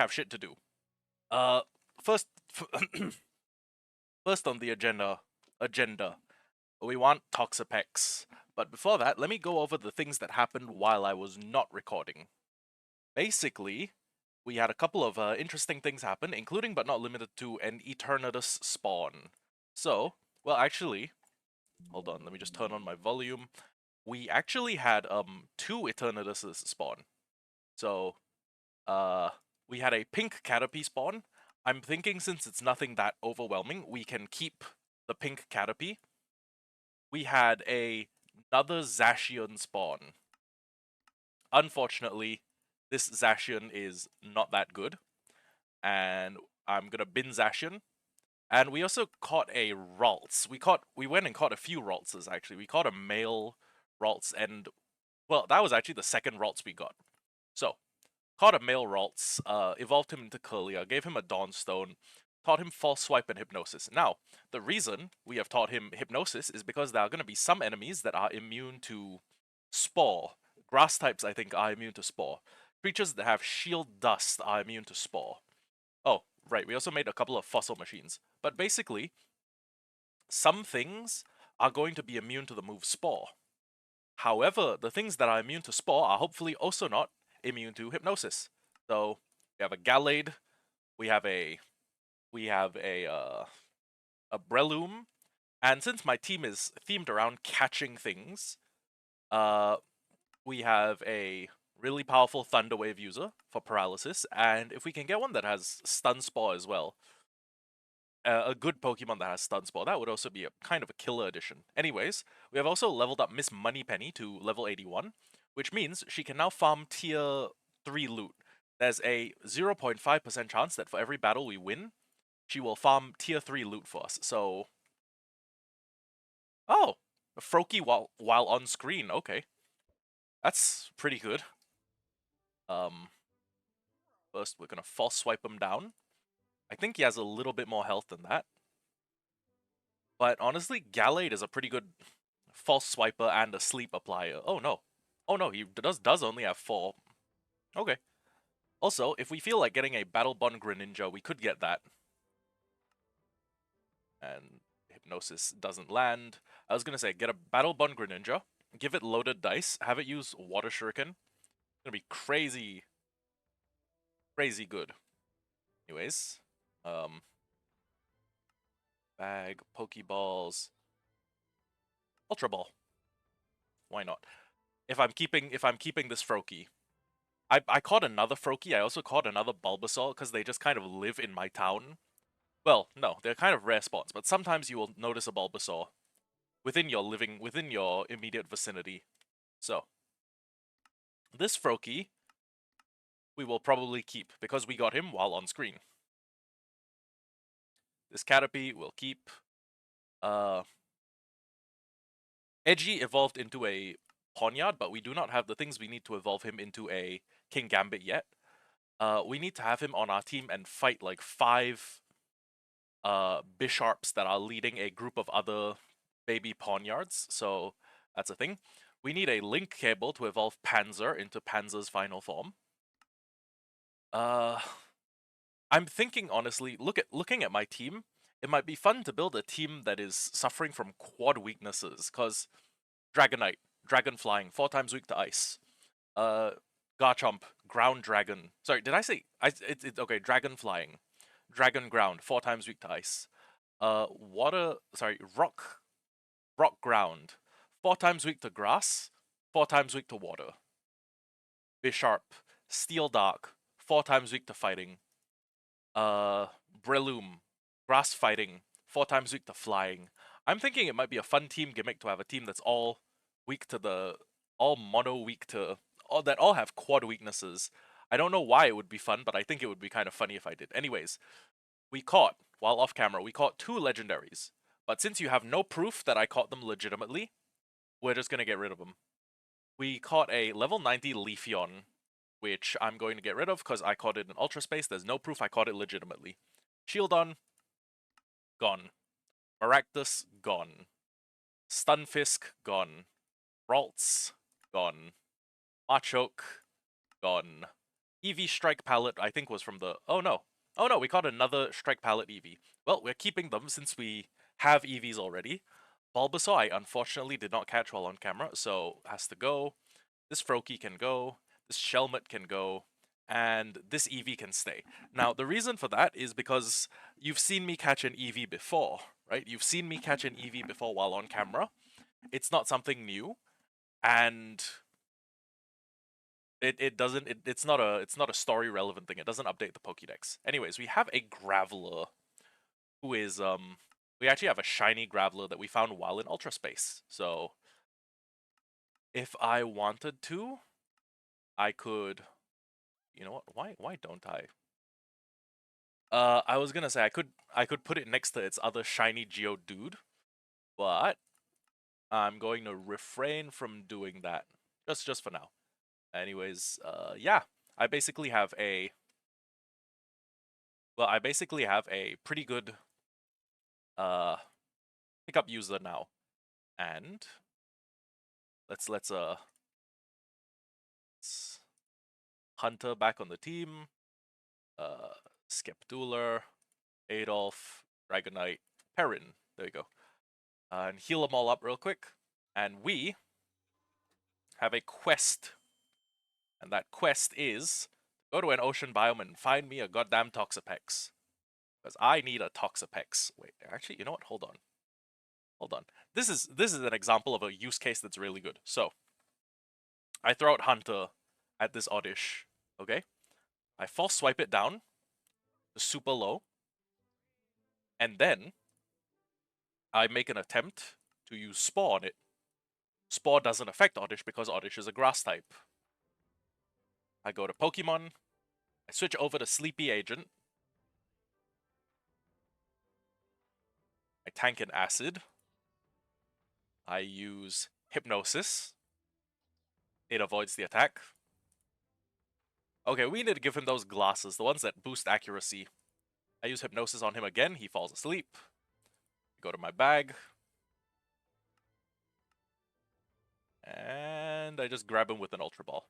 have shit to do. Uh, first, first on the agenda, we want Toxa-Quest. But before that, let me go over the things that happened while I was not recording. Basically, we had a couple of interesting things happen, including but not limited to an Eternatus spawn. So, well, actually, hold on, let me just turn on my volume. We actually had two Eternatuses spawn. So, we had a pink Caterpie spawn. I'm thinking since it's nothing that overwhelming, we can keep the pink Caterpie. We had another Zacian spawn. Unfortunately, this Zacian is not that good, and I'm gonna bin Zacian. And we also caught a Ralts. We went and caught a few Raltses actually. We caught a male Ralts, and well, that was actually the second Ralts we got. So, caught a male Ralts, evolved him into Curlia, gave him a Dawnstone, taught him False Swipe and Hypnosis. Now, the reason we have taught him Hypnosis is because there are going to be some enemies that are immune to Spore. Grass types, I think, are immune to Spore. Creatures that have Shield Dust are immune to Spore. Oh, right, we also made a couple of fossil machines. But basically, some things are going to be immune to the move Spore. However, the things that are immune to Spore are hopefully also not immune to Hypnosis. So, we have a Gallade, we have a Breloom, and since my team is themed around catching things, we have a really powerful Thunder Wave user for paralysis, and if we can get one that has Stun Spore as well, a good Pokemon that has Stun Spore, that would also be a kind of a killer addition. Anyways, we have also leveled up Miss Moneypenny to level 81, which means she can now farm tier 3 loot. There's a 0.5% chance that for every battle we win, she will farm tier 3 loot for us. So, oh, Froakie while on screen. Okay, that's pretty good. First we're gonna false swipe him down. I think he has a little bit more health than that. But honestly, Gallade is a pretty good false swiper and a sleep applier. Oh no, he does only have 4. Okay. Also, if we feel like getting a Battle Bond Greninja, we could get that. And Hypnosis doesn't land. I was gonna say, get a Battle Bond Greninja, give it loaded dice, have it use Water Shuriken. It's gonna be crazy good. Anyways, bag, Pokeballs, Ultra Ball. Why not? If I'm keeping this Froakie, I caught another Froakie. I also caught another Bulbasaur because they just kind of live in my town. Well, no, they're kind of rare spots, but sometimes you will notice a Bulbasaur within your immediate vicinity. So, this Froakie we will probably keep because we got him while on screen. This Caterpie will keep. Edgy evolved into a Ponyard, but we do not have the things we need to evolve him into a King Gambit yet. We need to have him on our team and fight like 5 Bisharps that are leading a group of other baby Ponyards, so that's a thing. We need a link cable to evolve Panzer into Panzer's final form. I'm thinking honestly, looking at my team, it might be fun to build a team that is suffering from quad weaknesses, cause Dragonite, Dragon Flying, 4 times weak to ice. Garchomp, Ground Dragon. Sorry, did I say ice? It's okay. Dragon Flying, Dragon Ground, 4 times weak to ice. Rock Ground, 4 times weak to grass, 4 times weak to water. Bisharp, Steel Dark, 4 times weak to fighting. Breloom, Grass Fighting, 4 times weak to flying. I'm thinking it might be a fun team gimmick to have a team that's all mono weak to, that all have quad weaknesses. I don't know why it would be fun, but I think it would be kind of funny if I did. Anyways, while off camera, we caught 2 legendaries. But since you have no proof that I caught them legitimately, we're just gonna get rid of them. We caught a level 90 Leafeon, which I'm going to get rid of because I caught it in Ultra Space. There's no proof I caught it legitimately. Shieldon, gone. Maractus, gone. Stunfisk, gone. Ralts, gone. Machoke, gone. EV Strike Palette, I think, was from the... Oh no. Oh no, we caught another Strike Palette EV. Well, we're keeping them since we have EVs already. Bulbasaur, I unfortunately did not catch while on camera, so has to go. This Froakie can go. This Shelmet can go. And this EV can stay. Now, the reason for that is because you've seen me catch an EV before, right? You've seen me catch an EV before while on camera. It's not something new, and it's not a story relevant thing. It doesn't update the Pokédex. Anyways, we have a Graveler who is we actually have a shiny Graveler that we found while in Ultra Space. So if I wanted to, I could, you know what? Why don't I? I was gonna say I could put it next to its other shiny Geodude, but I'm going to refrain from doing that just for now. Anyways, yeah, I basically have a pretty good uh pickup user now, and let's Hunter back on the team, uh Skeptular, Adolf, Dragonite, Perrin. There you go. And heal them all up real quick. And we have a quest. And that quest is go to an ocean biome and find me a goddamn Toxapex. Because I need a Toxapex. Wait, actually, you know what? Hold on. Hold on. This is an example of a use case that's really good. So, I throw out Hunter at this Oddish, okay? I false swipe it down to super low, and then I make an attempt to use Spore on it. Spore doesn't affect Oddish because Oddish is a grass type. I go to Pokemon, I switch over to Sleepy Agent, I tank an Acid, I use Hypnosis, it avoids the attack. Okay, we need to give him those glasses, the ones that boost accuracy. I use Hypnosis on him again, he falls asleep. Go to my bag. And I just grab him with an Ultra Ball.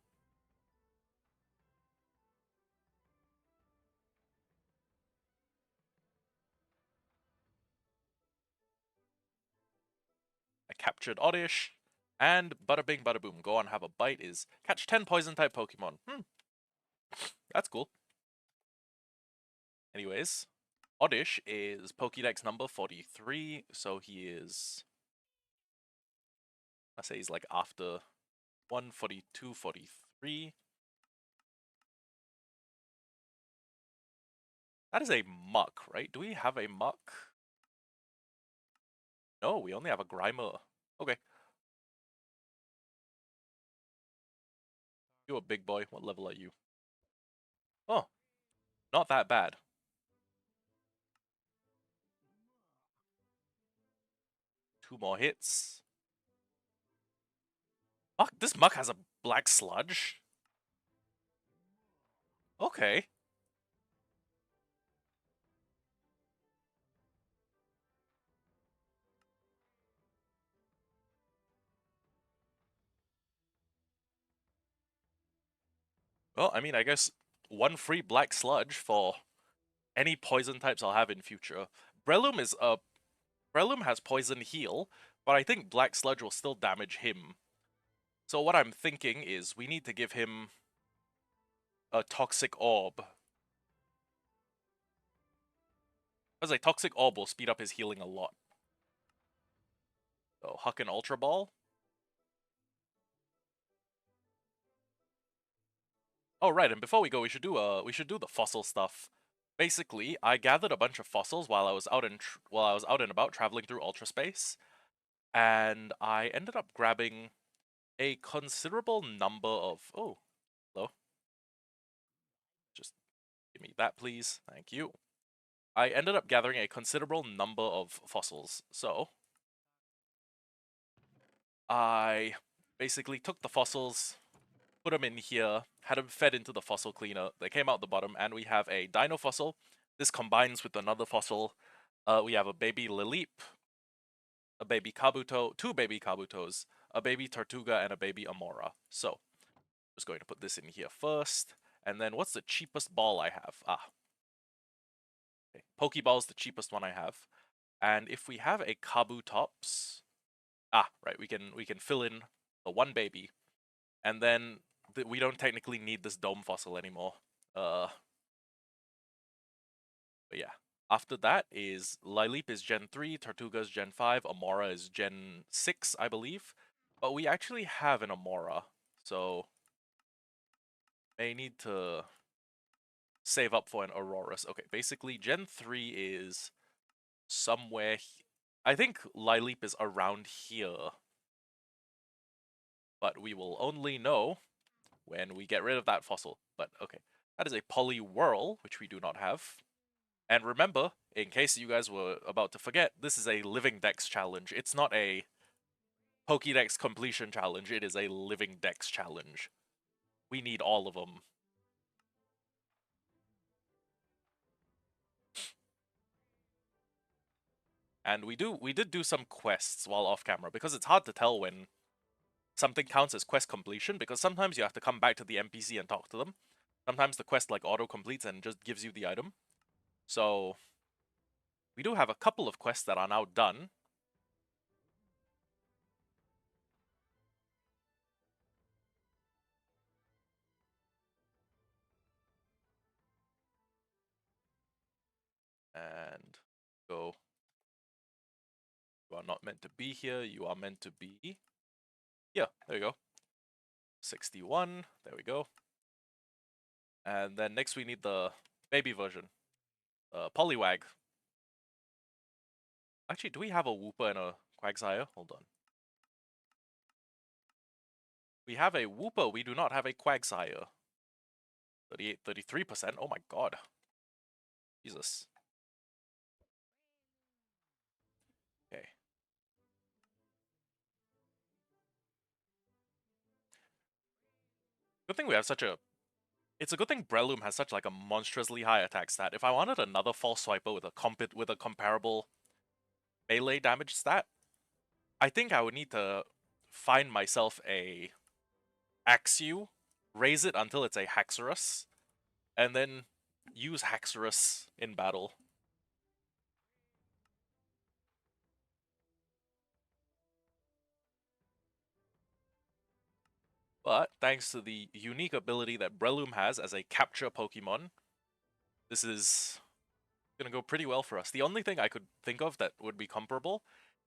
I captured Oddish. And bada bing bada boom, go on, have a bite is catch 10 poison type Pokemon. That's cool. Anyways, Oddish is Pokédex number 43, so he is, I say he's like after 142, 43. That is a Muck, right? Do we have a Muck? No, we only have a Grimer. Okay. You're a big boy. What level are you? Oh, not that bad. Two more hits. Muck, this Muck has a Black Sludge? Okay. Well, I mean, I guess one free Black Sludge for any poison types I'll have in future. Breloom is Breloom has Poison Heal, but I think Black Sludge will still damage him. So what I'm thinking is we need to give him a Toxic Orb. Because a Toxic Orb will speed up his healing a lot. So Huck and Ultra Ball. Oh right, and before we go, we should do the fossil stuff. Basically, I gathered a bunch of fossils while I was out and about traveling through Ultra Space, and I ended up grabbing a considerable number of... Oh, hello. Just give me that, please. Thank you. I ended up gathering a considerable number of fossils, so I basically took the fossils, put them in here, had them fed into the fossil cleaner. They came out the bottom, and we have a dino fossil. This combines with another fossil. We have a baby Lileep, a baby Kabuto, two baby Kabutos, a baby Tortuga, and a baby Amora. So, just going to put this in here first, And then what's the cheapest ball I have? Okay. Pokeball is the cheapest one I have. And if we have a Kabutops, right, we can fill in the one baby, and then we don't technically need this dome fossil anymore. But yeah. After that is Lileep is Gen 3, Tortuga is Gen 5, Amora is Gen 6, I believe. But we actually have an Amora, so may need to save up for an Aurorus. Okay, basically Gen 3 is somewhere. I think Lileep is around here, but we will only know when we get rid of that fossil. But okay, that is a Poliwhirl, which we do not have. And remember, in case you guys were about to forget, this is a living dex challenge. It's not a Pokédex completion challenge, it is a living dex challenge. We need all of them. And we did do some quests while off camera, because it's hard to tell when something counts as quest completion, because sometimes you have to come back to the NPC and talk to them. Sometimes the quest like auto completes and just gives you the item. So we do have a couple of quests that are now done. And go. You are not meant to be here. You are meant to be. Yeah, there you go. 61. There we go. And then next we need the baby version. Poliwag. Actually, do we have a Wooper and a Quagsire? Hold on. We have a Wooper. We do not have a Quagsire. 38, 33%. Oh my god. Jesus. Okay. Good thing we have such a... It's a good thing Breloom has such like a monstrously high attack stat. If I wanted another False Swiper with a comparable melee damage stat, I think I would need to find myself a Axew, raise it until it's a Haxorus, and then use Haxorus in battle. But thanks to the unique ability that Breloom has as a capture Pokemon, this is gonna go pretty well for us. The only thing I could think of that would be comparable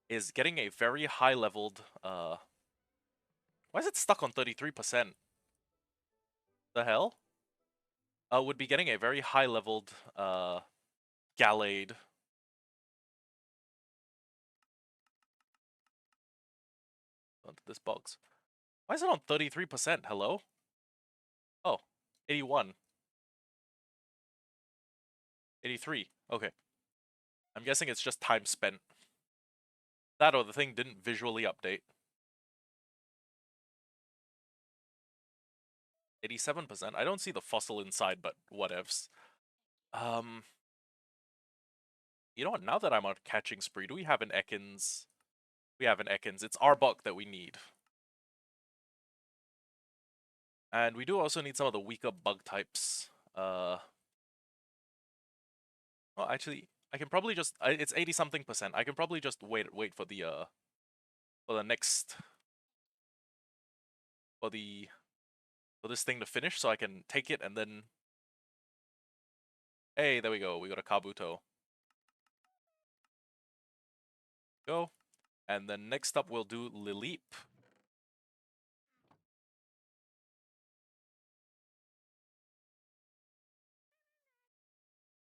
is getting a very high leveled why is it stuck on 33%? The hell? Would be getting a very high leveled Gallade. Onto this box. Why is it on 33%? Hello? Oh, 81. 83. Okay. I'm guessing it's just time spent. That or the thing didn't visually update. 87%. I don't see the fossil inside, but whatevs. You know what? Now that I'm on catching spree, do we have an Ekans? We have an Ekans. It's Arbok that we need. And we do also need some of the weaker bug types. Well, actually, I can probably just... it's 80-something%. I can probably just wait for the next... For this thing to finish, so I can take it and then... Hey, there we go. We got a Kabuto. Go. And then next up we'll do Lileep.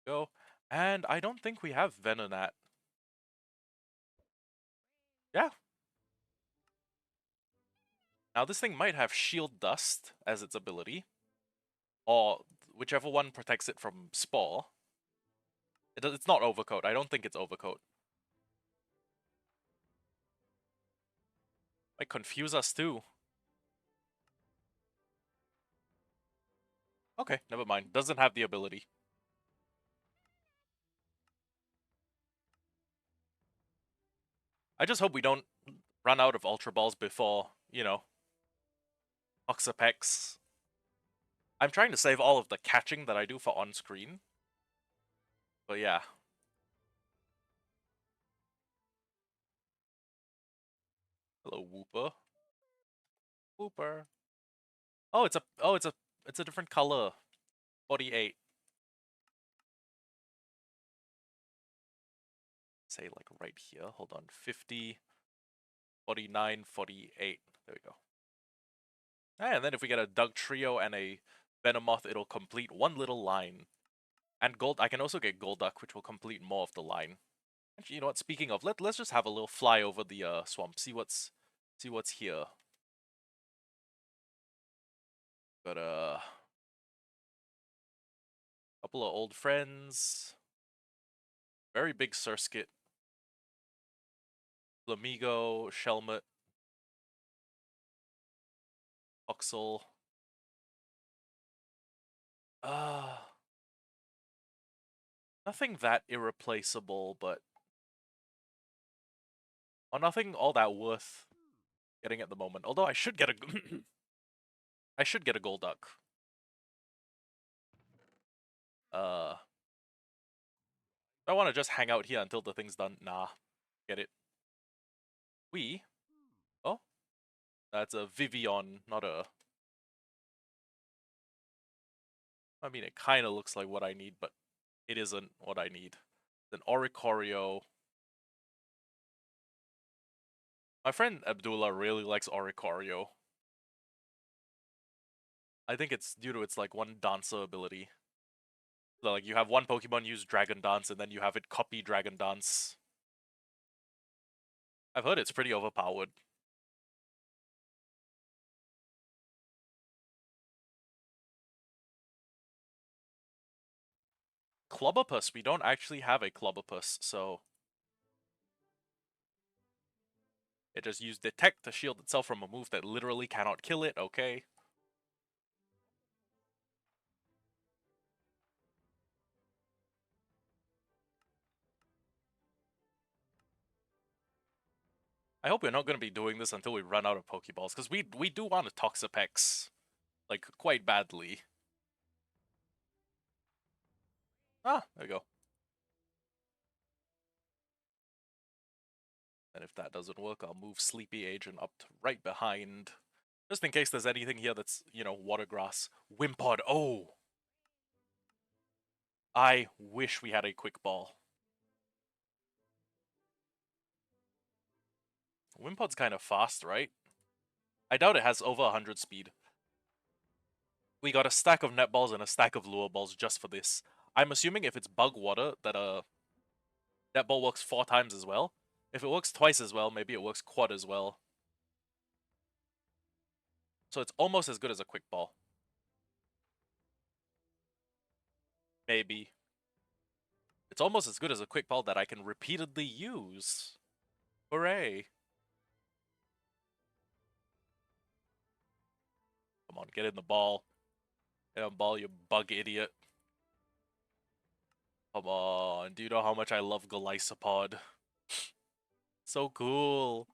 Go. And I don't think we have Venonat. Yeah. Now this thing might have Shield Dust as its ability. Or whichever one protects it from Spore. It's not Overcoat. I don't think it's Overcoat. Might confuse us too. Okay, never mind. Doesn't have the ability. I just hope we don't run out of Ultra Balls before, you know, Toxapex. I'm trying to save all of the catching that I do for on-screen. But yeah. Hello, Wooper. Wooper. Oh, it's a different color. 48. Say like right here. Hold on. 50, 49, 48. There we go. And then if we get a Doug Trio and a Venomoth, it'll complete one little line. And gold, I can also get Golduck, which will complete more of the line. Actually, you know what? Speaking of, let's just have a little fly over the swamp. See what's here. Got a couple of old friends. Very big Surskit. Flamigo, Shelmet, Oxel. Nothing that irreplaceable, but nothing all that worth getting at the moment. Although I should get a I should get a Golduck. I want to just hang out here until the thing's done. Nah, get it. Oh, that's a Vivian, not a. I mean, it kind of looks like what I need, but it isn't what I need. Then Oricorio. My friend Abdullah really likes Oricorio. I think it's due to its like one dancer ability. So, like you have one Pokemon use Dragon Dance and then you have it copy Dragon Dance. I've heard it's pretty overpowered. Clobopus, we don't actually have a Clobopus, so it just used Detect to shield itself from a move that literally cannot kill it, okay? I hope we're not going to be doing this until we run out of Pokeballs, because we do want a Toxapex, like, quite badly. Ah, there we go. And if that doesn't work, I'll move Sleepy Agent up to right behind. Just in case there's anything here that's, you know, Water Grass. Wimpod, oh! I wish we had a Quick Ball. Wimpod's kind of fast, right? I doubt it has over 100 speed. We got a stack of netballs and a stack of lure balls just for this. I'm assuming if it's bug water that netball works 4 times as well. If it works twice as well, maybe it works quad as well. So it's almost as good as a quick ball. Maybe. It's almost as good as a quick ball that I can repeatedly use. Hooray. Come on, get in the ball. Get in the ball, you bug idiot. Come on, do you know how much I love Golisopod? So cool.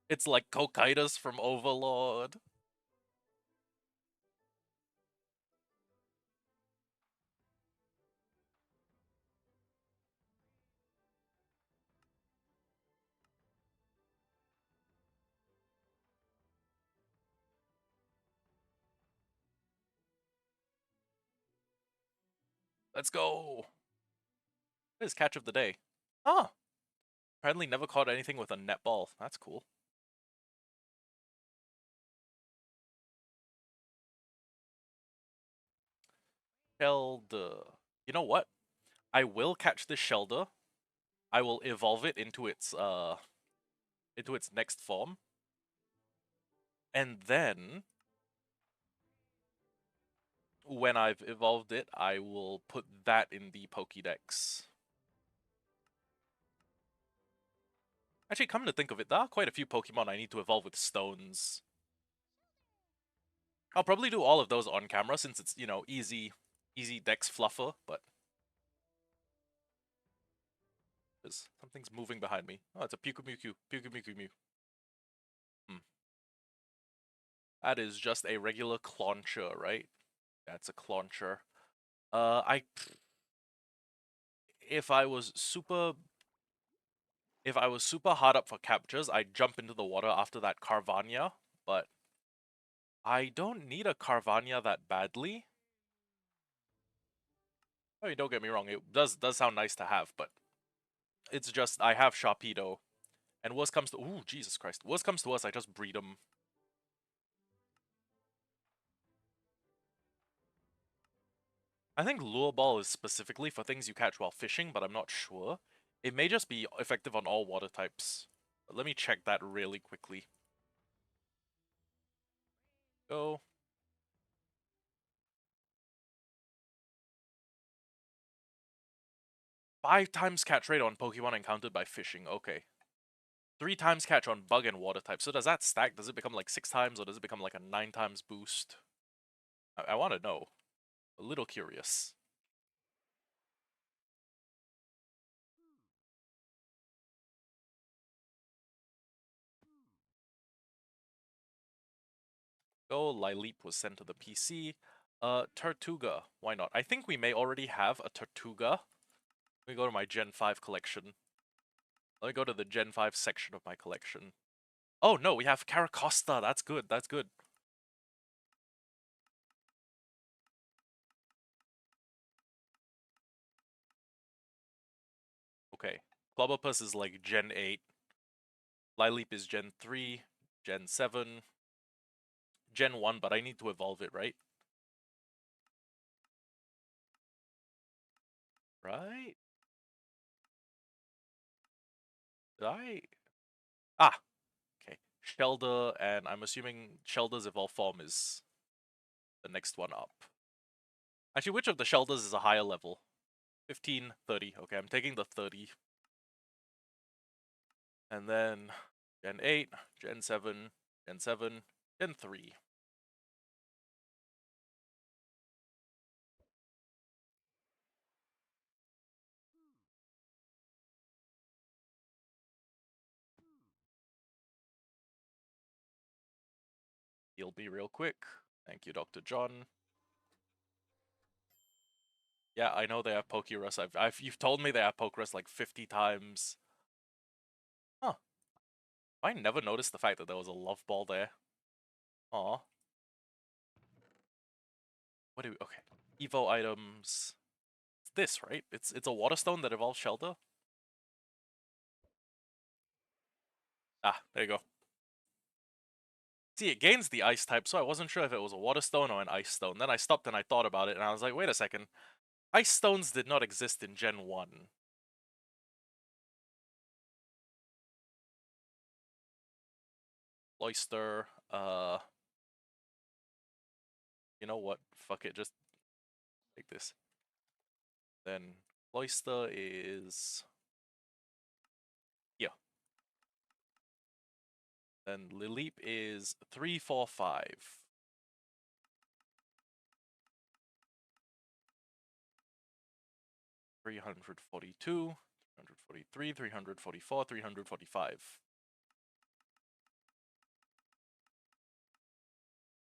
It's like Cocytus from Overlord. Let's go. What is catch of the day? Oh, apparently never caught anything with a netball. That's cool. Shelder. You know what? I will catch this Shelder. I will evolve it into its next form. And then when I've evolved it, I will put that in the Pokédex. Actually, come to think of it, there are quite a few Pokemon I need to evolve with stones. I'll probably do all of those on camera since it's, you know, easy dex fluffer, but something's moving behind me. Oh, it's a Mew. Hmm. That is just a regular clauncher, right? That's a clauncher. If I was super if I was super hard up for captures, I'd jump into the water after that Carvania, but I don't need a Carvania that badly. I mean, don't get me wrong, it does sound nice to have, but it's just I have Sharpedo, and worst comes to ooh Jesus Christ, worst comes to worst, I just breed them. I think Lure Ball is specifically for things you catch while fishing, but I'm not sure. It may just be effective on all water types. But let me check that really quickly. Go. 5 times catch rate on Pokemon encountered by fishing. Okay. 3 times catch on bug and water type. So does that stack? Does it become like 6 times or does it become like a 9 times boost? I want to know. A little curious. Go. Lileep was sent to the PC. Tortuga. Why not? I think we may already have a Tortuga. Let me go to my Gen 5 collection. Let me go to the Gen 5 section of my collection. Oh no, we have Caracosta. That's good. That's good. Okay. Clobopus is like Gen 8. Lileep is Gen 3, Gen 7, Gen 1, but I need to evolve it, right? Right? Did I? Ah, okay. Shelder, and I'm assuming Shelder's evolved form is the next one up. Actually, which of the Shelders is a higher level? 15, 30. Okay, I'm taking the 30. And then Gen 8, Gen 7, Gen 7, Gen 3. He'll be real quick. Thank you, Dr. John. Yeah, I know they have Pokerus. You've told me they have Pokerus like 50 times. Huh. I never noticed the fact that there was a love ball there. Aw. What do we, okay. Evo items. It's this, right? It's a water stone that evolves Shelter. Ah, there you go. See, it gains the ice type, so I wasn't sure if it was a water stone or an ice stone. Then I stopped and I thought about it, and I was like, wait a second. Ice stones did not exist in Gen 1. Oyster, you know what? Fuck it, just take this. Then Oyster is here. Then Lileep is 345. 342, 343, 344, 345.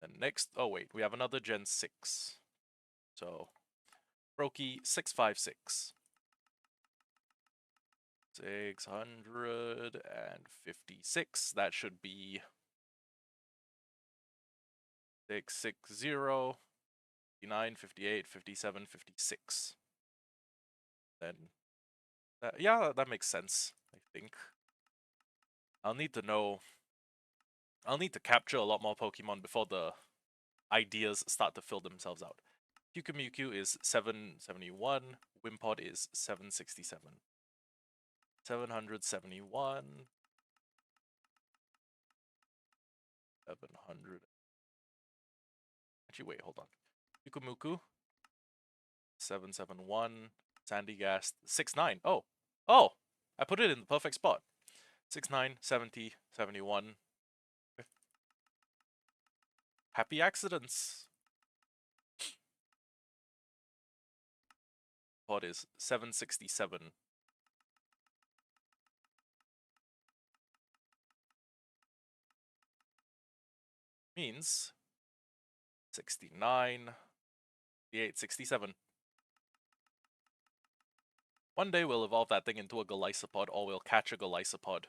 And next, oh wait, we have another Gen 6. So, Brokey 656. 656. That should be 660, 59, 58, 57, 56. Then, yeah, that makes sense, I think. I'll need to know. I'll need to capture a lot more Pokemon before the ideas start to fill themselves out. Kyukumyuku is 771, Wimpod is 767. 771. 700. Actually, wait, hold on. Yukumuku, 771. Sandygast, 69. Oh, oh, I put it in the perfect spot. 69, 70, 71. Happy accidents. Pod is 767. Means 69, 68, 67. One day we'll evolve that thing into a Golisopod, or we'll catch a Golisopod.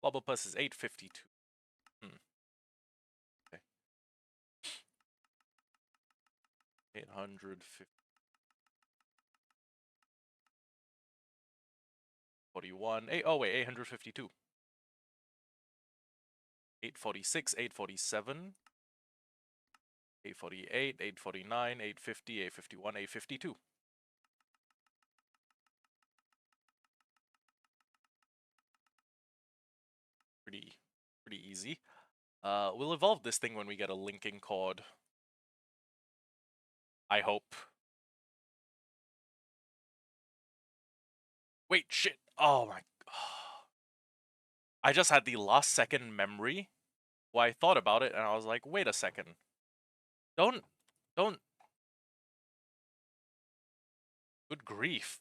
Blobbopus is 852. Okay. 850. 41. Oh wait, 852. 846, 847. 848, 849, 850, 851, 852. Pretty easy. We'll evolve this thing when we get a linking cord. I hope. Wait, shit. Oh my. I just had the last second memory where I thought about it and I was like, wait a second. Don't. Good grief.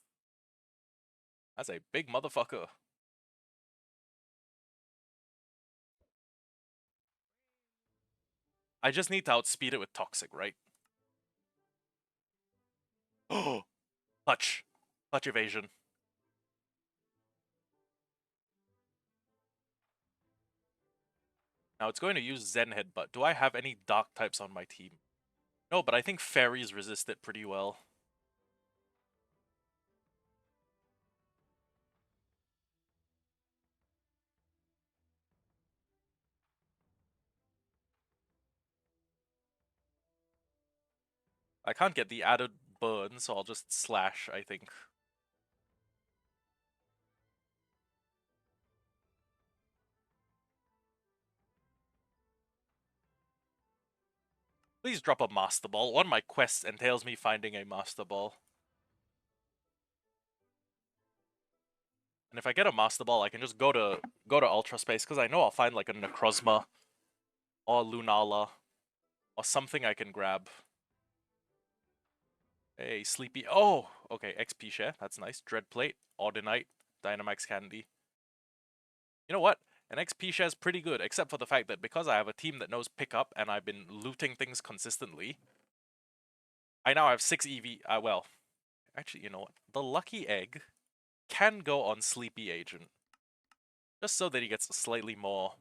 That's a big motherfucker. I just need to outspeed it with Toxic, right? Oh! Touch. Touch evasion. Now it's going to use Zen Headbutt. Do I have any dark types on my team? No, but I think fairies resist it pretty well. I can't get the added burn, so I'll just slash, I think. Please drop a Master Ball. One of my quests entails me finding a Master Ball. And if I get a Master Ball, I can just go to Ultra Space, because I know I'll find like a Necrozma or Lunala or something I can grab. Hey, Sleepy. Oh, okay, XP share. That's nice. Dread Plate, Ordinite, Dynamax Candy. You know what? An XP share is pretty good, except for the fact that because I have a team that knows pickup and I've been looting things consistently, I now have 6 EV. Well, actually, you know what? The Lucky Egg can go on Sleepy Agent. Just so that he gets slightly more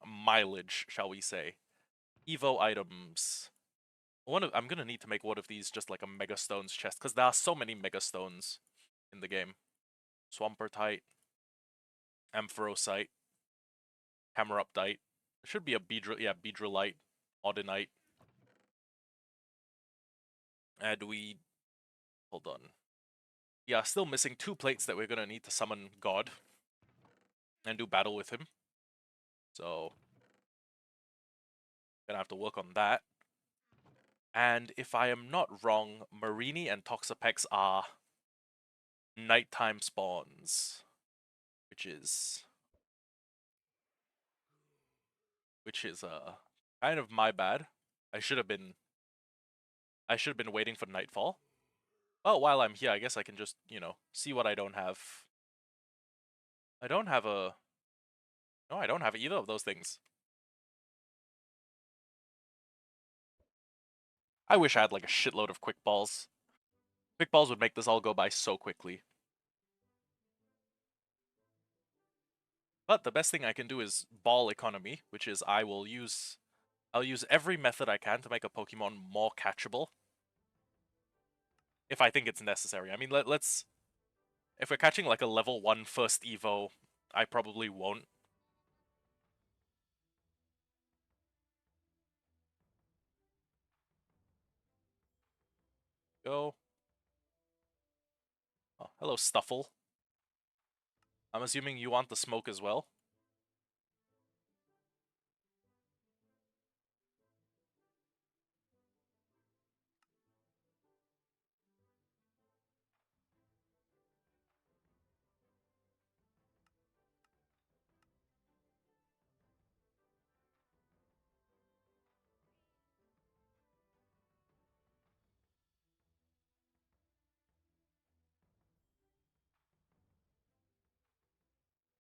mileage, shall we say. Evo items. I'm gonna need to make one of these just like a Mega Stones chest, because there are so many Mega Stones in the game. Swampertite, Ampharosite, Hammer-Updite. There should be a Beedrillite, Audinite. And hold on. Yeah, still missing 2 plates that we're gonna need to summon God and do battle with him. So, gonna have to work on that. And if I am not wrong, Marini and Toxapex are nighttime spawns, which is kind of my bad. I should have been waiting for nightfall. Oh, while I'm here, I guess I can just, see what I don't have. I don't have a No, I don't have either of those things. I wish I had like a shitload of quick balls. Quick balls would make this all go by so quickly. But the best thing I can do is ball economy, which is I'll use every method I can to make a Pokemon more catchable. If I think it's necessary. I mean, let's if we're catching like a level 1 first Evo, I probably won't. Go. Oh, hello, Stuffle. I'm assuming you want the smoke as well.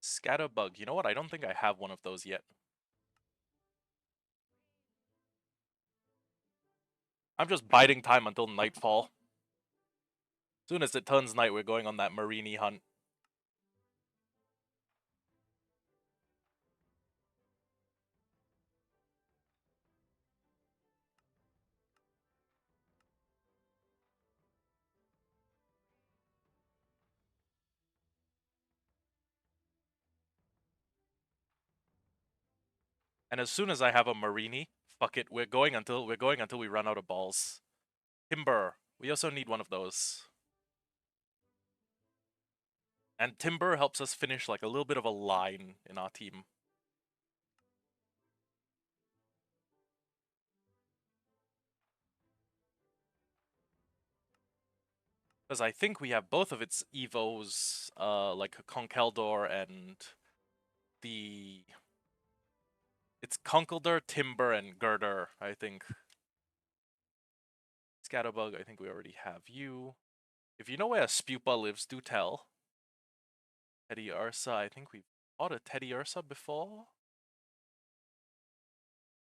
Scatterbug. You know what? I don't think I have one of those yet. I'm just biding time until nightfall. Soon as it turns night, we're going on that Marini hunt. And as soon as I have a Marini, fuck it, we're going until we run out of balls. Timber. We also need one of those. And Timber helps us finish like a little bit of a line in our team. Because I think we have both of its evos, like Conkeldor and the... It's Conkeldor, Timber, and Girder, I think. Scatterbug, I think we already have you. If you know where a Spupa lives, do tell. Teddy Ursa, I think we've fought a Teddy Ursa before.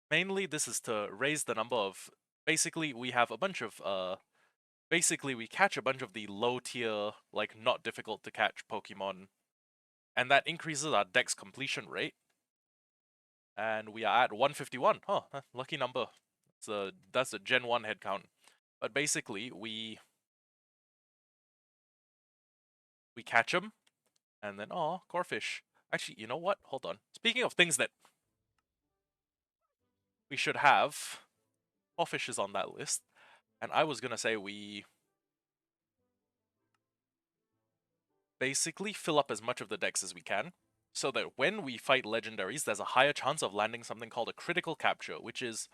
Mainly, this is to raise the number of... Basically, we have a bunch of, basically, we catch a bunch of the low-tier, like, not difficult to catch Pokemon. And that increases our dex completion rate. And we are at 151. Huh, lucky number. That's a Gen 1 head count. But basically, we catch them, and then, oh, Corfish. Actually, you know what? Hold on. Speaking of things that we should have, Corfish is on that list. And I was gonna say we basically fill up as much of the decks as we can, so that when we fight legendaries, there's a higher chance of landing something called a critical capture, which is,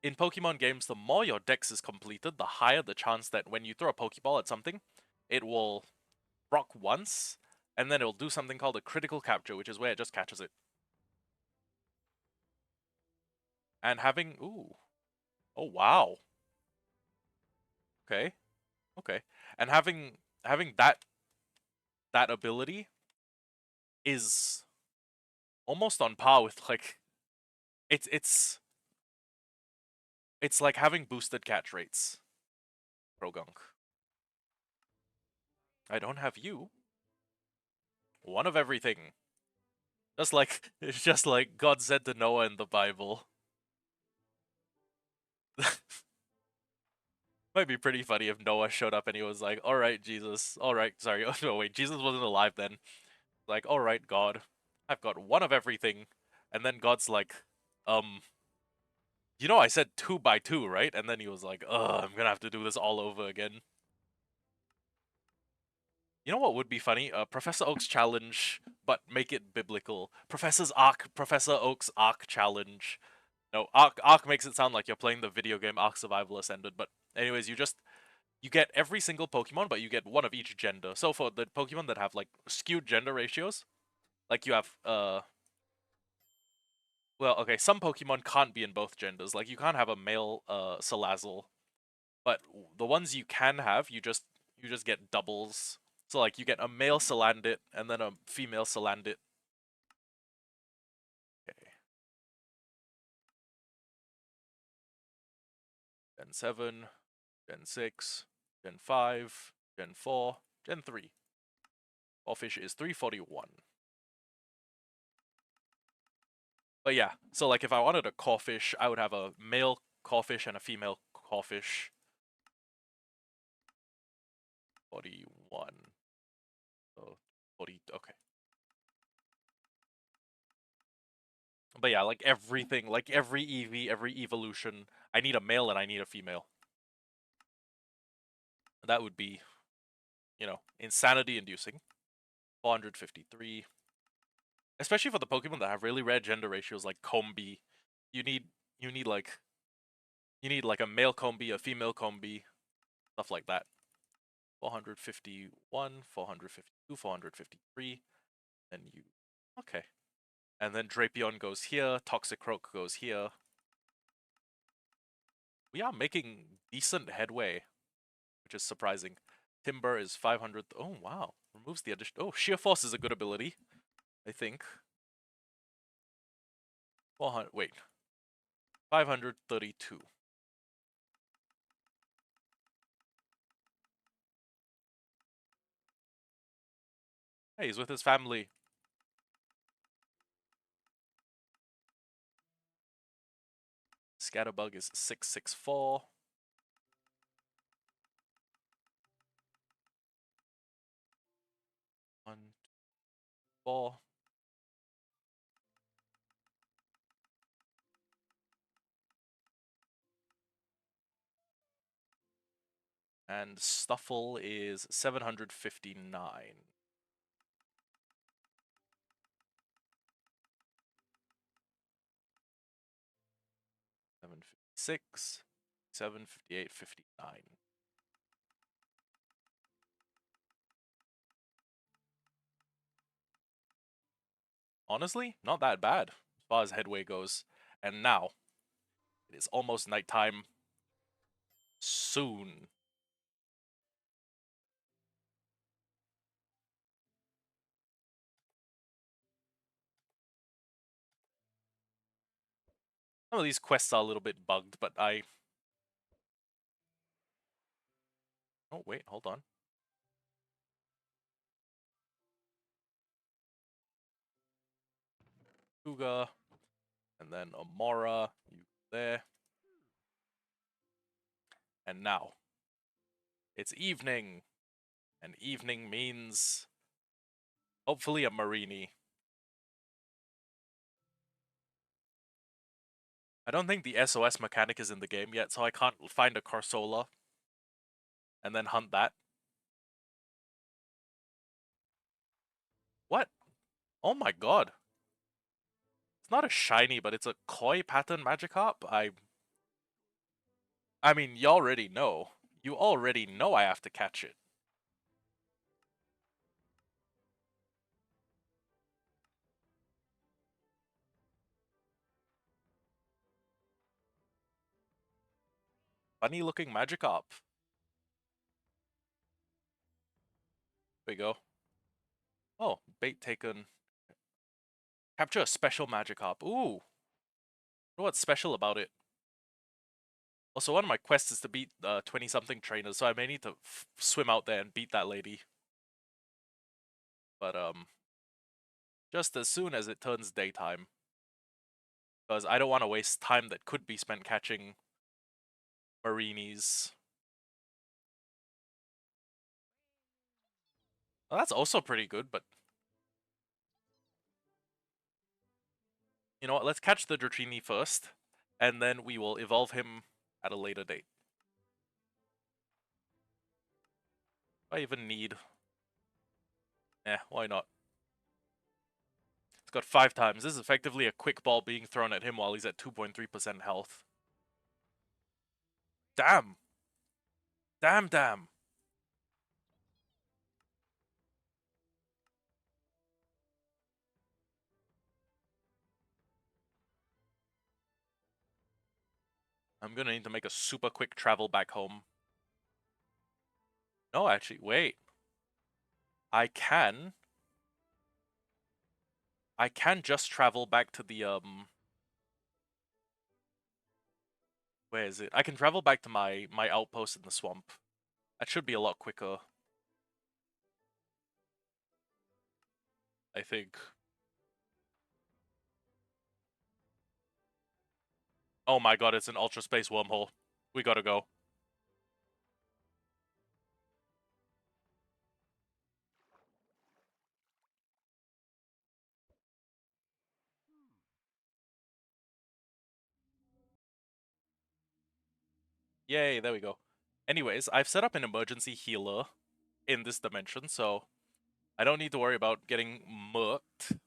in Pokemon games, the more your dex is completed, the higher the chance that when you throw a Pokeball at something, it will rock once, and then it'll do something called a critical capture, which is where it just catches it. And having... Ooh. Oh, wow. Okay. Okay. And having that ability is almost on par with, like... It's like having boosted catch rates. Progunk. I don't have you. One of everything. Just like it's just like God said to Noah in the Bible. Might be pretty funny if Noah showed up and he was like, "Alright, Jesus. Alright, sorry. Oh no, wait, Jesus wasn't alive then." Like, "Alright, God. I've got one of everything." And then God's like, you know I said 2 by 2, right?" And then he was like, "Ugh, I'm gonna have to do this all over again." You know what would be funny? Professor Oak's challenge, but make it biblical. Professor Oak's Ark challenge. No, Ark makes it sound like you're playing the video game Ark Survival Ascended, but anyways, you get every single Pokemon, but you get one of each gender. So for the Pokemon that have like skewed gender ratios, like you have well, okay, some Pokemon can't be in both genders. Like you can't have a male Salazzle, but the ones you can have, you just get doubles. So like you get a male Salandit and then a female Salandit. Okay. Gen 7, Gen 6, Gen 5, Gen 4, Gen 3. Offish is 341. But yeah, so like if I wanted a Corfish, I would have a male Corfish and a female Corfish. 41. Oh, 40, okay. But yeah, like everything, like every EV, every evolution, I need a male and I need a female. That would be, you know, insanity inducing. 453. Especially for the Pokemon that have really rare gender ratios like Combi. You need you need like you need like a male Combi, a female Combi, stuff like that. 451, 452, 453, and you... Okay. And then Drapion goes here, Toxicroak goes here. We are making decent headway, which is surprising. Timber is 500... Oh, wow. Removes the addition... Oh, Sheer Force is a good ability, I think. 400... Wait. 532. Hey, he's with his family. Scatterbug is 664. One, 4. And Stuffle is 759. 756, 758, 59. Honestly, not that bad as far as headway goes. And now, it is almost nighttime. Soon. Some of these quests are a little bit bugged, but I... Oh, wait, hold on. Kuga, and then Amora, you there. And now, it's evening, and evening means hopefully a Marini. I don't think the SOS mechanic is in the game yet, so I can't find a Carsola and then hunt that. What? Oh my god. It's not a shiny, but it's a koi pattern Magikarp? I mean, you already know. You already know I have to catch it. Funny looking Magikarp. There we go. Oh, bait taken. Capture a special Magikarp. Ooh. What's special about it? Also, one of my quests is to beat 20-something trainers, so I may need to swim out there and beat that lady. But, just as soon as it turns daytime. Because I don't want to waste time that could be spent catching Marinis. Well, that's also pretty good, but... You know what, let's catch the Dratini first, and then we will evolve him at a later date. Do I even need... why not? It's got 5 times. This is effectively a quick ball being thrown at him while he's at 2.3% health. Damn! Damn, damn! I'm gonna need to make a super quick travel back home. No, actually, wait. I can just travel back to the, where is it? I can travel back to my outpost in the swamp. That should be a lot quicker. I think. Oh my god, it's an ultra space wormhole. We gotta go. Yay, there we go. Anyways, I've set up an emergency healer in this dimension, so I don't need to worry about getting murked.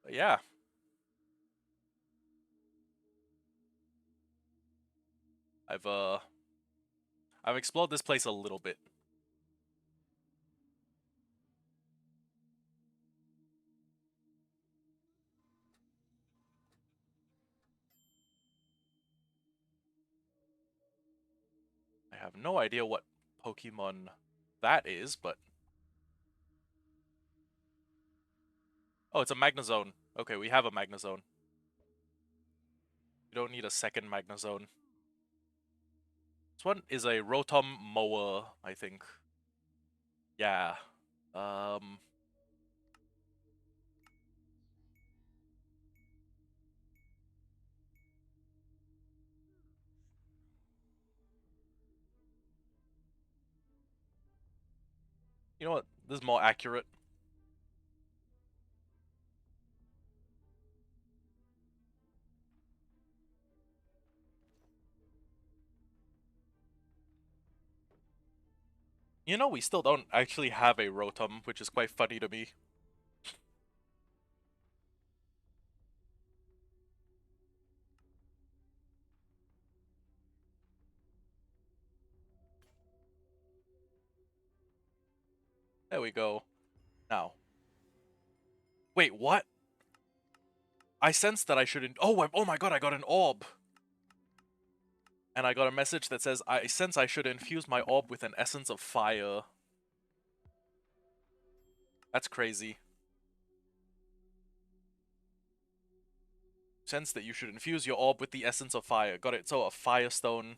But yeah. I've explored this place a little bit. I have no idea what Pokemon that is, but... Oh, it's a Magnezone. Okay, we have a Magnezone. We don't need a second Magnezone. This one is a Rotom Mower, I think. Yeah. Um, you know what? This is more accurate. You know, we still don't actually have a Rotom, which is quite funny to me. There we go. Now. Wait, what? I sensed that I shouldn't. Oh my god, I got an orb. And I got a message that says, I sense I should infuse my orb with an essence of fire. That's crazy. Sense that you should infuse your orb with the essence of fire. Got it. So a firestone.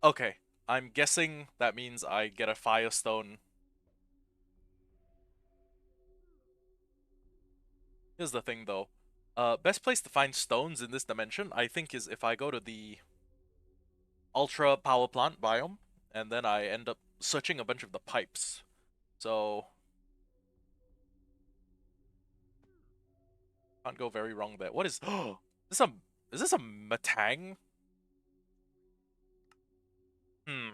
Okay. I'm guessing that means I get a firestone. Here's the thing though. Best place to find stones in this dimension, I think, is if I go to the Ultra Power Plant biome, and then I end up searching a bunch of the pipes. So can't go very wrong there. What is this is this a Matang? Hmm.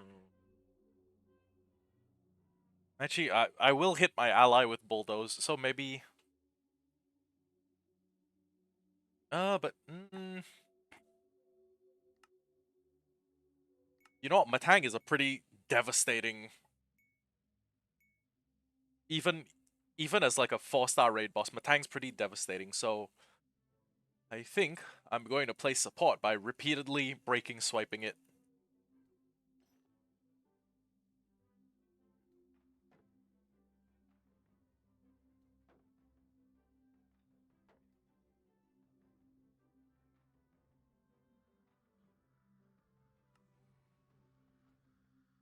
Actually, I will hit my ally with Bulldoze, so maybe but you know what, Matang is a pretty devastating even even as like a 4-star raid boss, Matang's pretty devastating, so I think I'm going to play support by repeatedly breaking swiping it.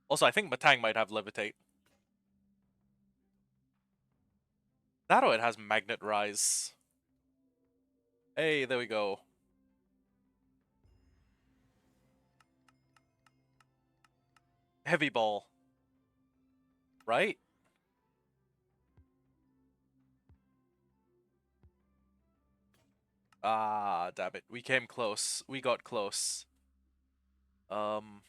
Also, I think Matang might have Levitate. That or it has Magnet Rise. Hey, there we go. Heavy Ball. Right? Ah, damn it. We came close. We got close. Um,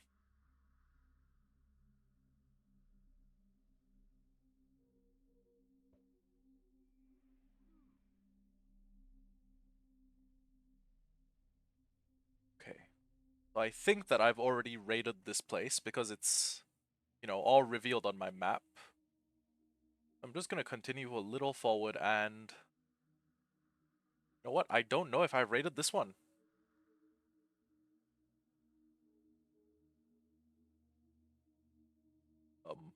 okay. So I think that I've already raided this place because it's, you know, all revealed on my map. I'm just gonna continue a little forward and... You know what? I don't know if I've raided this one. Um...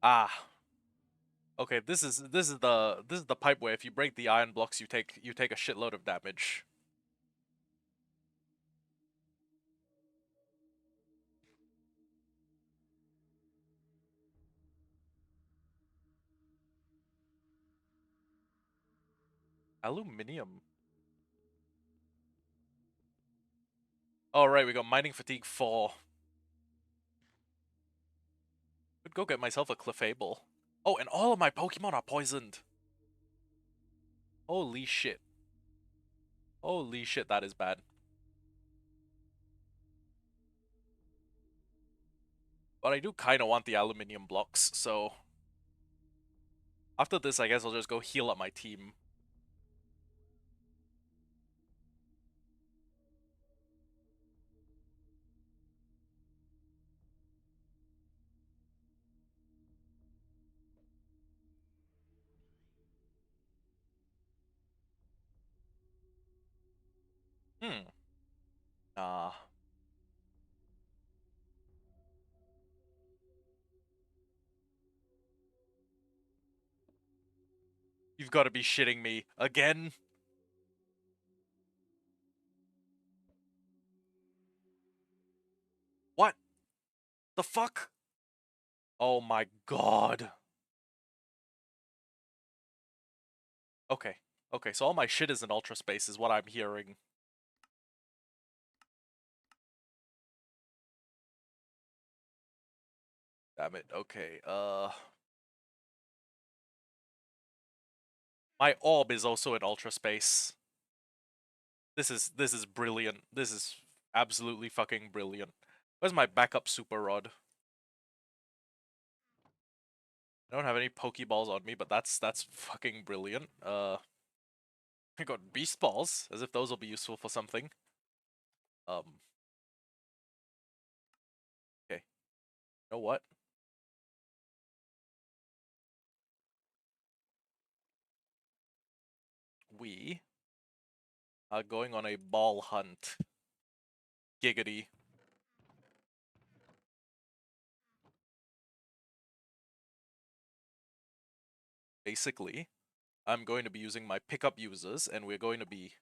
Ah. Okay, this is the pipe where if you break the iron blocks, you take a shitload of damage. Aluminium. Oh right, we got mining fatigue 4. Could go get myself a Clefable. Oh, and all of my Pokemon are poisoned. Holy shit. Holy shit, that is bad. But I do kind of want the aluminium blocks, so... After this, I guess I'll just go heal up my team. Hmm. Nah. You've got to be shitting me. Again? What? The fuck? Oh my god. Okay. Okay, so all my shit is in ultra space is what I'm hearing. Damn it. Okay. My orb is also in ultra space. This is brilliant. This is absolutely fucking brilliant. Where's my backup super rod? I don't have any Pokeballs on me, but that's fucking brilliant. I got Beast Balls, as if those will be useful for something. Okay. You know what? We are going on a ball hunt. Giggity. Basically, I'm going to be using my pickup users, and we're going to be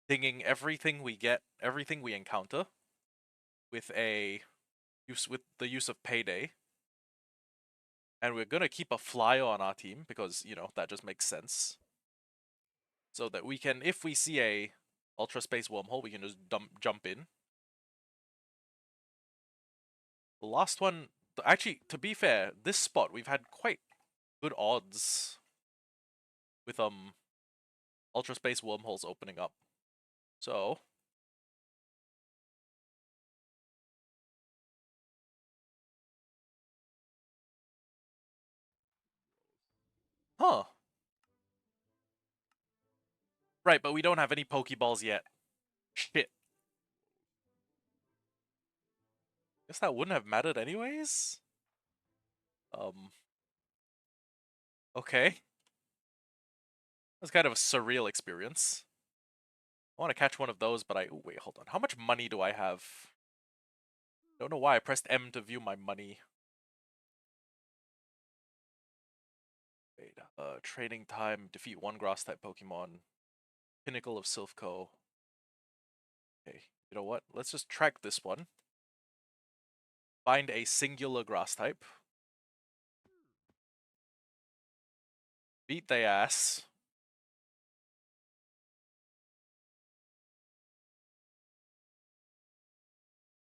dinging everything we get, everything we encounter, with the use of Payday. And we're gonna keep a flyer on our team because, you know, that just makes sense. So that we can, if we see a ultra space wormhole, we can just jump in. The last one, actually, to be fair, this spot we've had quite good odds with ultra space wormholes opening up. So, huh? Right, but we don't have any Pokeballs yet. Shit. Guess that wouldn't have mattered anyways. Um. Okay. That's kind of a surreal experience. I want to catch one of those, but ooh, wait, hold on. How much money do I have? Don't know why I pressed M to view my money. Wait, training time, defeat one grass type Pokemon, Pinnacle of Silphco. Okay, you know what? Let's just track this one. Find a singular grass type. Beat their ass.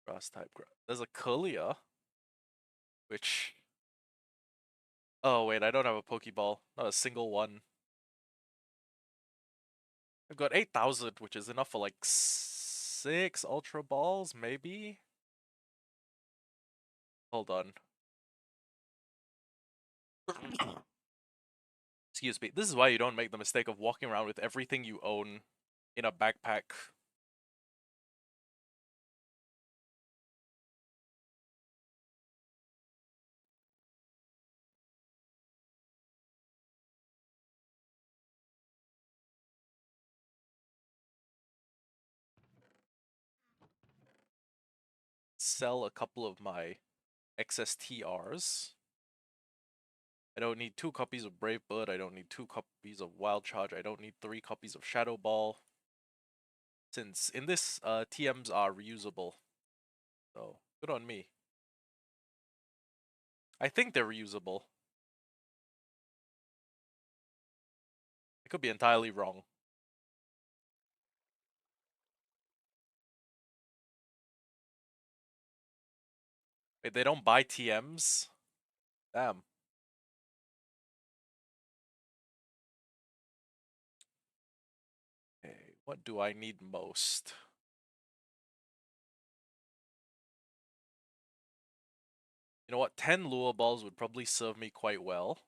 Grass type. There's a Curlia, which. Oh wait, I don't have a Pokeball. Not a single one. I've got 8,000, which is enough for like 6 Ultra Balls, maybe? Hold on. Excuse me. This is why you don't make the mistake of walking around with everything you own in a backpack. Sell a couple of my XSTRs. I don't need 2 copies of Brave Bird. I don't need 2 copies of Wild Charge. I don't need 3 copies of Shadow Ball. Since in this, TMs are reusable. So, good on me. I think they're reusable. I could be entirely wrong. Wait, they don't buy TMs? Damn. Okay, what do I need most? You know what? 10 lure balls would probably serve me quite well.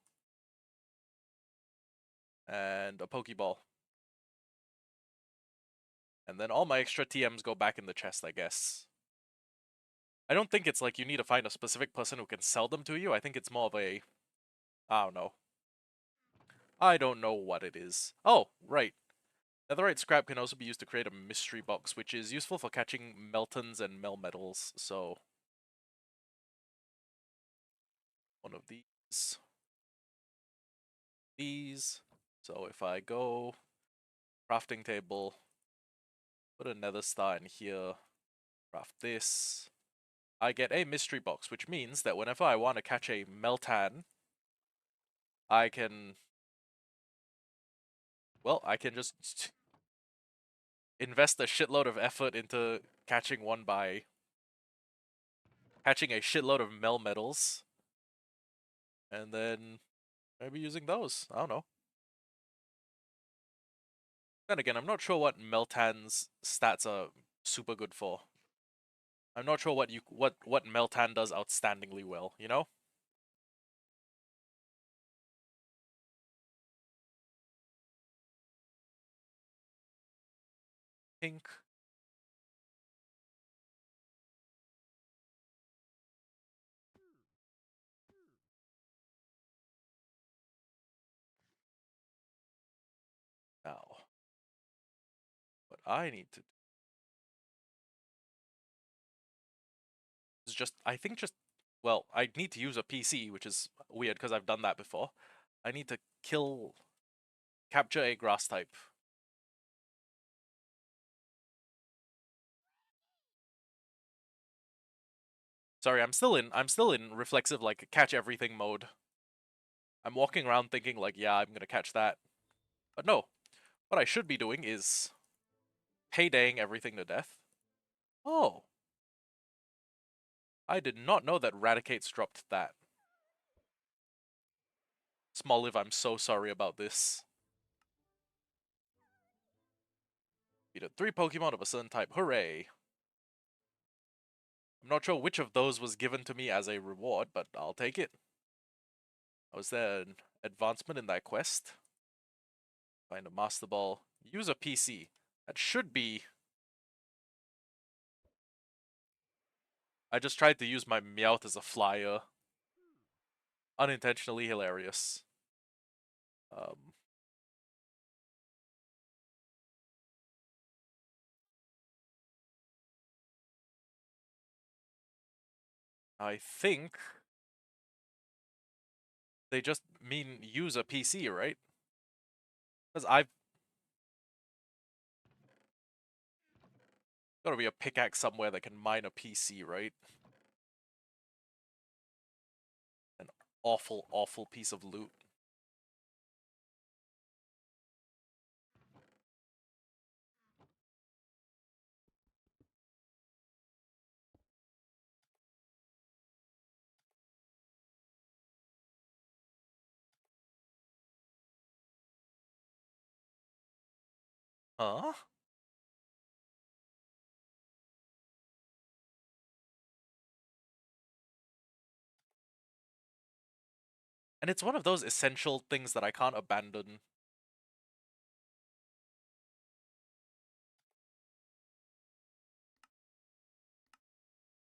And a Pokeball. And then all my extra TMs go back in the chest, I guess. I don't think it's like you need to find a specific person who can sell them to you. I think it's more of a... I don't know. I don't know what it is. Oh, right. Netherite scrap can also be used to create a mystery box, which is useful for catching Meltons and Melmetals, so... One of these. These. So if I go... Crafting table. Put a nether star in here. Craft this. I get a mystery box, which means that whenever I want to catch a Meltan, I can, well, I can just invest a shitload of effort into catching one by catching a shitload of Melmetals, and then maybe using those. I don't know. Then again, I'm not sure what Meltan's stats are super good for. I'm not sure what Meltan does outstandingly well, you know? Pink. Now, what I need to do is just, I think just, well, I need to use a PC, which is weird because I've done that before. I need to capture a grass type. Sorry, I'm still in reflexive, like, catch everything mode. I'm walking around thinking, like, yeah, I'm gonna catch that. But no, what I should be doing is paydaying everything to death. Oh, I did not know that Radicates dropped that. Smoliv, I'm so sorry about this. Defeated 3 Pokemon of a certain type, hooray! I'm not sure which of those was given to me as a reward, but I'll take it. Was there an advancement in that quest? Find a Master Ball. Use a PC. That should be... I just tried to use my Meowth as a flyer. Unintentionally hilarious. Um, I think they just mean use a PC, right? Because I've gotta be a pickaxe somewhere that can mine a PC, right? An awful, awful piece of loot. Huh? And it's one of those essential things that I can't abandon.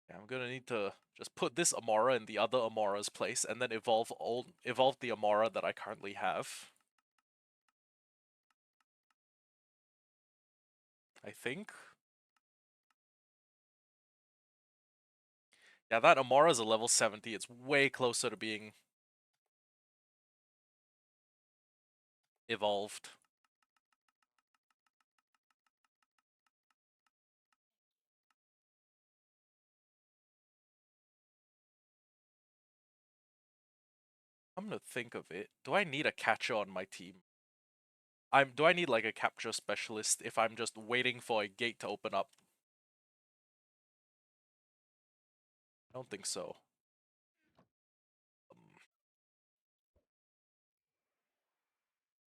Yeah, I'm gonna need to just put this Amora in the other Amora's place, and then evolve the Amora that I currently have. I think. Yeah, that Amora's a level 70. It's way closer to being evolved. I'm gonna think of it. Do I need a catcher on my team? Do I need like a capture specialist if I'm just waiting for a gate to open up? I don't think so. Um,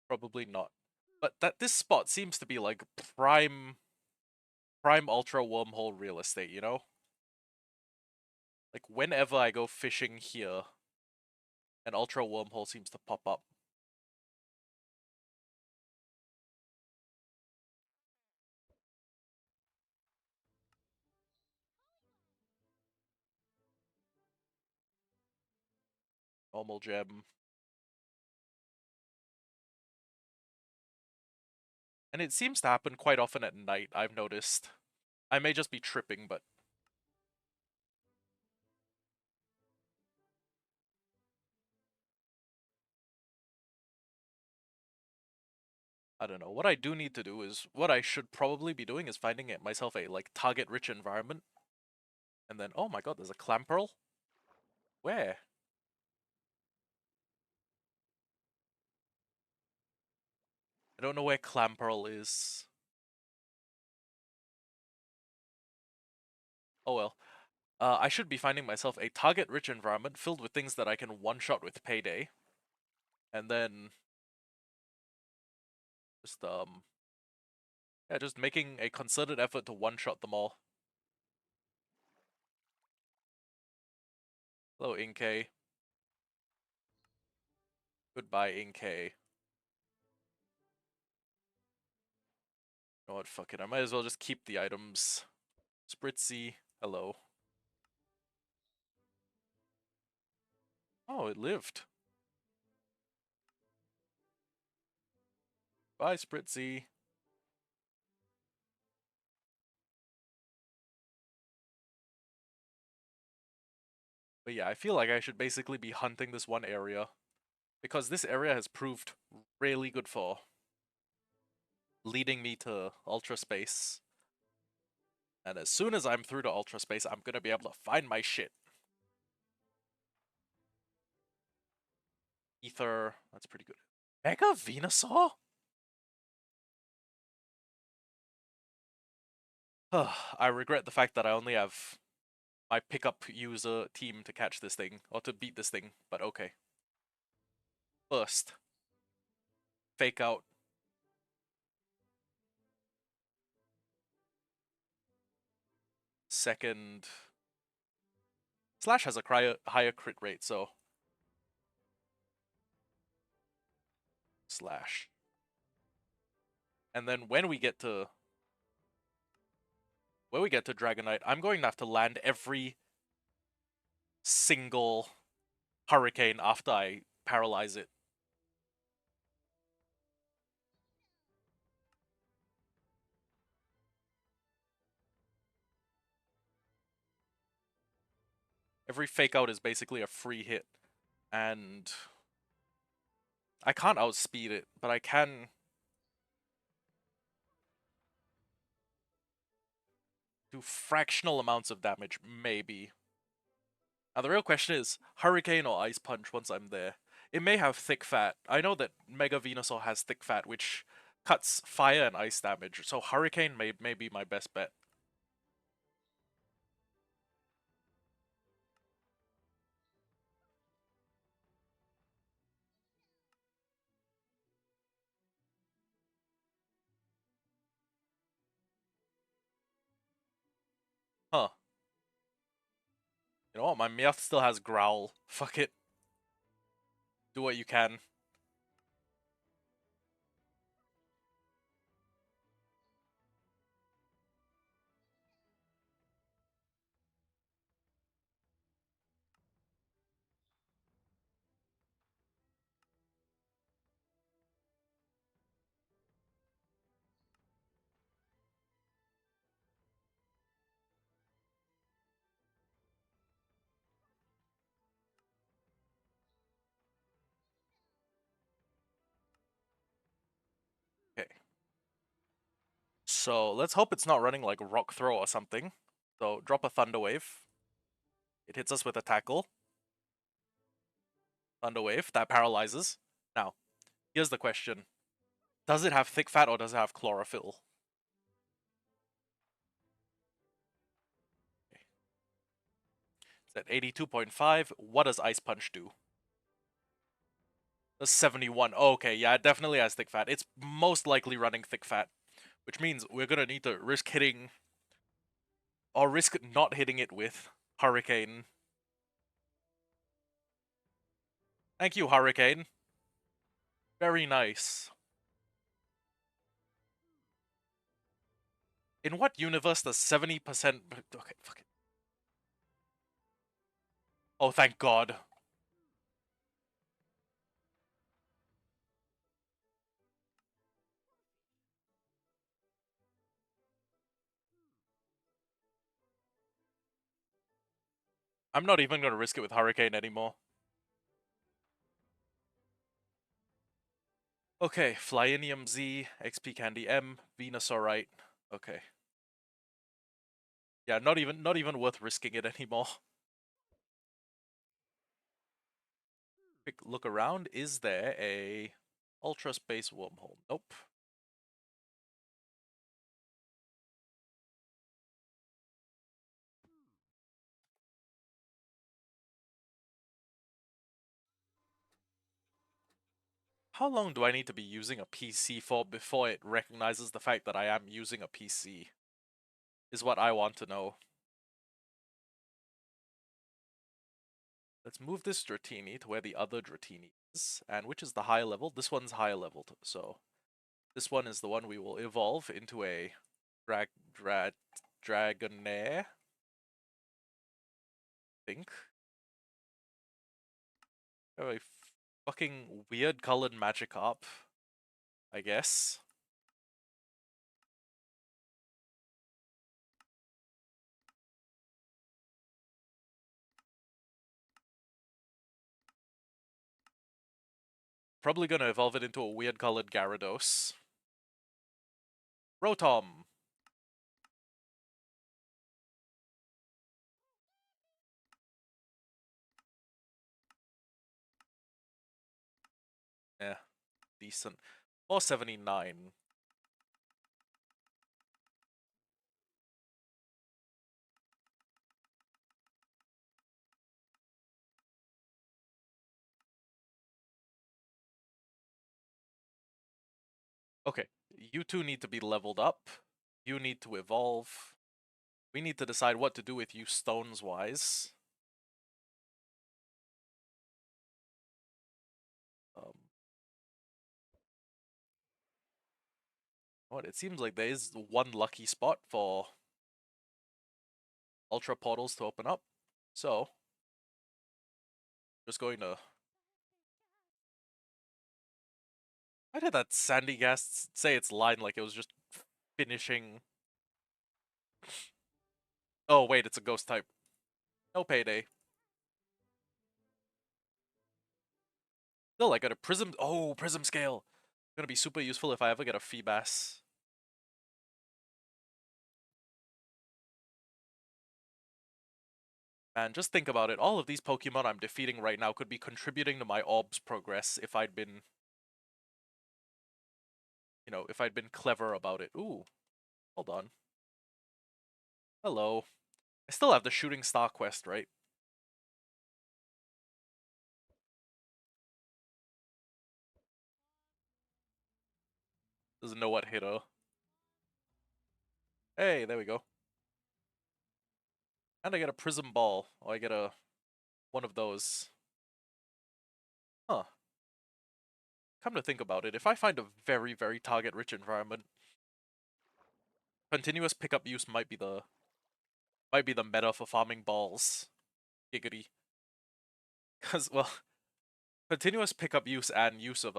Probably not. But this spot seems to be like prime ultra wormhole real estate, you know? Like whenever I go fishing here, an ultra wormhole seems to pop up. Normal gem. And it seems to happen quite often at night, I've noticed. I may just be tripping, but I don't know. What I do need to do is, what I should probably be doing is finding it myself a, like, target-rich environment. And then, oh my god, there's a Clamperl? Where? I don't know where Clamperl is. Oh well. I should be finding myself a target-rich environment filled with things that I can one-shot with Payday. And then just yeah, just making a concerted effort to one-shot them all. Hello, Inkay. Goodbye, Inkay. You know what, fuck it. I might as well just keep the items. Spritzy, hello. Oh, it lived. Bye, Spritzy. But yeah, I feel like I should basically be hunting this one area. Because this area has proved really good for leading me to Ultra Space. And as soon as I'm through to Ultra Space, I'm gonna be able to find my shit. Ether, that's pretty good. Mega Venusaur? I regret the fact that I only have my pickup user team to catch this thing, or to beat this thing, but okay. First, fake out. Second, Slash has a higher crit rate, so Slash. And then when we get to Dragonite, I'm going to have to land every single Hurricane after I paralyze it. Every fake out is basically a free hit, and I can't outspeed it, but I can do fractional amounts of damage, maybe. Now the real question is, Hurricane or Ice Punch once I'm there? It may have thick fat. I know that Mega Venusaur has thick fat, which cuts fire and ice damage, so Hurricane may be my best bet. Huh. You know what, my Meowth still has Growl. Fuck it. Do what you can. Okay. So let's hope it's not running like Rock Throw or something. So drop a Thunder Wave. It hits us with a tackle. Thunder Wave, that paralyzes. Now, here's the question. Does it have thick fat or does it have chlorophyll? Okay. It's at 82.5. What does Ice Punch do? That's 71. Oh, okay, yeah, it definitely has thick fat. It's most likely running thick fat, which means we're gonna need to risk hitting or risk not hitting it with Hurricane. Thank you, Hurricane. Very nice. In what universe does 70%... Okay, fuck it. Oh, thank God. I'm not even gonna risk it with Hurricane anymore. Okay, Flyinium Z, XP Candy M, Venusaurite. Okay. Yeah, not even worth risking it anymore. Quick look around. Is there a ultra space wormhole? Nope. How long do I need to be using a PC for before it recognizes the fact that I am using a PC? Is what I want to know. Let's move this Dratini to where the other Dratini is. And which is the higher level? This one's higher level, so this one is the one we will evolve into a Dragonair. I think. Oh, a fucking weird colored Magikarp, I guess. Probably gonna evolve it into a weird colored Gyarados. Rotom! Yeah, decent. 479. Okay, you two need to be leveled up. You need to evolve. We need to decide what to do with you stones-wise. What, it seems like there is one lucky spot for Ultra Portals to open up. So, just going to... Why did that Sandy Gas say its line like it was just finishing... Oh wait, it's a ghost type. No payday. Still, I got a Prism... Oh, Prism Scale! Gonna be super useful if I ever get a Feebas. Man, just think about it. All of these Pokemon I'm defeating right now could be contributing to my Orbs progress if I'd been... You know, if I'd been clever about it. Ooh, hold on. Hello. I still have the Shooting Star quest, right? Doesn't know what hit her. Hey, there we go. And I get a Prism Ball. Or I get a... one of those. Huh. Come to think about it, if I find a very, very target-rich environment, continuous pickup use might be the meta for farming balls. Giggity. Because, well, continuous pickup use and use of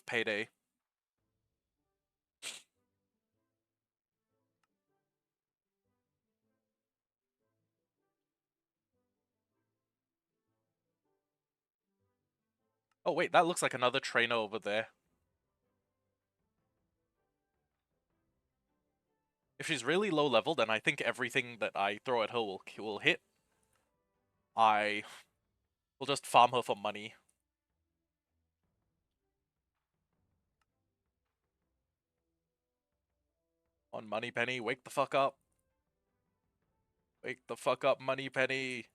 payday. Oh wait, that looks like another trainer over there. If she's really low level, then I think everything that I throw at her will hit. I will just farm her for money. On Money Penny, wake the fuck up. Wake the fuck up, Money Penny.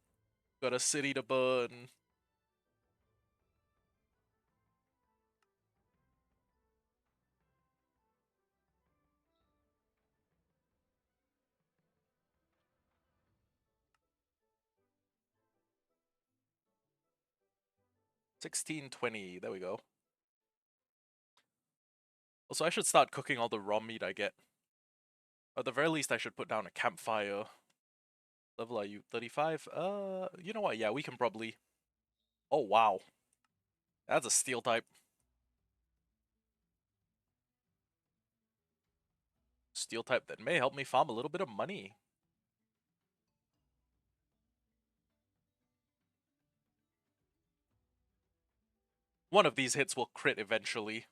Got a city to burn. $16.20, there we go. Also, I should start cooking all the raw meat I get. At the very least, I should put down a campfire. Level are you? 35? You know what? Yeah, we can probably... Oh, wow. That's a steel type. Steel type that may help me farm a little bit of money. One of these hits will crit eventually.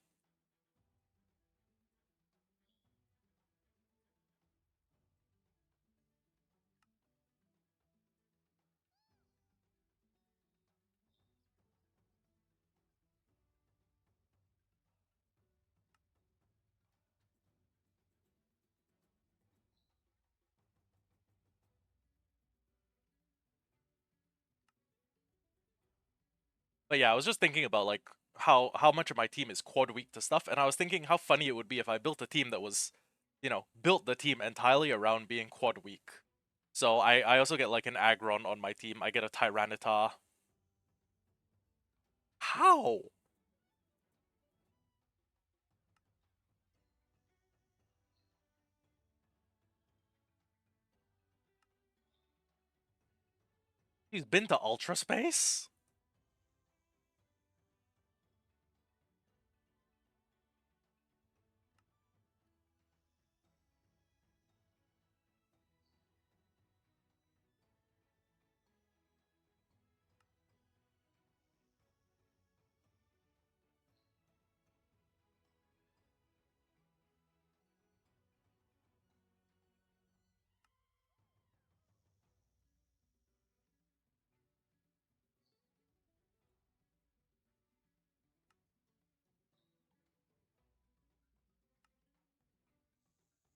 But yeah, I was just thinking about like how much of my team is quad weak to stuff, and I was thinking how funny it would be if I built a team that was, built the team entirely around being quad weak. So I also get like an Aggron on my team. I get a Tyranitar. How? He's been to Ultra Space?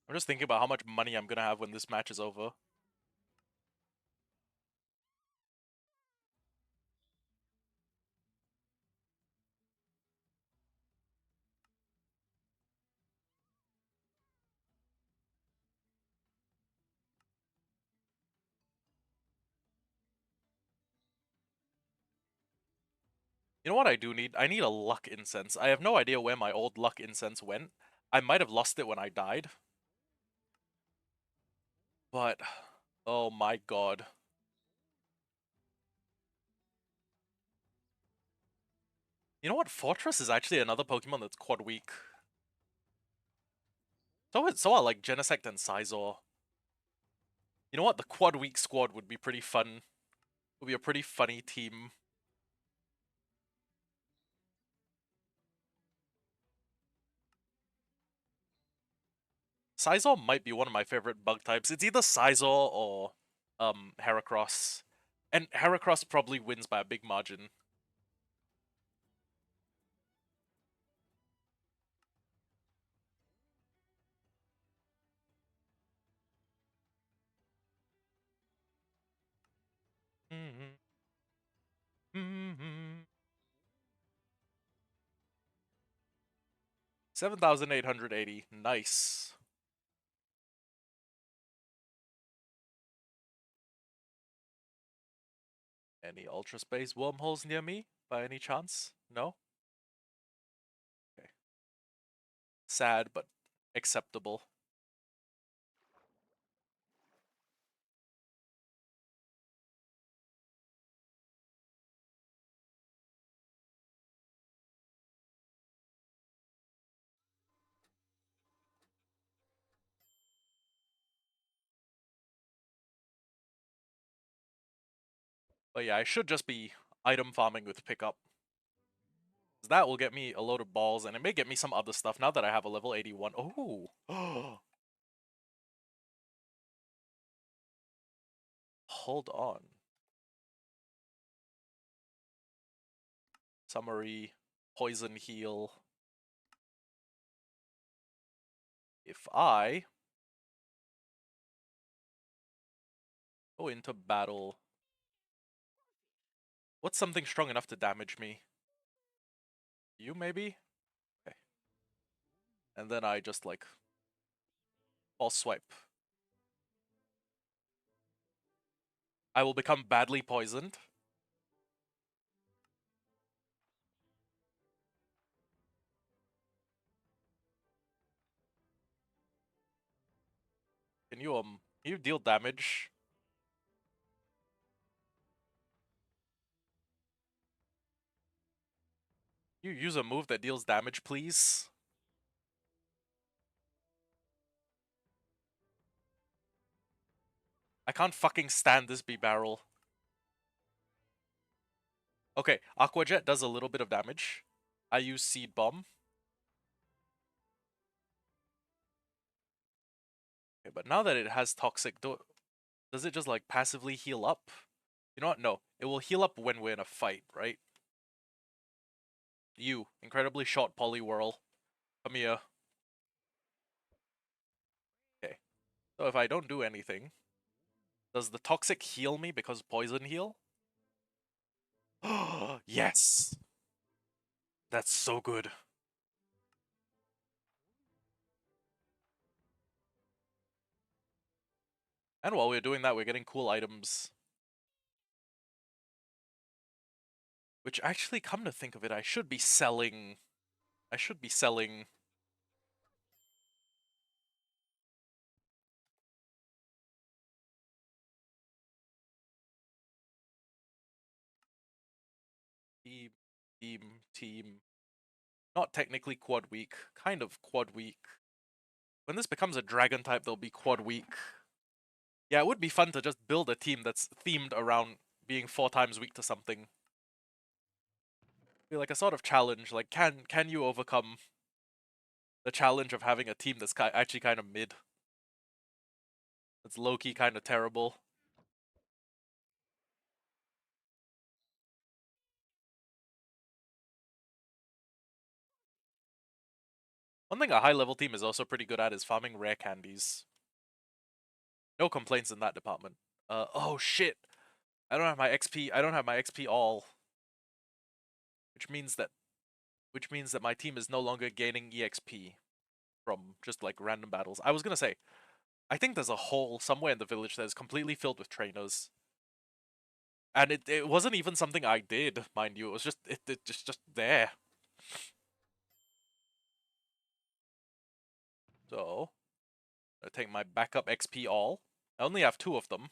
I'm just thinking about how much money I'm gonna have when this match is over. You know what I do need? I need a luck incense. I have no idea where my old luck incense went. I might have lost it when I died. But, oh my god. You know what? Fortress is actually another Pokemon that's quad weak. So are like Genesect and Scizor. You know what? The quad weak squad would be pretty fun. Would be a pretty funny team. Scizor might be one of my favorite bug types. It's either Scizor or Heracross. And Heracross probably wins by a big margin. Mm-hmm. Mm-hmm. 7,880. Nice. Any Ultra Space wormholes near me, by any chance? No? Okay. Sad, but acceptable. But yeah, I should just be item farming with pickup. That will get me a load of balls, and it may get me some other stuff now that I have a level 81. Oh! Hold on. Summary, poison heal. If I go into battle, what's something strong enough to damage me? You, maybe? Okay. And then I just, like, false swipe. I will become badly poisoned. Can you deal damage? You use a move that deals damage, please? I can't fucking stand this B-Barrel. Okay, Aqua Jet does a little bit of damage. I use Seed Bomb. Okay, but now that it has Toxic, does it just like passively heal up? You know what? No. It will heal up when we're in a fight, right? You, incredibly short Poliwhirl. Come here. Okay. So if I don't do anything, does the Toxic heal me because Poison heal? Yes! That's so good. And while we're doing that, we're getting cool items. Which actually, come to think of it, I should be selling... I should be selling... Team, team. Not technically quad weak, kind of quad weak. When this becomes a dragon type, they'll be quad weak. Yeah, it would be fun to just build a team that's themed around being 4 times weak to something. Be like a sort of challenge, like can you overcome the challenge of having a team that's actually kind of mid? That's low-key kind of terrible. One thing a high-level team is also pretty good at is farming rare candies. No complaints in that department. Oh shit! I don't have my XP. I don't have my XP all, which means that my team is no longer gaining EXP from just like random battles. I was gonna say, I think there's a hole somewhere in the village that is completely filled with trainers, and it wasn't even something I did, mind you. It was just just there. So I take my backup XP all. I only have 2 of them,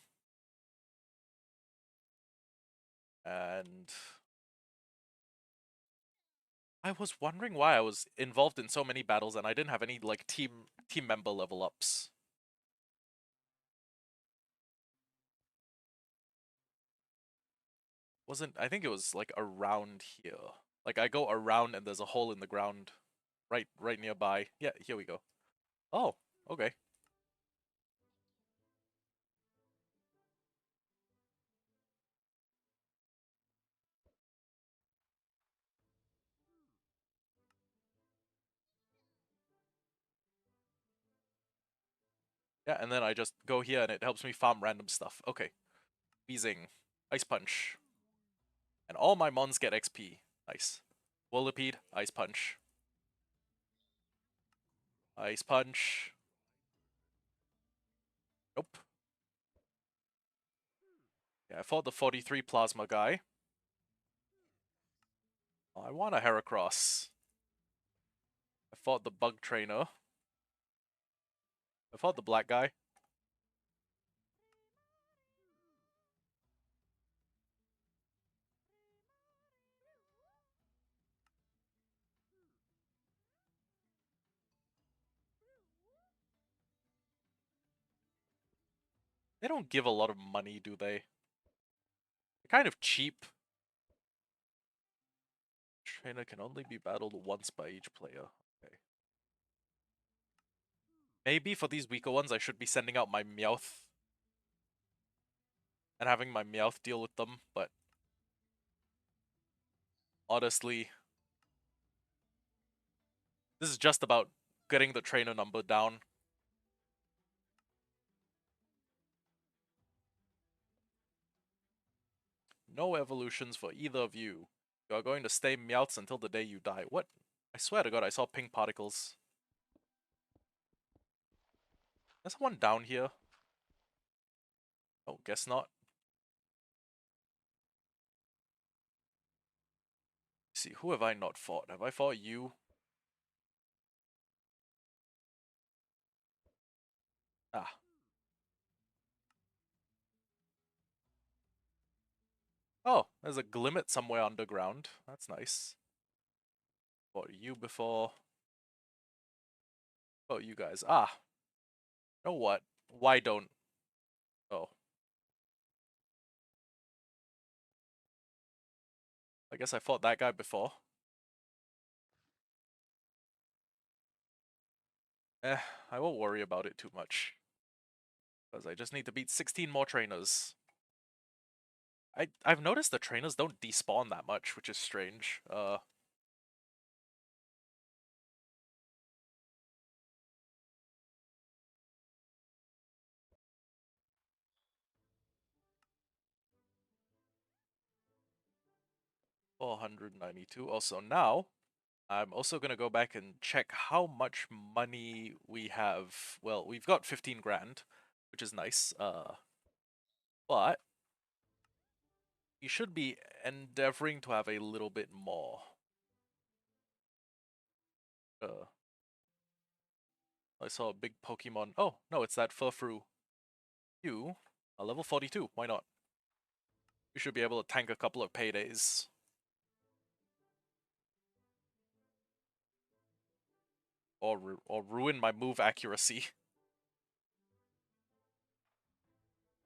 and I was wondering why I was involved in so many battles and I didn't have any like team member level ups. Wasn't I think it was like around here. Like I go around and there's a hole in the ground right nearby. Yeah, here we go. Oh, okay. Yeah, and then I just go here and it helps me farm random stuff. Okay. Wheezing. Ice Punch. And all my mons get XP. Nice. Whirlipede, Ice Punch. Ice Punch. Nope. Yeah, I fought the 43 Plasma guy. I want a Heracross. I fought the Bug Trainer. I fought the black guy. They don't give a lot of money, do they? They're kind of cheap. Trainer can only be battled once by each player. Okay. Maybe for these weaker ones, I should be sending out my Meowth and having my Meowth deal with them, but honestly, this is just about getting the trainer number down. No evolutions for either of you. You are going to stay Meowths until the day you die. What? I swear to god, I saw pink particles. There's someone down here. Oh, guess not. Let's see, who have I not fought? Have I fought you? Ah. Oh, there's a Glimmet somewhere underground. That's nice. Fought you before. Oh, you guys. Ah. You know what? Why don't... Oh. I guess I fought that guy before. I won't worry about it too much. Because I just need to beat 16 more trainers. I've noticed the trainers don't despawn that much, which is strange. 492. Also now, I'm also gonna go back and check how much money we have. Well, we've got 15 grand, which is nice. But you should be endeavoring to have a little bit more. I saw a big Pokemon. Oh, no, it's that Furfru. You are level 42. Why not? You should be able to tank a couple of paydays. Or ruin my move accuracy.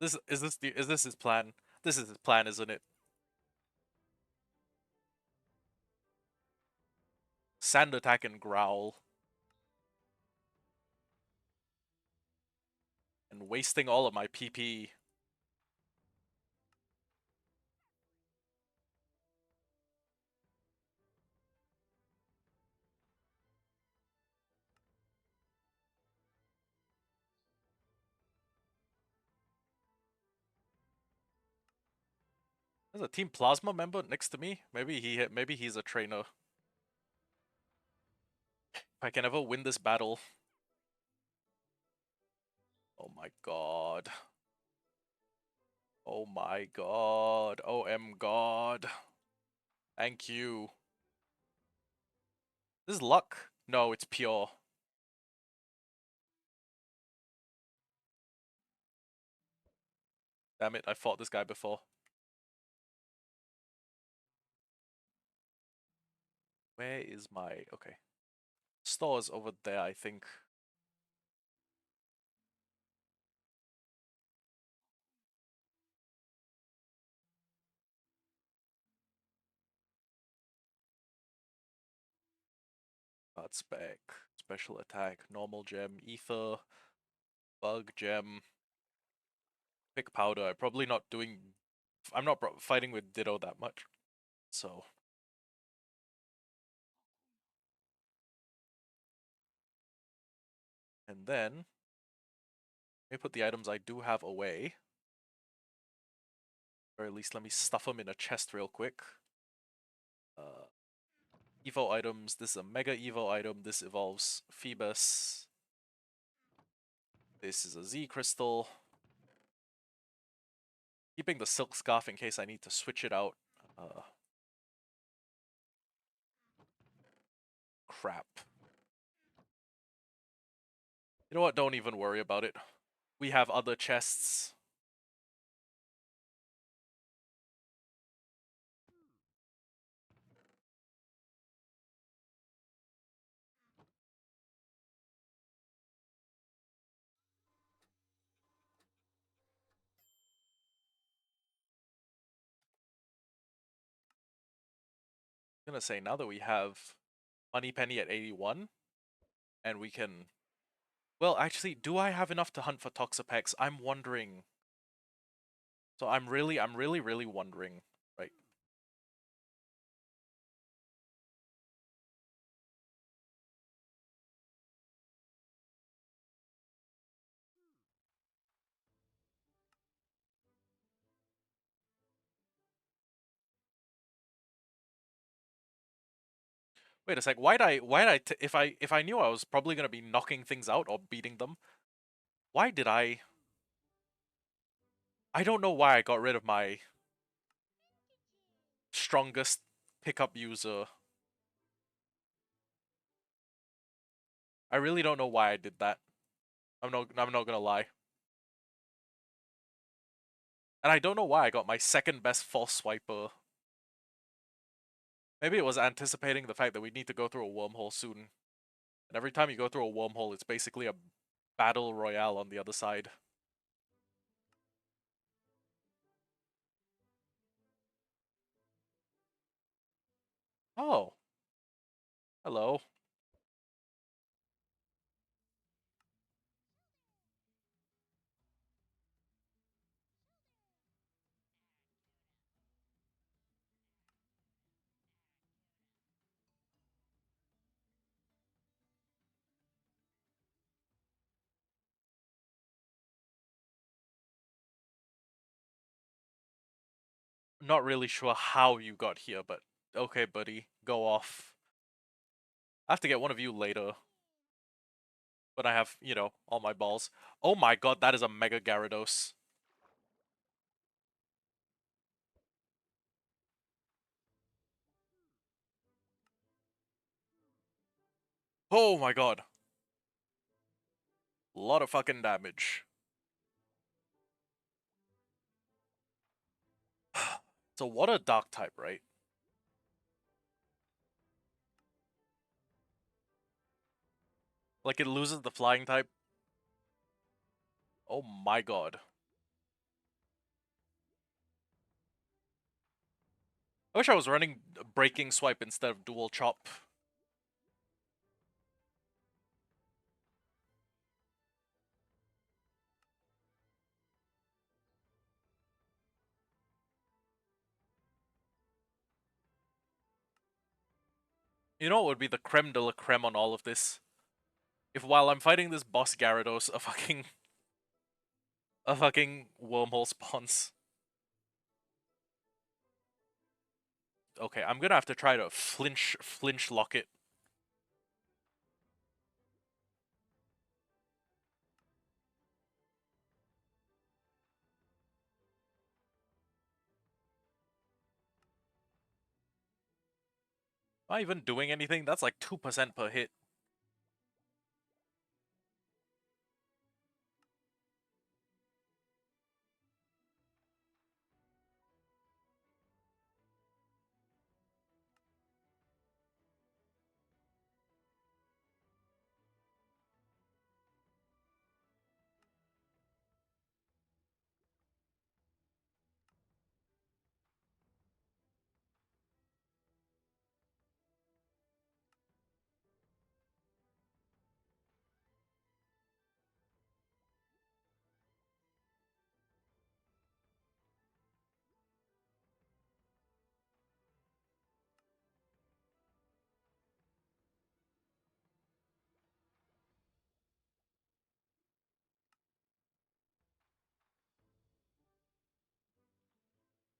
Is this his plan? This is his plan, isn't it? Sand attack and growl. And wasting all of my PP. There's a Team Plasma member next to me. Maybe he's a trainer. If I can ever win this battle. Oh my god. Oh my god. OM god. Thank you. This is luck? No, it's pure. Damn it, I fought this guy before. Where is my... Okay. Store's over there, I think. Card spec. Special attack. Normal gem. Ether. Bug gem. Pick powder. I'm probably not doing... I'm not fighting with Ditto that much. So... And then... Let me put the items I do have away. Or at least let me stuff them in a chest real quick. Evo items. This is a Mega Evo item. This evolves Phoebus. This is a Z Crystal. Keeping the Silk Scarf in case I need to switch it out. Crap. You know what? Don't even worry about it. We have other chests. I'm gonna say now that we have Money Penny at 81, and we can... Well, actually, do I have enough to hunt for Toxapex? I'm wondering. So I'm really wondering, right? Wait a sec. If I knew I was probably gonna be knocking things out or beating them, why did I? I don't know why I got rid of my strongest pickup user. I really don't know why I did that. I'm not gonna lie. And I don't know why I got my second best false swiper. Maybe it was anticipating the fact that we need to go through a wormhole soon. And every time you go through a wormhole, it's basically a battle royale on the other side. Oh. Hello. Not really sure how you got here, but Okay, buddy, go off. I have to get one of you later when I have, you know, all my balls. Oh my god, that is a Mega Gyarados. Oh my god. A lot of fucking damage. So what a dark type, right? Like it loses the flying type. Oh my god. I wish I was running Breaking Swipe instead of Dual Chop. You know what would be the creme de la creme on all of this? If while I'm fighting this boss Gyarados, a fucking wormhole spawns. Okay, I'm gonna have to try to flinch lock it. Am I even doing anything? That's like 2% per hit.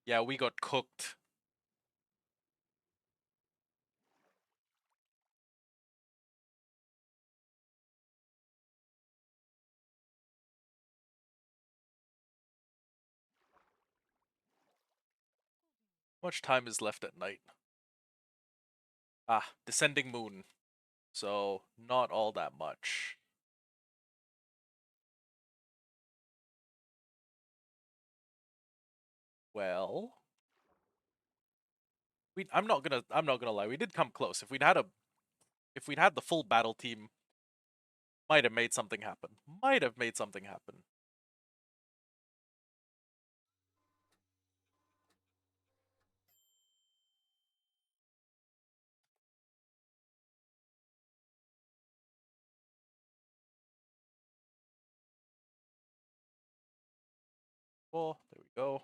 Yeah, we got cooked. How much time is left at night? Ah, descending moon. So, not all that much. Well, I'm not gonna lie, we did come close. If we'd had the full battle team, might have made something happen. Might have made something happen. Oh, there we go.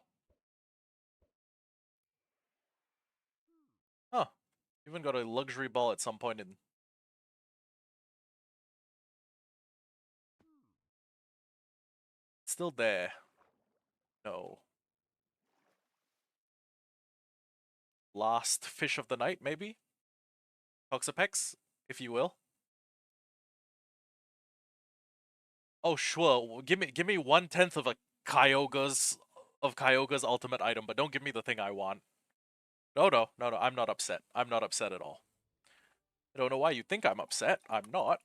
Huh. Even got a luxury ball at some point in. Still there. No. Last fish of the night, maybe? Toxapex, if you will. Oh sure, give me 1/10 of a Kyogre's ultimate item, but don't give me the thing I want. No, no, no, no, I'm not upset. I'm not upset at all. I don't know why you think I'm upset. I'm not.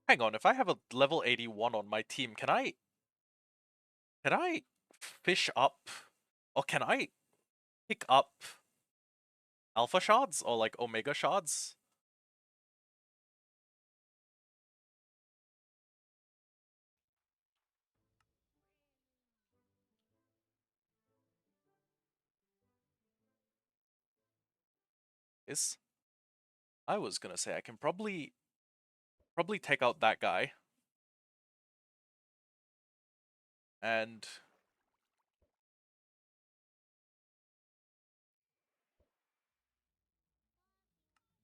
Hang on, if I have a level 81 on my team, can I fish up or can I pick up alpha shards or like omega shards? Is I was gonna say I can probably take out that guy. And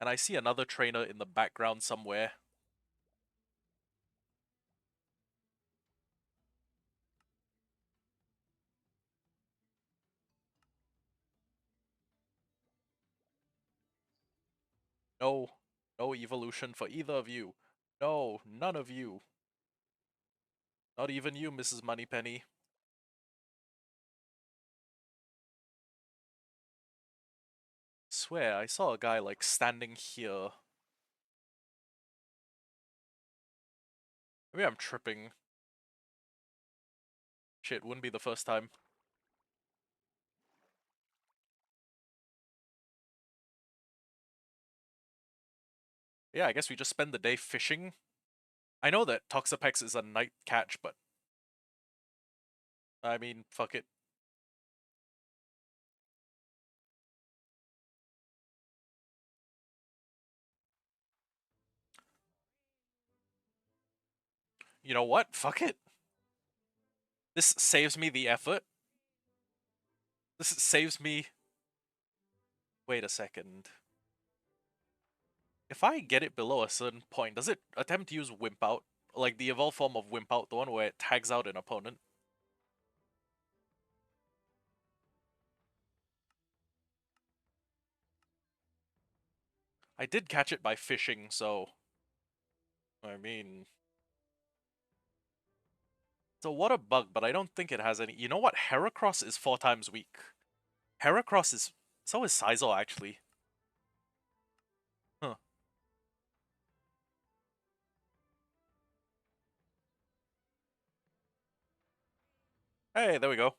I see another trainer in the background somewhere. No, no evolution for either of you. No, none of you. Not even you, Mrs. Moneypenny. Swear, I saw a guy like standing here. Maybe I'm tripping. Shit, wouldn't be the first time. Yeah, I guess we just spend the day fishing. I know that Toxapex is a night catch, but I mean, fuck it. You know what? Fuck it. This saves me the effort. This saves me... Wait a second. If I get it below a certain point, does it attempt to use Wimp Out? Like the evolved form of Wimp Out, the one where it tags out an opponent? I did catch it by fishing, so... I mean... It's a water bug, but I don't think it has any... You know what? Heracross is 4 times weak. Heracross is... So is Sizal, actually. Huh. Hey, there we go.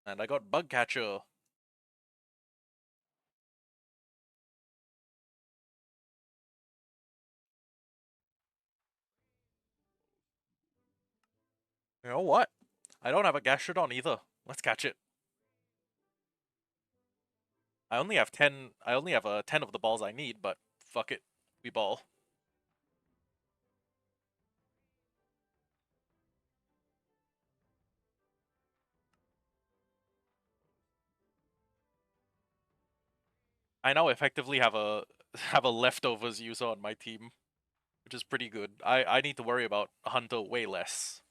And I got Bug Catcher. You know what? I don't have a Gastrodon either. Let's catch it. I only have 10... I only have 10 of the balls I need, but fuck it. We ball. I now effectively have a have a leftovers user on my team, which is pretty good. I need to worry about Hunter way less.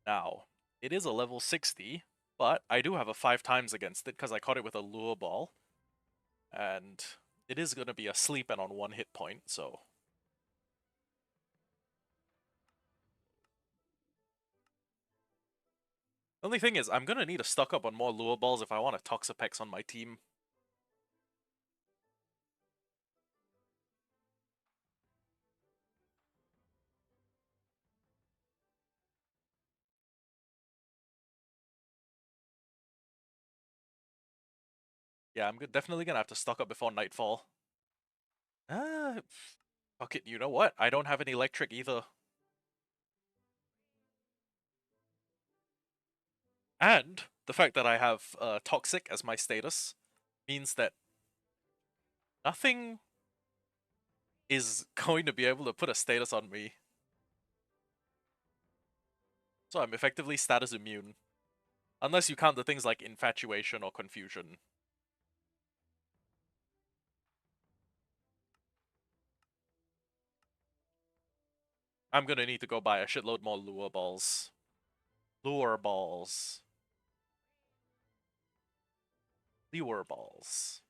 Now, it is a level 60, but I do have a 5 times against it because I caught it with a lure ball. And it is going to be asleep and on 1 hit point, so... The only thing is, I'm going to need to stock up on more lure balls if I want a Toxapex on my team. Yeah, I'm definitely going to have to stock up before nightfall. Ah, fuck it, you know what? I don't have any electric either. And the fact that I have Toxic as my status means that nothing is going to be able to put a status on me. So I'm effectively status immune. Unless you count the things like infatuation or confusion. I'm gonna need to go buy a shitload more lure balls. Lure balls. Lure balls.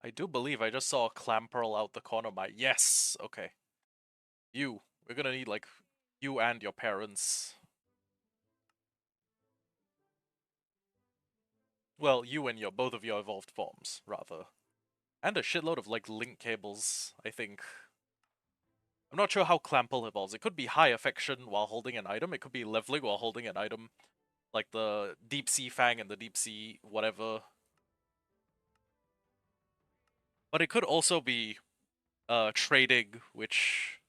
I do believe I just saw a clam pearl out the corner of my... Yes! Okay. You. We're gonna need, like, you and your parents. Well, you and your both of your evolved forms, rather. And a shitload of, like, link cables, I think. I'm not sure how Clample evolves. It could be high affection while holding an item. It could be leveling while holding an item. Like the Deep Sea Fang and the Deep Sea whatever. But it could also be trading, which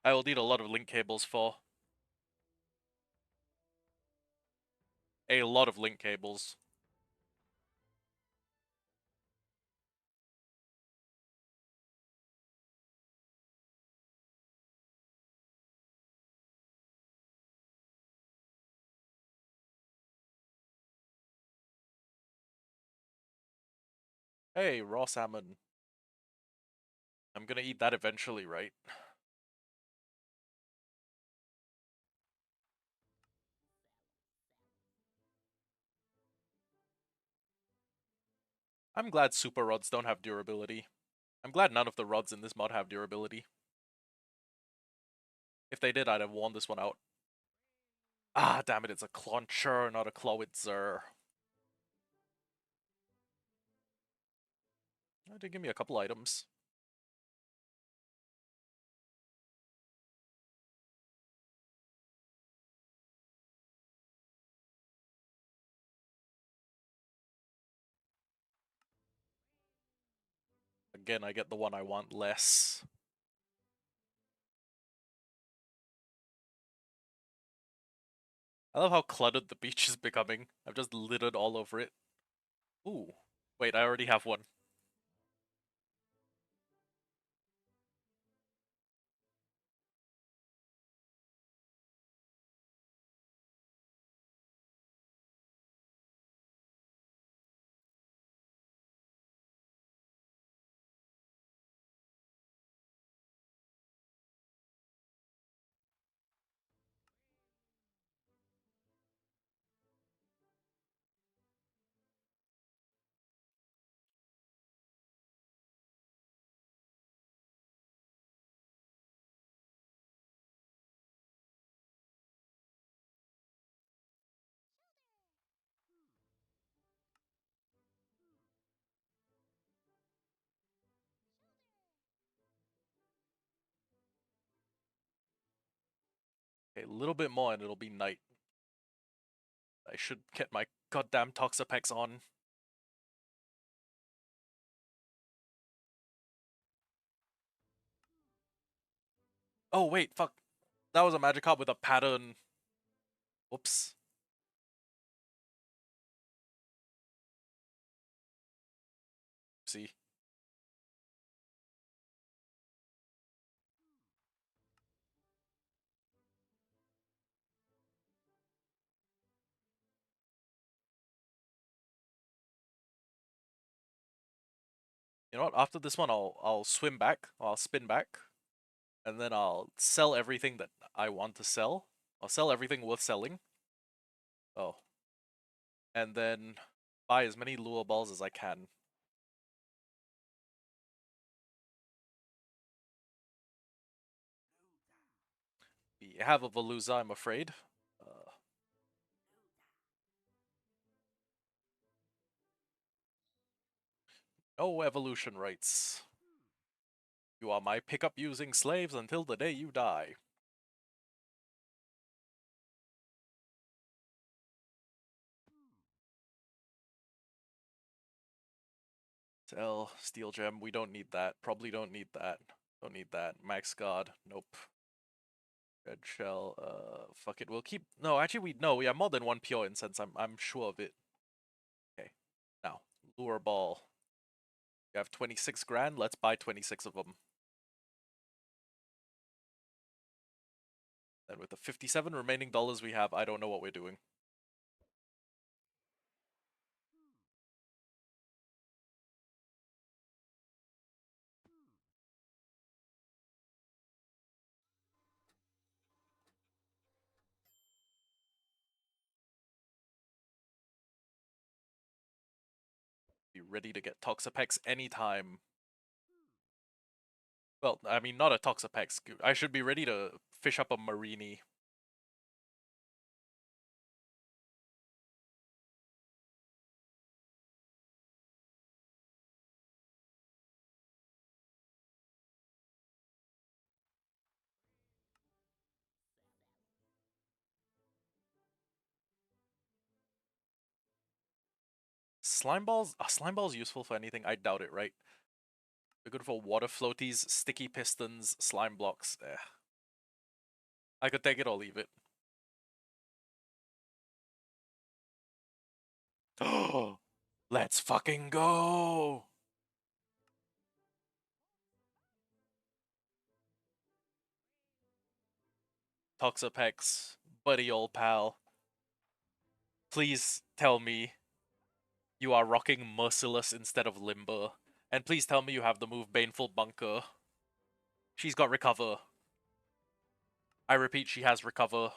I will need a lot of link cables for. A lot of link cables. Hey, raw salmon. I'm gonna eat that eventually, right? I'm glad super rods don't have durability. I'm glad none of the rods in this mod have durability. If they did, I'd have worn this one out. Ah, damn it, it's a Clauncher, not a Clawitzer. Oh, did give me a couple items. Again, I get the one I want less. I love how cluttered the beach is becoming. I've just littered all over it. Ooh. Wait, I already have one. Okay, a little bit more and it'll be night. I should get my goddamn Toxapex on. Oh wait, fuck. That was a Magikarp with a pattern. Whoops. See. You know what? After this one, I'll swim back. I'll spin back, and then I'll sell everything that I want to sell. I'll sell everything worth selling. Oh, and then buy as many lure balls as I can. We have a Veluza, I'm afraid. No evolution rights. You are my pickup using slaves until the day you die. Tell Steel Gem, we don't need that. Probably don't need that. Don't need that. Max God, nope. Red Shell, fuck it. We'll keep. No, actually, we have more than one pure incense. I'm sure of it. Okay, now lure ball. You have 26 grand. Let's buy 26 of them. And with the 57 remaining dollars we have, I don't know what we're doing. Be ready to get Toxapex anytime. Well, I mean, not a Toxapex. I should be ready to fish up a Marini. Slime balls? Are slime balls useful for anything? I doubt it, right? They're good for water floaties, sticky pistons, slime blocks. I could take it or leave it. Oh, let's fucking go! Toxapex, buddy old pal. Please tell me you are rocking Merciless instead of Limber. And please tell me you have the move Baneful Bunker. She's got Recover. I repeat, she has Recover.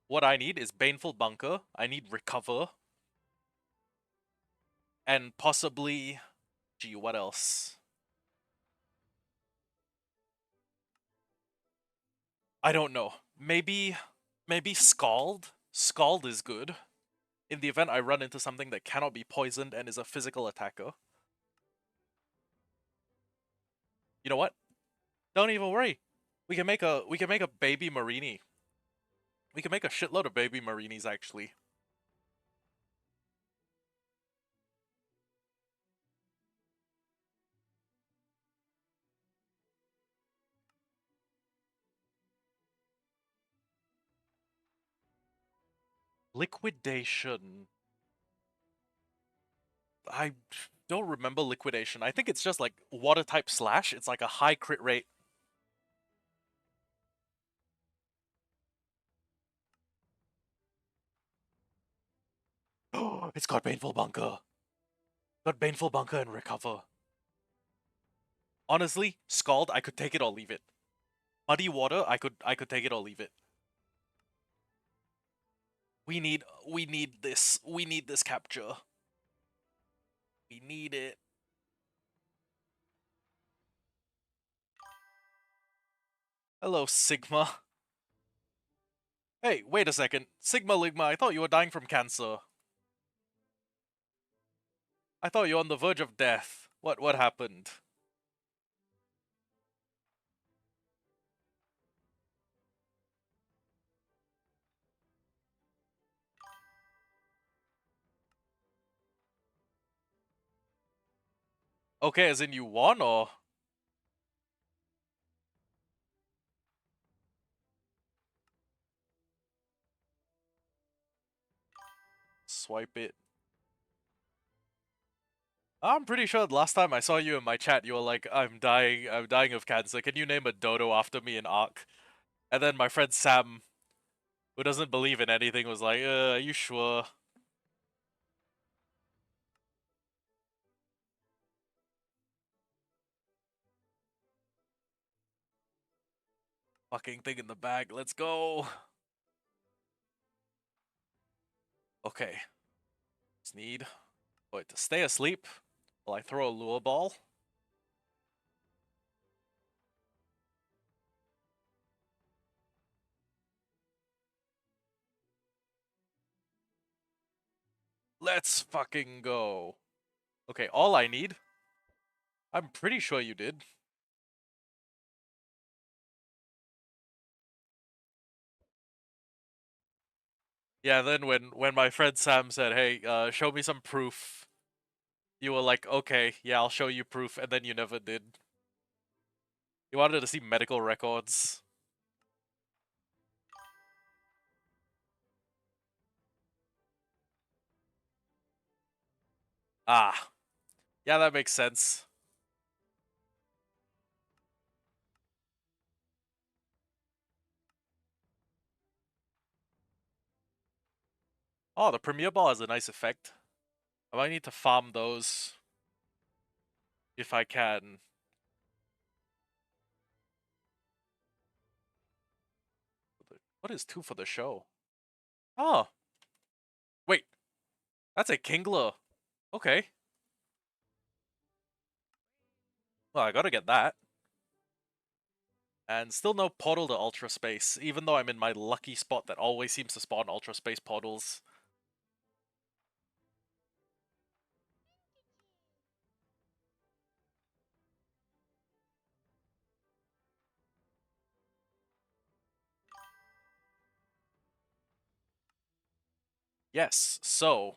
What I need is Baneful Bunker. I need Recover. And possibly... Gee, what else? I don't know. Maybe Scald? Scald is good. In the event I run into something that cannot be poisoned and is a physical attacker. You know what? Don't even worry. We can make a baby Marini. We can make a shitload of baby Marinis actually. Liquidation. I don't remember liquidation. I think it's just like water type slash. It's like a high crit rate. Oh, it's got Baneful Bunker. Got Baneful Bunker and Recover. Honestly, Scald, I could take it or leave it. Muddy Water, I could take it or leave it. We need this. We need this capture. We need it. Hello, Sigma. Hey, wait a second. Sigma Ligma, I thought you were dying from cancer. I thought you were on the verge of death. What happened? Okay, as in you won, or? Swipe it. I'm pretty sure the last time I saw you in my chat, you were like, I'm dying of cancer. Can you name a dodo after me in Ark? And then my friend Sam, who doesn't believe in anything, was like, are you sure? Fucking thing in the bag, let's go! Okay. Just need wait to stay asleep while I throw a lure ball. Let's fucking go. Okay, all I need. I'm pretty sure you did. Yeah, then when my friend Sam said, "Hey, show me some proof," you were like, "Okay, yeah, I'll show you proof," and then you never did. You wanted to see medical records. Ah, yeah, that makes sense. Oh, the Premier Ball has a nice effect. I might need to farm those if I can. What is 2 for the show? Oh, wait, that's a Kingler. Okay. Well, I gotta get that. And still no portal to Ultra Space, even though I'm in my lucky spot that always seems to spawn Ultra Space portals. Yes, so...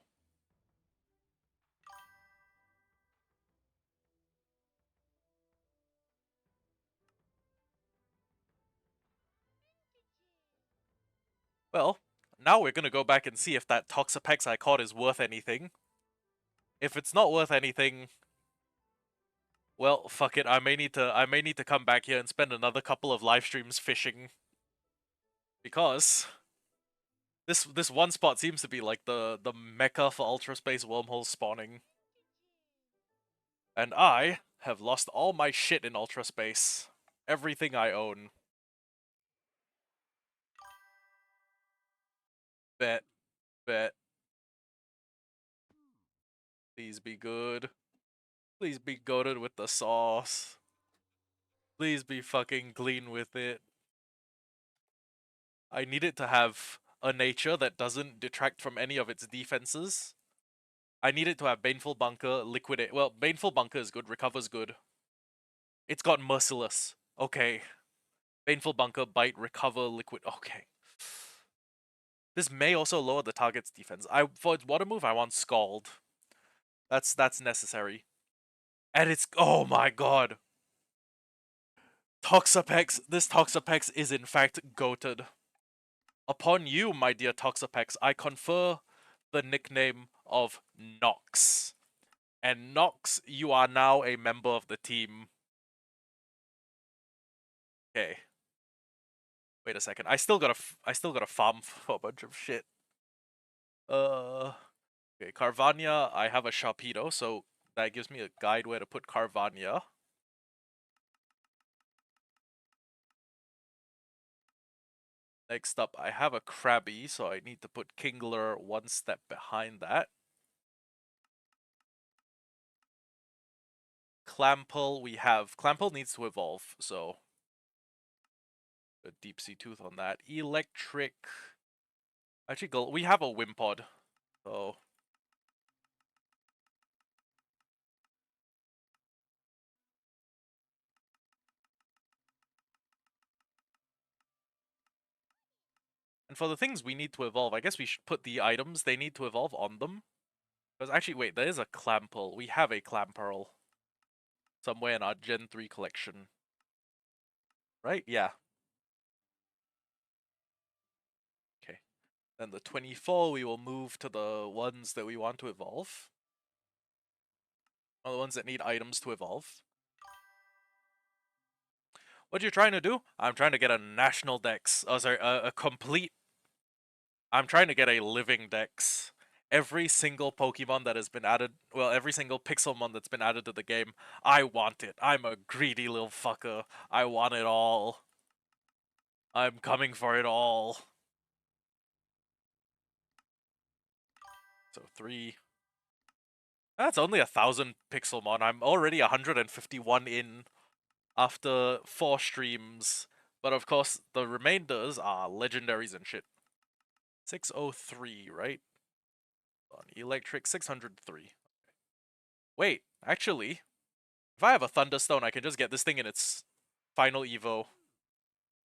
Well, now we're gonna go back and see if that Toxapex I caught is worth anything. If it's not worth anything, well, fuck it. I may need to come back here and spend another couple of live streams fishing, because this one spot seems to be like the mecca for ultra space wormhole spawning. And I have lost all my shit in ultra space. Everything I own. Bet, bet. Please be good. Please be goated with the sauce. Please be fucking clean with it. I need it to have a nature that doesn't detract from any of its defenses. I need it to have Baneful Bunker, Liquidate. Well, Baneful Bunker is good, Recover's good. It's got Merciless. Okay. Baneful Bunker, Bite, Recover, Liquid. Okay. This may also lower the target's defense. For its water move, I want Scald. That's necessary. And it's... Oh my god. Toxapex. This Toxapex is in fact goated. Upon you, my dear Toxapex, I confer the nickname of Nox. And Nox, you are now a member of the team. Okay. Wait a second. I still gotta farm for a bunch of shit. Okay, Carvania, I have a Sharpedo, so that gives me a guide where to put Carvania. Next up, I have a Krabby, so I need to put Kingler one step behind that. Clample, we have... Clample needs to evolve, so... a Deep Sea Tooth on that. Electric... Actually, we have a Wimpod, so... And for the things we need to evolve, I guess we should put the items they need to evolve on them. Because actually, wait, there is a Clample. We have a Clamperl. Somewhere in our Gen 3 collection. Right? Yeah. Okay. Then the 24, we will move to the ones that we want to evolve. Or the ones that need items to evolve. What you're trying to do? I'm trying to get a national dex. Oh, sorry, a complete... I'm trying to get a living dex. Every single Pokemon that has been added, well, every single Pixelmon that's been added to the game, I want it. I'm a greedy little fucker. I want it all. I'm coming for it all. So 3. That's only 1,000 Pixelmon. I'm already 151 in after 4 streams. But of course, the remainders are legendaries and shit. 603, right? On electric, 603. Wait, actually, if I have a Thunderstone, I can just get this thing in its final Evo.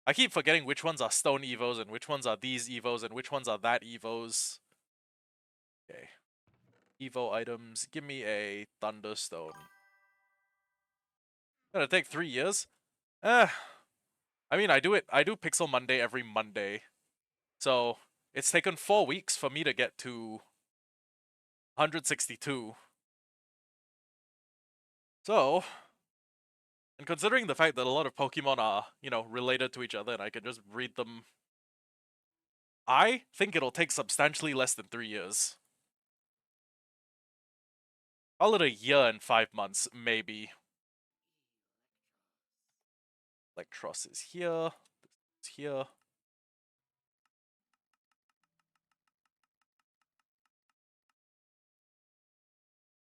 I keep forgetting which ones are Stone Evos and which ones are these Evos and which ones are that Evos. Okay. Evo items, give me a Thunderstone. Gonna take 3 years? I mean, I do Pixel Monday every Monday. So, it's taken 4 weeks for me to get to 162. So, and considering the fact that a lot of Pokemon are, you know, related to each other and I can just read them, I think it'll take substantially less than 3 years. Call it a year and 5 months, maybe. Electros is here. This is here.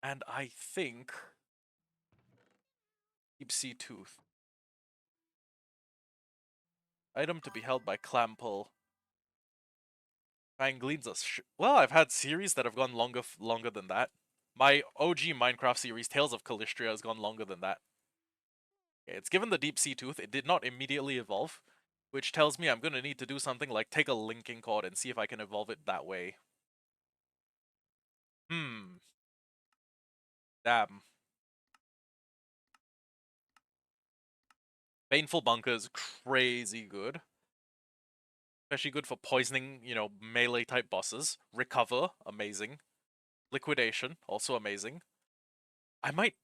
And I think Deep Sea Tooth. Item to be held by Clampull. Fanglean's well, I've had series that have gone longer than that. My OG Minecraft series, Tales of Calistria, has gone longer than that. Okay, it's given the Deep Sea Tooth. It did not immediately evolve, which tells me I'm going to need to do something like take a linking cord and see if I can evolve it that way. Damn. Baneful Bunker is crazy good. Especially good for poisoning, melee type bosses. Recover, amazing. Liquidation, also amazing. I might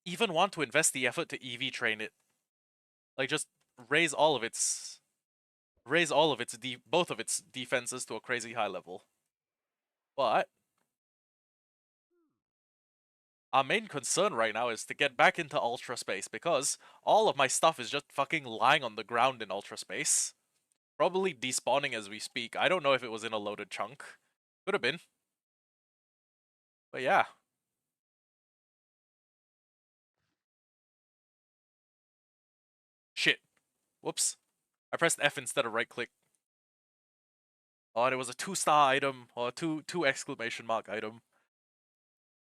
even want to invest the effort to EV train it. Like, just raise all of its both of its defenses to a crazy high level. But our main concern right now is to get back into Ultra Space, because all of my stuff is just fucking lying on the ground in Ultra Space. Probably despawning as we speak. I don't know if it was in a loaded chunk. Could have been. But yeah. Shit. Whoops. I pressed F instead of right click. Oh, and it was a 2-star item, or two exclamation mark item.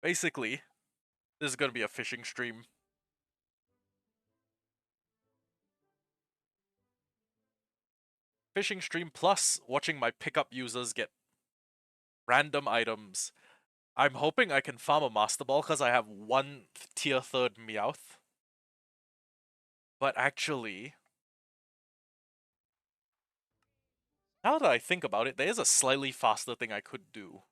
Basically, this is gonna be a fishing stream. Fishing stream plus watching my pickup users get random items. I'm hoping I can farm a Master Ball because I have one tier 3rd Meowth. But actually, now that I think about it, there is a slightly faster thing I could do.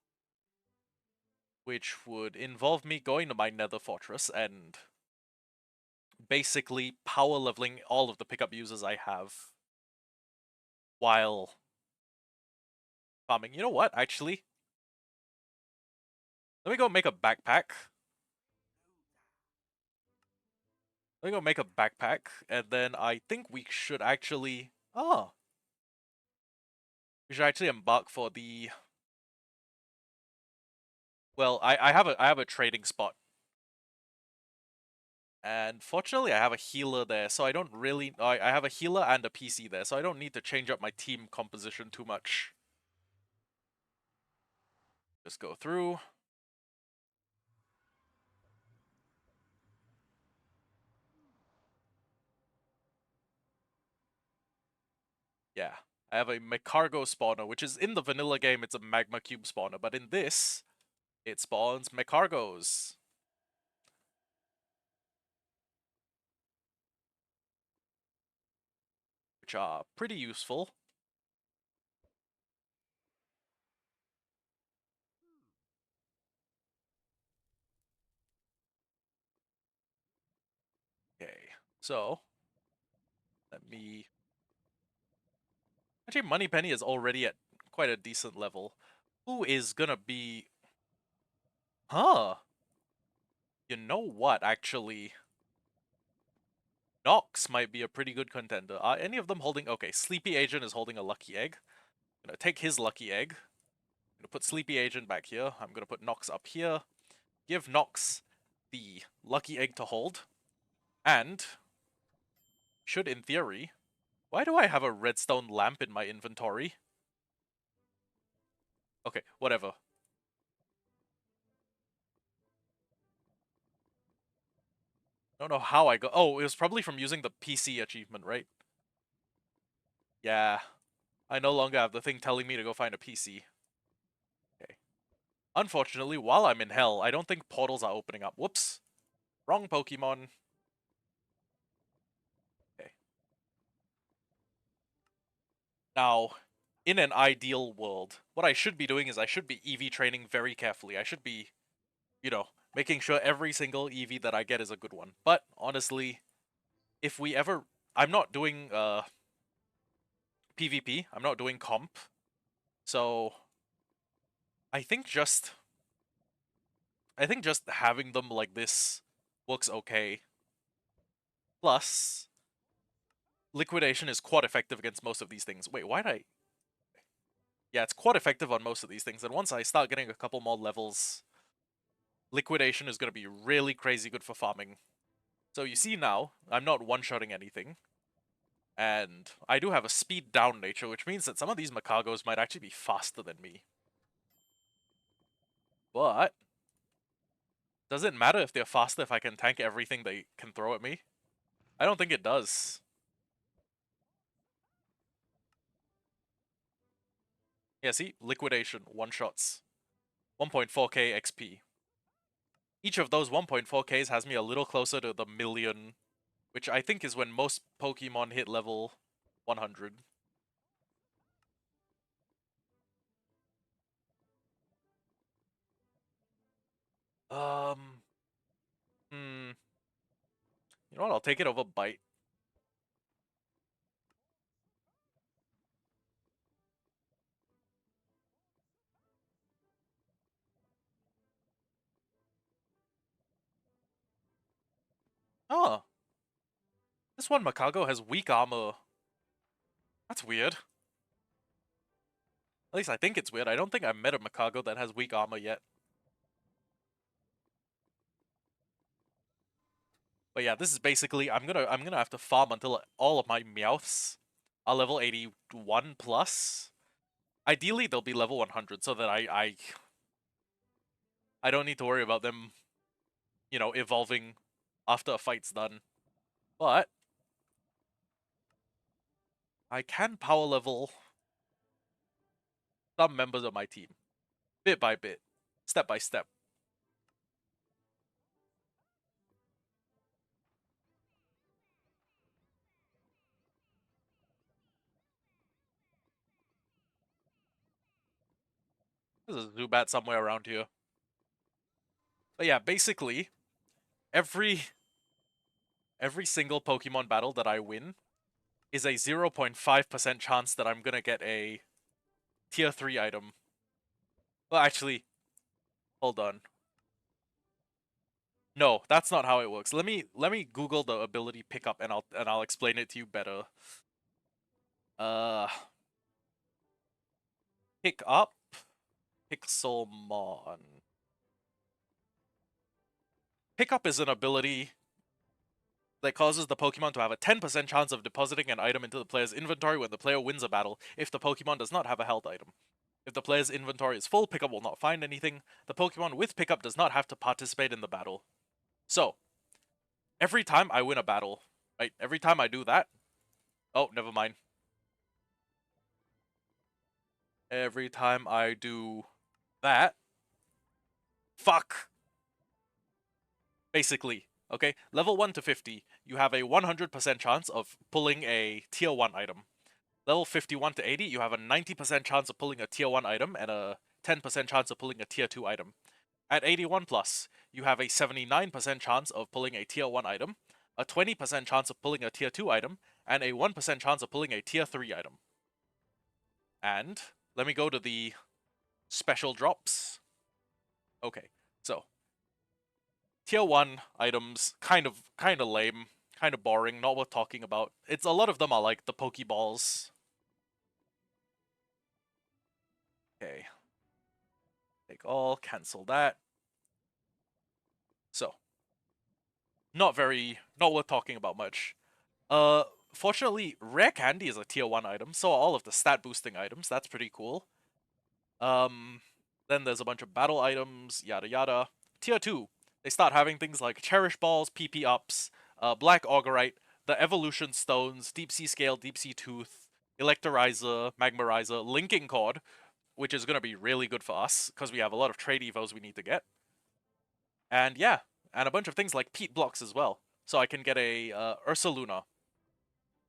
Which would involve me going to my Nether Fortress and basically power leveling all of the pickup users I have while farming. You know what, actually? Let me go make a backpack. And then I think we should actually... Oh! We should actually embark for the... Well, I have a trading spot. And fortunately I have a healer there, so I don't really... I have a healer and a PC there, so I don't need to change up my team composition too much. Just go through. Yeah. I have a Mecargo spawner, which is in the vanilla game, it's a magma cube spawner, but in this, it spawns Mecargos. Which are pretty useful. Okay, so let me... Actually, Moneypenny is already at quite a decent level. Who is gonna be... Huh? You know what, actually? Nox might be a pretty good contender. Are any of them holding... Okay, Sleepy Agent is holding a lucky egg. I'm gonna take his lucky egg. I'm gonna put Sleepy Agent back here. I'm gonna put Nox up here. Give Nox the lucky egg to hold. And... should, in theory... Why do I have a redstone lamp in my inventory? Okay, whatever. I don't know how I got... Oh, it was probably from using the PC achievement, right? Yeah. I no longer have the thing telling me to go find a PC. Okay. Unfortunately, while I'm in hell, I don't think portals are opening up. Whoops. Wrong Pokemon. Okay. Now, in an ideal world, what I should be doing is I should be EV training very carefully. I should be, making sure every single EV that I get is a good one. But, honestly, if we ever... I'm not doing, PvP. I'm not doing comp. So, I think just I think just having them like this works okay. Plus, liquidation is quad effective against most of these things. Wait, why did I? Yeah, it's quad effective on most of these things, and once I start getting a couple more levels, liquidation is going to be really crazy good for farming. So you see now, I'm not one-shotting anything, and I do have a speed down nature, which means that some of these Macagos might actually be faster than me. But does it matter if they're faster if I can tank everything they can throw at me? I don't think it does. Yeah, see? Liquidation, one-shots. 1.4k XP. Each of those 1.4ks has me a little closer to the million, which I think is when most Pokemon hit level 100. Um, hmm. You know what? I'll take it over Bite. Oh, this one Macago has weak armor. That's weird. At least I think it's weird. I don't think I've met a Macago that has weak armor yet. But yeah, this is basically I'm gonna have to farm until all of my Meowths are level 81 plus. Ideally, they'll be level 100 so that I don't need to worry about them, evolving after a fight's done. But I can power level some members of my team, bit by bit, step by step. There's a Zubat somewhere around here. But yeah, basically, every every single Pokemon battle that I win is a 0.5% chance that I'm gonna get a tier 3 item. Well, actually, hold on. No, that's not how it works. Let me Google the ability pickup and I'll explain it to you better. Uh, pick up Pixelmon. Pickup is an ability that causes the Pokemon to have a 10% chance of depositing an item into the player's inventory when the player wins a battle if the Pokemon does not have a held item. If the player's inventory is full, Pickup will not find anything. The Pokemon with Pickup does not have to participate in the battle. So, every time I win a battle, right, every time I do that, oh, never mind. Every time I do that, fuck! Basically, okay? Level 1 to 50, you have a 100% chance of pulling a tier 1 item. Level 51 to 80, you have a 90% chance of pulling a tier 1 item and a 10% chance of pulling a tier 2 item. At 81 plus, you have a 79% chance of pulling a tier 1 item, a 20% chance of pulling a tier 2 item, and a 1% chance of pulling a tier 3 item. And let me go to the special drops. Okay, so tier 1 items, kind of lame, kind of boring, not worth talking about. It's a lot of them are like the Pokeballs. Okay. Take all, cancel that. So, not worth talking about much. Uh, Fortunately, Rare Candy is a tier 1 item, so all of the stat boosting items, that's pretty cool. Um, then there's a bunch of battle items, yada yada. Tier 2, they start having things like Cherish Balls, PP Ups, Black Augurite, the Evolution Stones, Deep Sea Scale, Deep Sea Tooth, Electorizer, Magmarizer, Linking Cord, which is going to be really good for us, because we have a lot of trade evos we need to get. And yeah, and a bunch of things like Peat Blocks as well, so I can get a Ursaluna.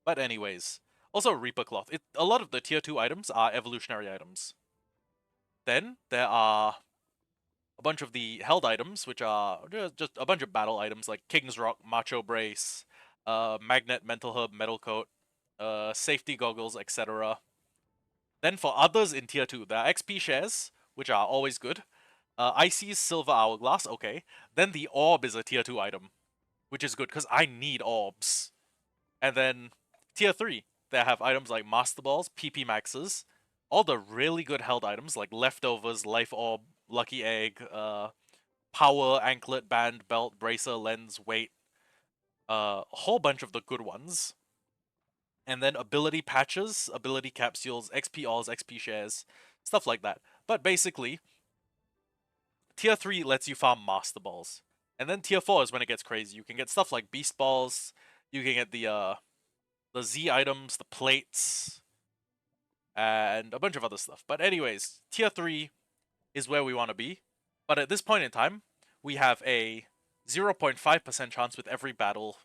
But anyways, also Reaper Cloth. A lot of the tier 2 items are evolutionary items. Then there are a bunch of the held items, which are just a bunch of battle items like King's Rock, Macho Brace, Magnet, Mental Herb, Metal Coat, Safety Goggles, etc. Then for others in tier 2, there are XP shares, which are always good. Icy's Silver Hourglass, okay. Then the Orb is a tier 2 item, which is good because I need orbs. And then tier 3, they have items like Master Balls, PP Maxes, all the really good held items like Leftovers, Life Orb, Lucky Egg, Power, Anklet, Band, Belt, Bracer, Lens, Weight, a whole bunch of the good ones. And then ability patches, ability capsules, XP alls, XP shares, stuff like that. But basically, tier 3 lets you farm Master Balls. And then tier 4 is when it gets crazy. You can get stuff like Beast Balls, you can get the Z items, the plates, and a bunch of other stuff. But anyways, tier 3 is where we want to be. But at this point in time, we have a 0.5% chance with every battle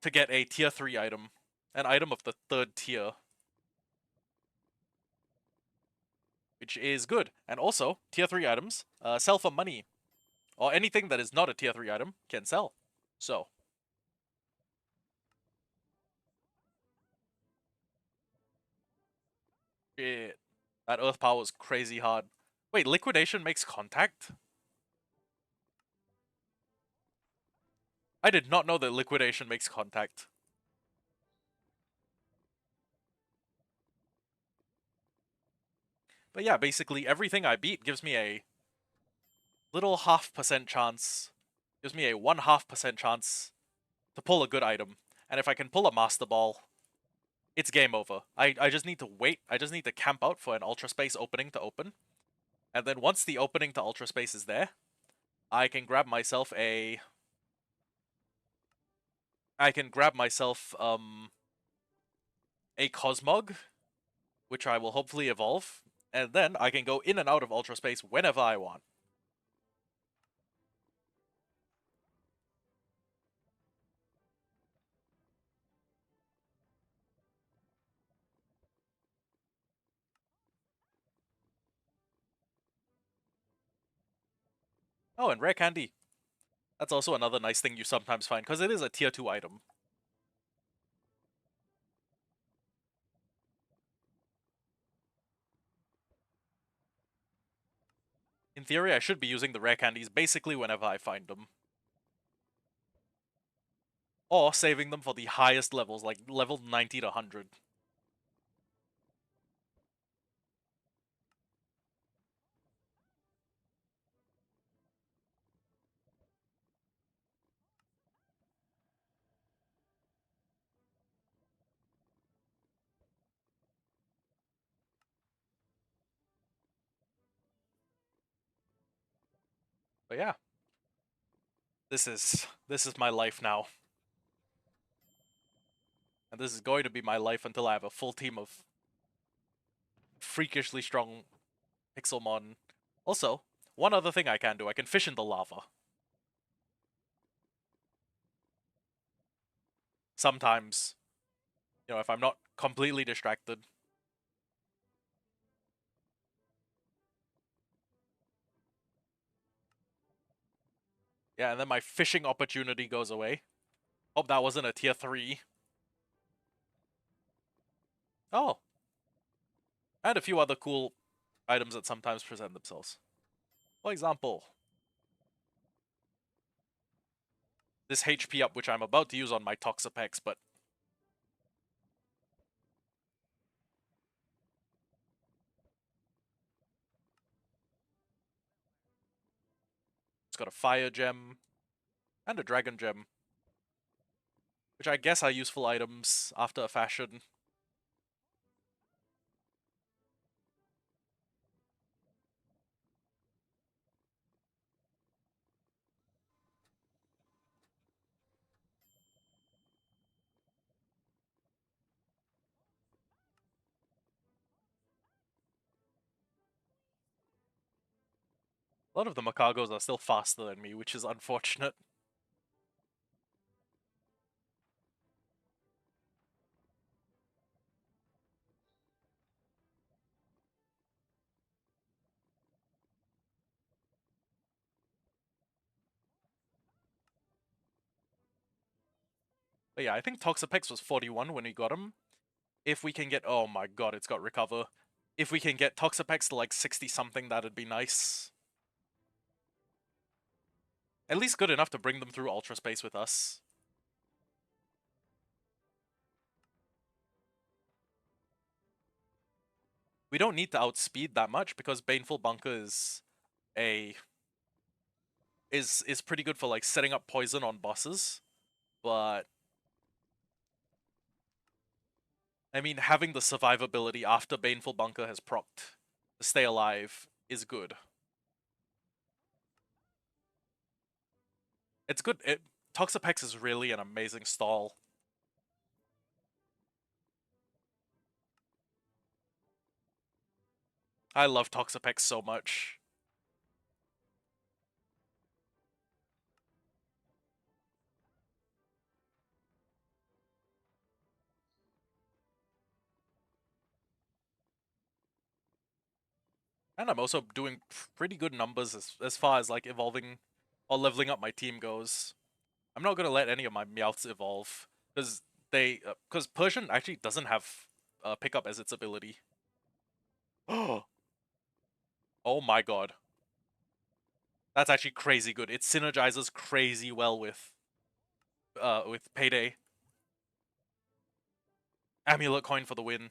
to get a tier 3 item, an item of the 3rd tier, which is good. And also, tier 3 items sell for money, or anything that is not a tier 3 item can sell. So, shit. That Earth Power is crazy hard. Wait, Liquidation makes contact? I did not know that Liquidation makes contact. But yeah, basically everything I beat gives me a little 0.5% chance, gives me a 1.5% chance to pull a good item. And if I can pull a Master Ball, it's game over. I just need to wait, I just need to camp out for an Ultra Space opening to open. And then once the opening to Ultra Space is there, I can grab myself a... I can grab myself, a Cosmog, which I will hopefully evolve, and then I can go in and out of Ultra Space whenever I want. Oh, and Rare Candy. That's also another nice thing you sometimes find, because it is a tier 2 item. In theory, I should be using the Rare Candies basically whenever I find them. Or saving them for the highest levels, like level 90 to 100. But yeah, this is my life now. And this is going to be my life until I have a full team of freakishly strong PixelMon. Also, one other thing I can do, I can fish in the lava. Sometimes, if I'm not completely distracted. Yeah, and then my fishing opportunity goes away. Hope that wasn't a tier 3. Oh, and a few other cool items that sometimes present themselves. For example, this HP up, which I'm about to use on my Toxa-Quest, but it's got a Fire Gem and a Dragon Gem, which I guess are useful items after a fashion. A lot of the Makagos are still faster than me, which is unfortunate. But yeah, I think Toxapex was 41 when we got him. If we can get... Oh my god, it's got Recover. If we can get Toxapex to like 60 something, that'd be nice. At least good enough to bring them through Ultra Space with us. We don't need to outspeed that much because Baneful Bunker a is pretty good for like setting up poison on bosses, but I mean having the survivability after Baneful Bunker has procced to stay alive is good. It's good. Toxapex is really an amazing stall. I love Toxapex so much. And I'm also doing pretty good numbers as far as like evolving or leveling up my team goes. I'm not gonna let any of my Meowths evolve because because Persian actually doesn't have pickup as its ability. Oh my god, that's actually crazy good. It synergizes crazy well with Payday. Amulet coin for the win.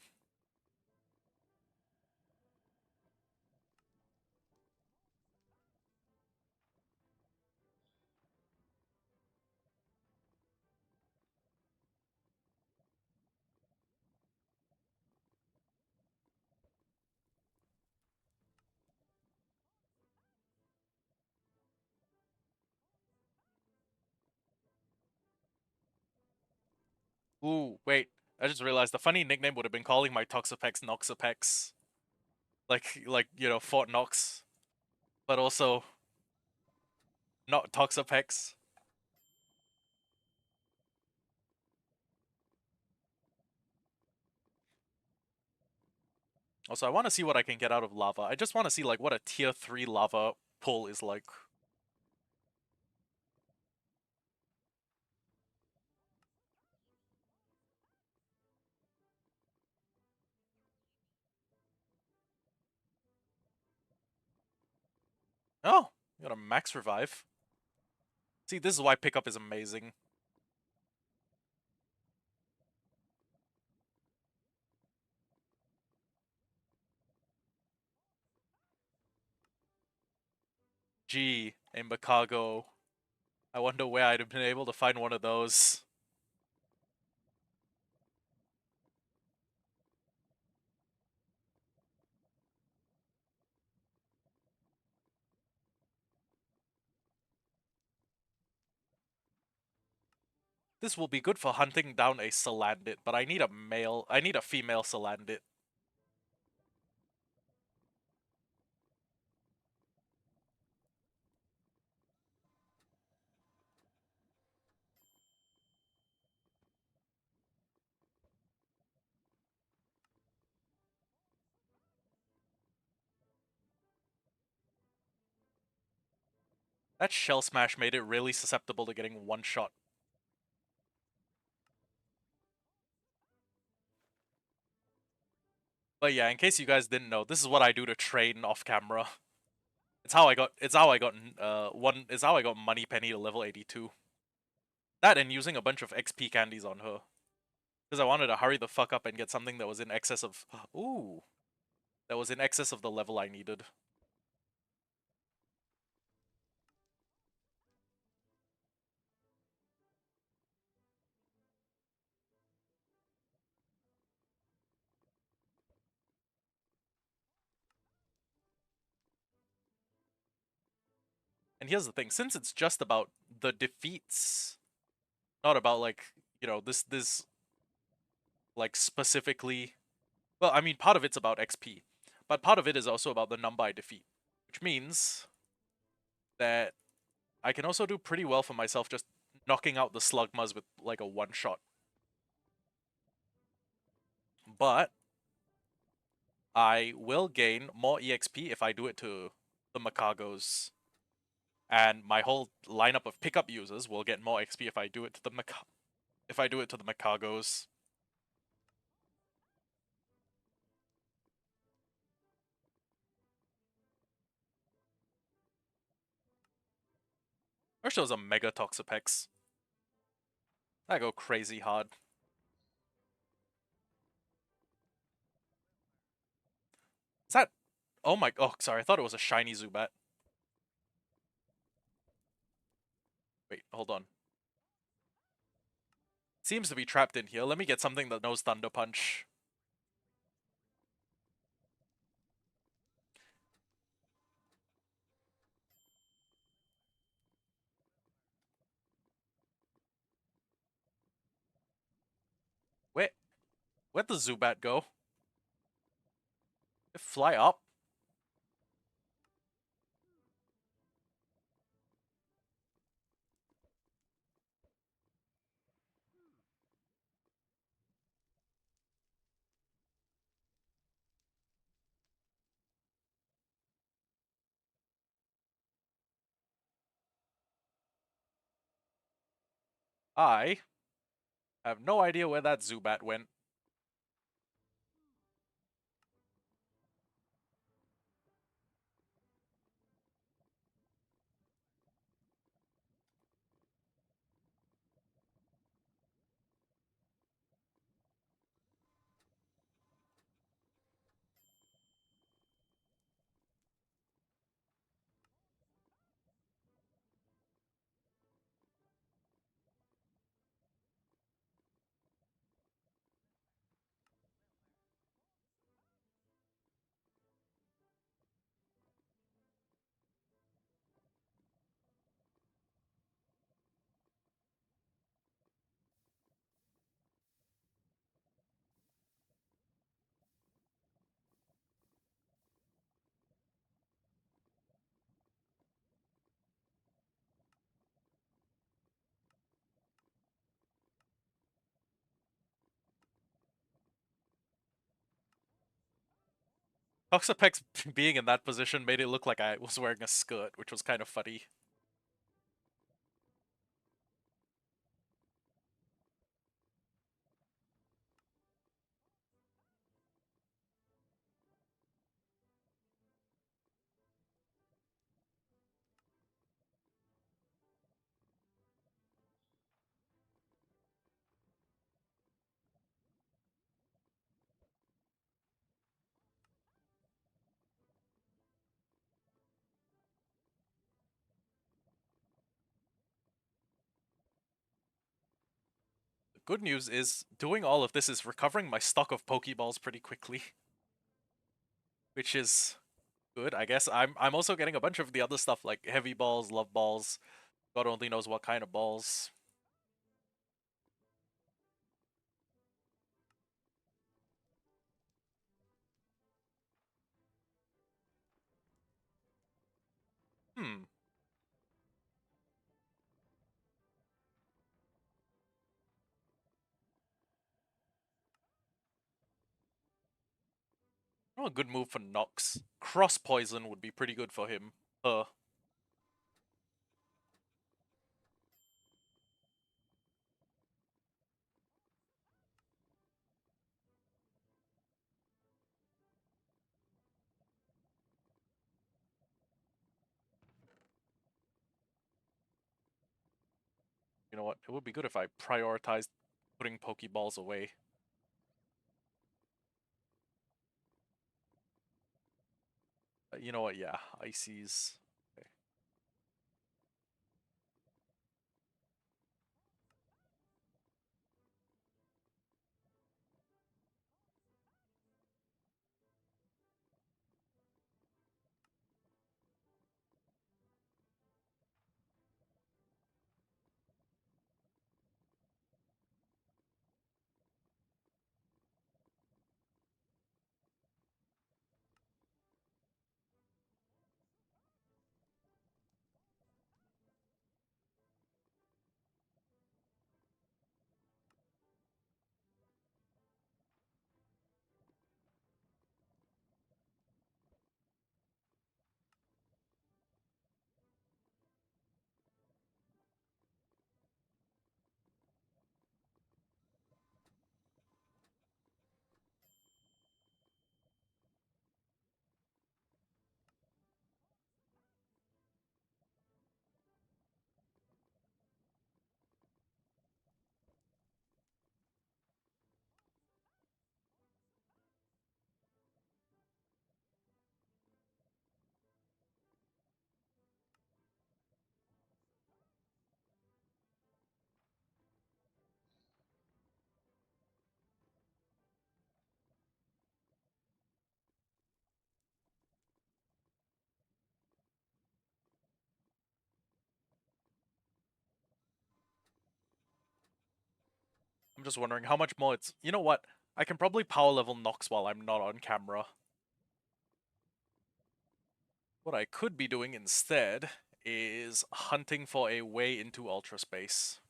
Ooh, wait. I just realized the funny nickname would have been calling my Toxapex Noxapex. Like, Fort Knox. But also not Toxapex. Also, I want to see what I can get out of lava. I just want to see like what a tier 3 lava pull is like. Oh, you got a max revive. See, this is why pickup is amazing. Gee, a Macago. I wonder where I'd have been able to find one of those. This will be good for hunting down a Salandit, but I need a female Salandit. That Shell Smash made it really susceptible to getting one shot. But yeah, in case you guys didn't know, this is what I do to train off camera. It's how I got Money Penny to level 82. That and using a bunch of XP candies on her. Because I wanted to hurry the fuck up and get something that was in excess of ooh. That was in excess of the level I needed. And here's the thing, since it's just about the defeats, not about like, this like specifically, well, I mean part of it's about XP, but part of it is also about the number I defeat, which means that I can also do pretty well for myself just knocking out the Slugmas with like a one shot. But I will gain more EXP if I do it to the Macagos. And my whole lineup of pickup users will get more XP if I do it to the Macagos. wish there was a Mega Toxapex. I go crazy hard. Is that... Oh my... Oh, sorry. I thought it was a shiny Zubat. Wait, hold on. Seems to be trapped in here. Let me get something that knows Thunder Punch. Where... Where'd the Zubat go? It fly up? I have no idea where that Zubat went. Toxapex being in that position made it look like I was wearing a skirt, which was kind of funny. The good news is, doing all of this is recovering my stock of Pokeballs pretty quickly. Which is good, I guess. I'm also getting a bunch of the other stuff like heavy balls, love balls, God only knows what kind of balls. Hmm. Oh, a good move for Nox. Cross Poison would be pretty good for him. You know what? It would be good if I prioritized putting Pokeballs away. You know what? Yeah, Ices. Okay. just wondering how much more it's... You know what? I can probably power level Nox while I'm not on camera. What I could be doing instead is hunting for a way into Ultra Space.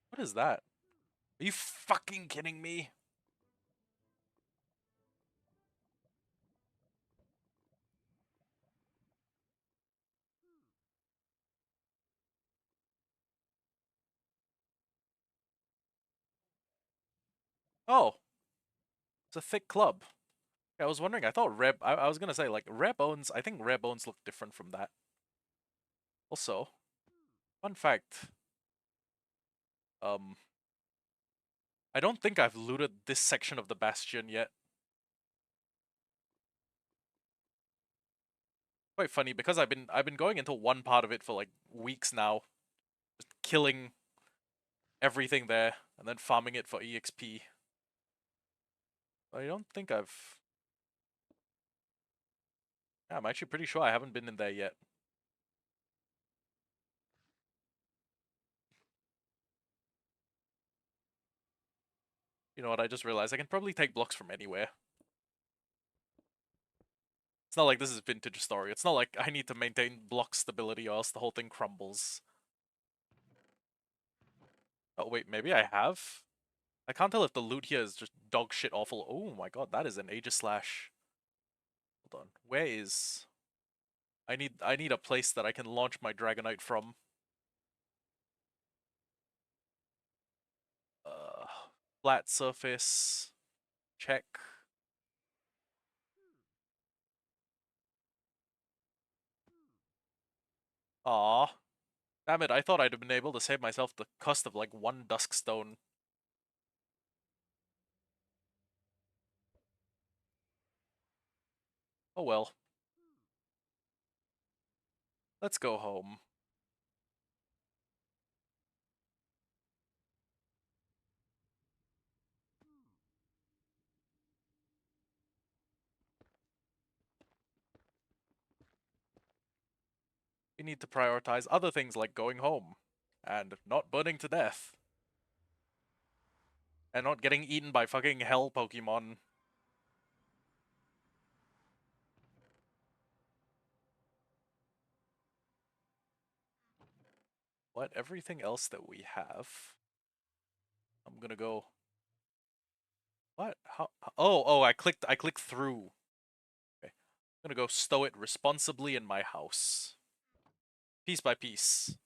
What is that? Are you fucking kidding me? Oh, it's a thick club. Yeah, I was wondering, I thought rare... I was gonna say, like, rare bones... I think rare bones look different from that. Also, fun fact. Um, I don't think I've looted this section of the Bastion yet. Quite funny, because I've been going into one part of it for, like, weeks now. Just killing everything there, and then farming it for EXP. I don't think I've... Yeah, I'm actually pretty sure I haven't been in there yet. You know what, I just realized I can probably take blocks from anywhere. It's not like this is vintage story. It's not like I need to maintain block stability or else the whole thing crumbles. Oh wait, maybe I have? I can't tell if the loot here is just dog shit awful. Oh my god, that is an Aegis-Slash. Hold on, where is... I need a place that I can launch my Dragonite from. Uh, Flat surface. Check. Aw. Damn it, I thought I'd have been able to save myself the cost of like one Duskstone. Oh well. Let's go home. We need to prioritize other things like going home. And not burning to death. And not getting eaten by fucking hell Pokemon. What? Everything else that we have... I'm gonna go... What? How? Oh, I clicked through. Okay. I'm gonna go stow it responsibly in my house. Piece by piece.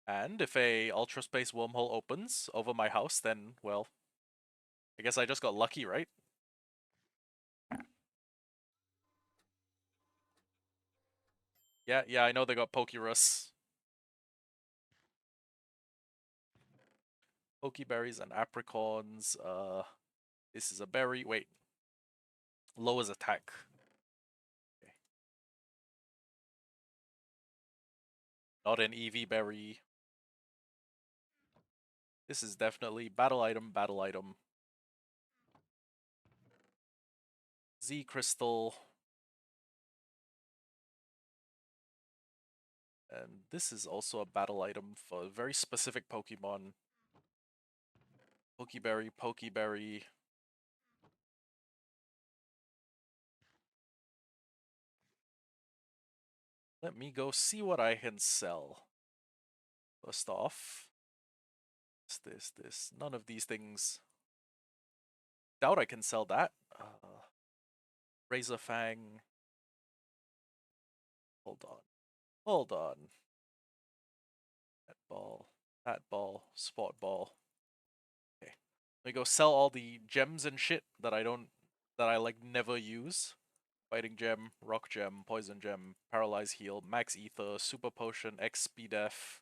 And if a Ultra Space wormhole opens over my house, then, well, I guess I just got lucky, right? Yeah, I know they got Pokerus. Pokeberries and Apricorns. This is a berry. Wait. Lowers attack. Okay. Not an EV berry. This is definitely battle item, battle item. Z Crystal. And this is also a battle item for a very specific Pokemon. Pokeberry, Pokeberry. Let me go see what I can sell. First off, this. None of these things. Doubt I can sell that. Razor Fang. Hold on. Hold on. That ball, spot ball. Okay. Let me go sell all the gems and shit that I like never use. Fighting Gem, Rock Gem, Poison Gem, Paralyze Heal, Max Ether, Super Potion, X Speedef,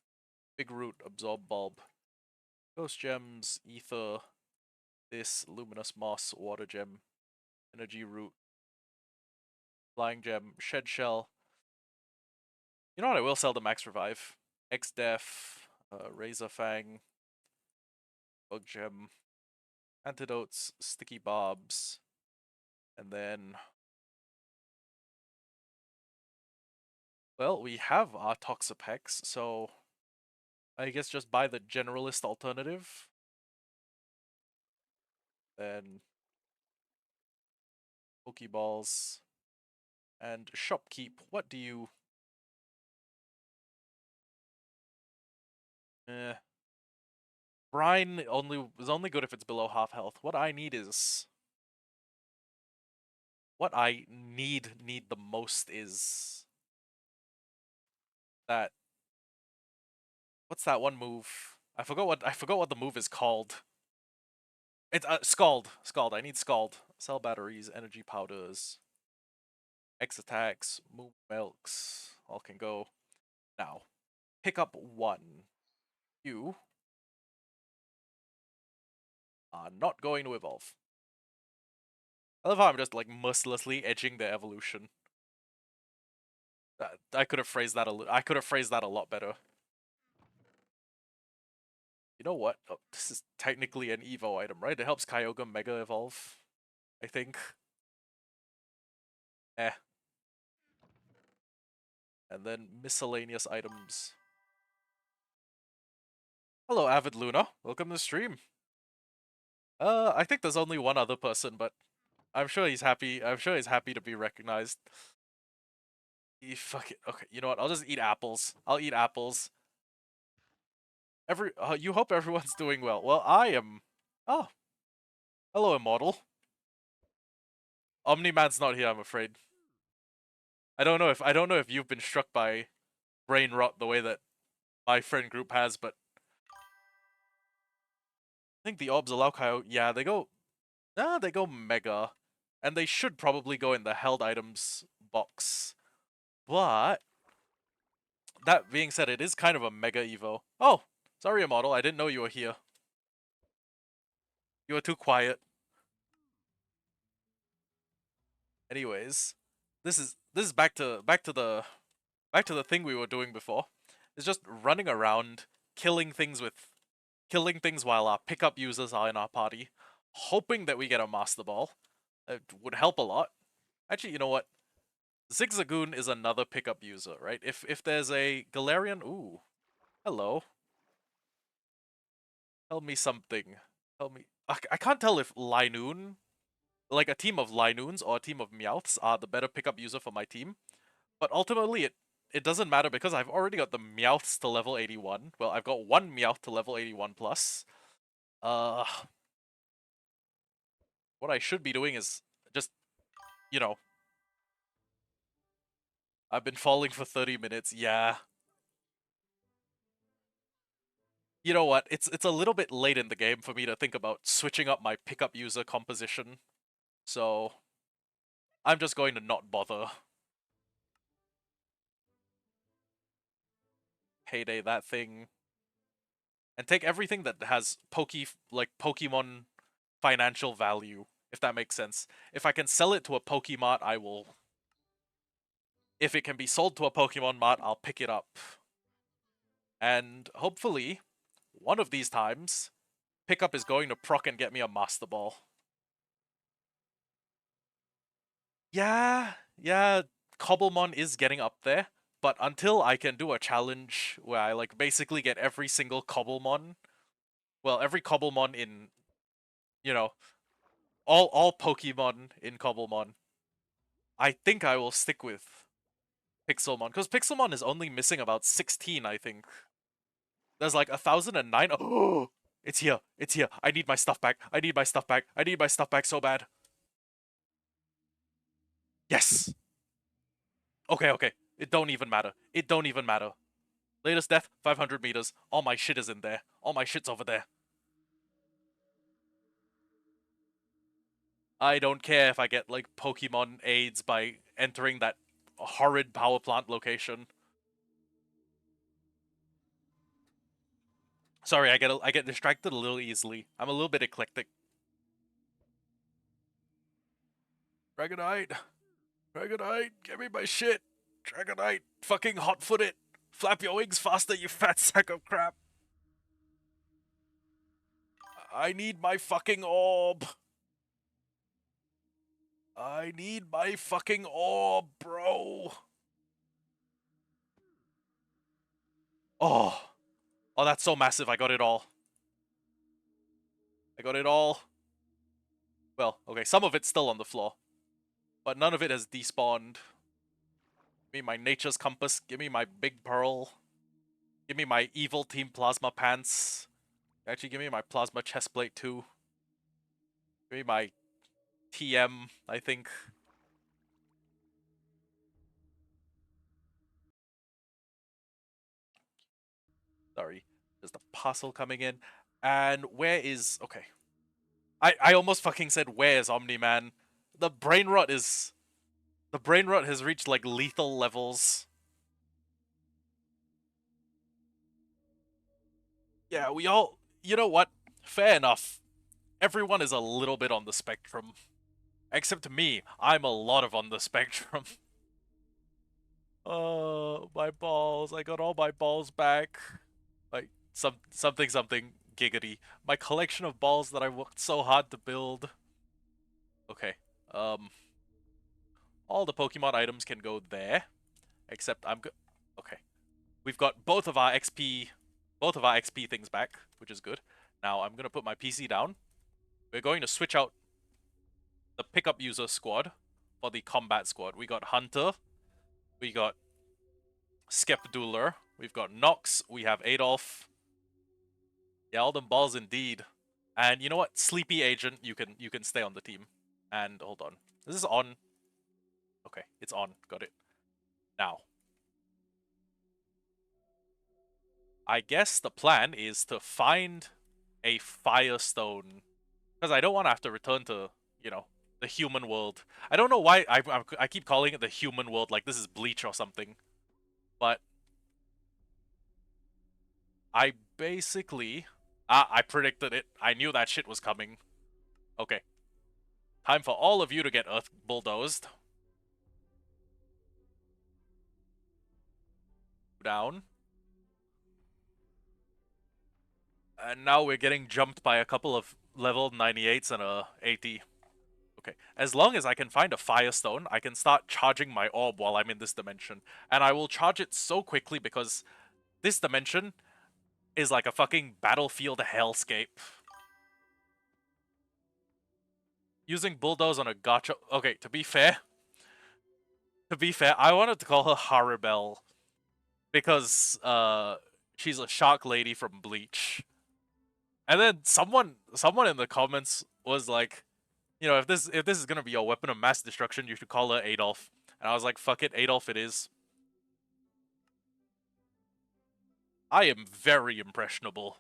Big Root, Absorb Bulb, Ghost Gems, Ether, this, Luminous Moss, Water Gem, Energy Root, Flying Gem, Shed Shell. You know what, I will sell the Max Revive. X-Def, Razor Fang, Bug Gem, Antidotes, Sticky Bobs, and then... Well, we have our Toxapex, so I guess just buy the generalist alternative. Then Pokeballs and Shopkeep. What do you... Eh. Brine is only good if it's below half health. What I need is... What I need the most is... That... What's that one move? I forgot what the move is called. It's Scald. Scald. I need Scald. Cell batteries, energy powders, X attacks, move milks. All can go. Now, pick up one. You are not going to evolve. I love how I'm just like mercilessly edging the evolution. I could have phrased that a lot better. You know what? Oh, this is technically an Evo item, right? It helps Kyogre Mega Evolve, I think. Eh. And then miscellaneous items. Hello, Avid Luna. Welcome to the stream. I think there's only one other person, but I'm sure he's happy. I'm sure he's happy to be recognized. Fuck it. Okay, you know what? I'll just eat apples. I'll eat apples. You hope everyone's doing well. Well, I am. Oh, hello, Immortal. Omni-Man's not here, I'm afraid. I don't know if you've been struck by brain rot the way that my friend group has, but I think the orbs allow Kyo. Yeah, they go. Nah, they go Mega, and they should probably go in the held items box. But that being said, it is kind of a Mega Evo. Oh, sorry, Immortal. I didn't know you were here. You were too quiet. Anyways, this is back to the thing we were doing before. It's just running around, killing things while our pickup users are in our party, hoping that we get a Master Ball. It would help a lot. Actually, you know what? Zigzagoon is another pickup user, right? If there's a Galarian, ooh, hello. Tell me something. Tell me. I can't tell if Linoon, like a team of Linoons or a team of Meowths, are the better pickup user for my team. But ultimately, it doesn't matter because I've already got the Meowths to level 81. Well, I've got one Meowth to level 81 plus. Uh, what I should be doing is just, you know, I've been falling for 30 minutes. Yeah. You know what? It's a little bit late in the game for me to think about switching up my pickup user composition. So I'm just going to not bother. Payday that thing. And take everything that has Pokemon financial value, if that makes sense. If I can sell it to a Pokemart, I will. If it can be sold to a Pokemon Mart, I'll pick it up. And hopefully, one of these times, Pickup is going to proc and get me a Master Ball. Yeah, Cobblemon is getting up there, but until I can do a challenge where I like basically get every single Cobblemon, well, every Cobblemon in, you know, all Pokemon in Cobblemon, I think I will stick with Pixelmon, because Pixelmon is only missing about 16, I think. There's like 1,009. Oh, it's here. It's here. I need my stuff back. I need my stuff back. I need my stuff back so bad. Yes. Okay. It don't even matter. It don't even matter. Latest death, 500 meters. All my shit is in there. All my shit's over there. I don't care if I get like Pokemon aids by entering that horrid power plant location. Sorry, I get distracted a little easily. I'm a little bit eclectic. Dragonite, Dragonite, give me my shit. Dragonite, fucking hot foot it. Flap your wings faster, you fat sack of crap! I need my fucking orb! I need my fucking orb, bro! Oh! Oh, that's so massive, I got it all. I got it all. Well, okay, some of it's still on the floor. But none of it has despawned. Give me my Nature's Compass, give me my Big Pearl. Give me my Evil Team Plasma Pants. Actually, give me my Plasma Chestplate too. Give me my TM, I think. Sorry, there's the parcel coming in. And where is... Okay. I almost fucking said, where's Omni-Man? The brain rot is... The brain rot has reached, like, lethal levels. Yeah, we all... You know what? Fair enough. Everyone is a little bit on the spectrum. Except me. I'm a lot of on the spectrum. Oh, my balls. I got all my balls back. Like, something giggity. My collection of balls that I worked so hard to build. Okay. All the Pokemon items can go there. Except I'm good. Okay. We've got both of our XP things back, which is good. Now I'm gonna put my PC down. We're going to switch out the pickup user squad for the combat squad. We got Hunter, we got Skepdueler, we've got Nox, we have Adolf. Yeah, all them balls indeed. And you know what? Sleepy Agent, you can stay on the team. And hold on. This is on. Okay, it's on. Got it. Now, I guess the plan is to find a Firestone. Because I don't want to have to return to, you know, the human world. I don't know why I keep calling it the human world, like this is Bleach or something. But I basically... I predicted it. I knew that shit was coming. Okay. Time for all of you to get Earth bulldozed. Down. And now we're getting jumped by a couple of level 98s and a 80. Okay, as long as I can find a Firestone, I can start charging my orb while I'm in this dimension. And I will charge it so quickly because this dimension is like a fucking battlefield hellscape. Using Bulldoze on a gacha... Okay, to be fair, I wanted to call her Haribel because she's a shark lady from Bleach. And then someone in the comments was like, you know, if this is gonna be your weapon of mass destruction, you should call her Adolf. And I was like, fuck it, Adolf it is. I am very impressionable.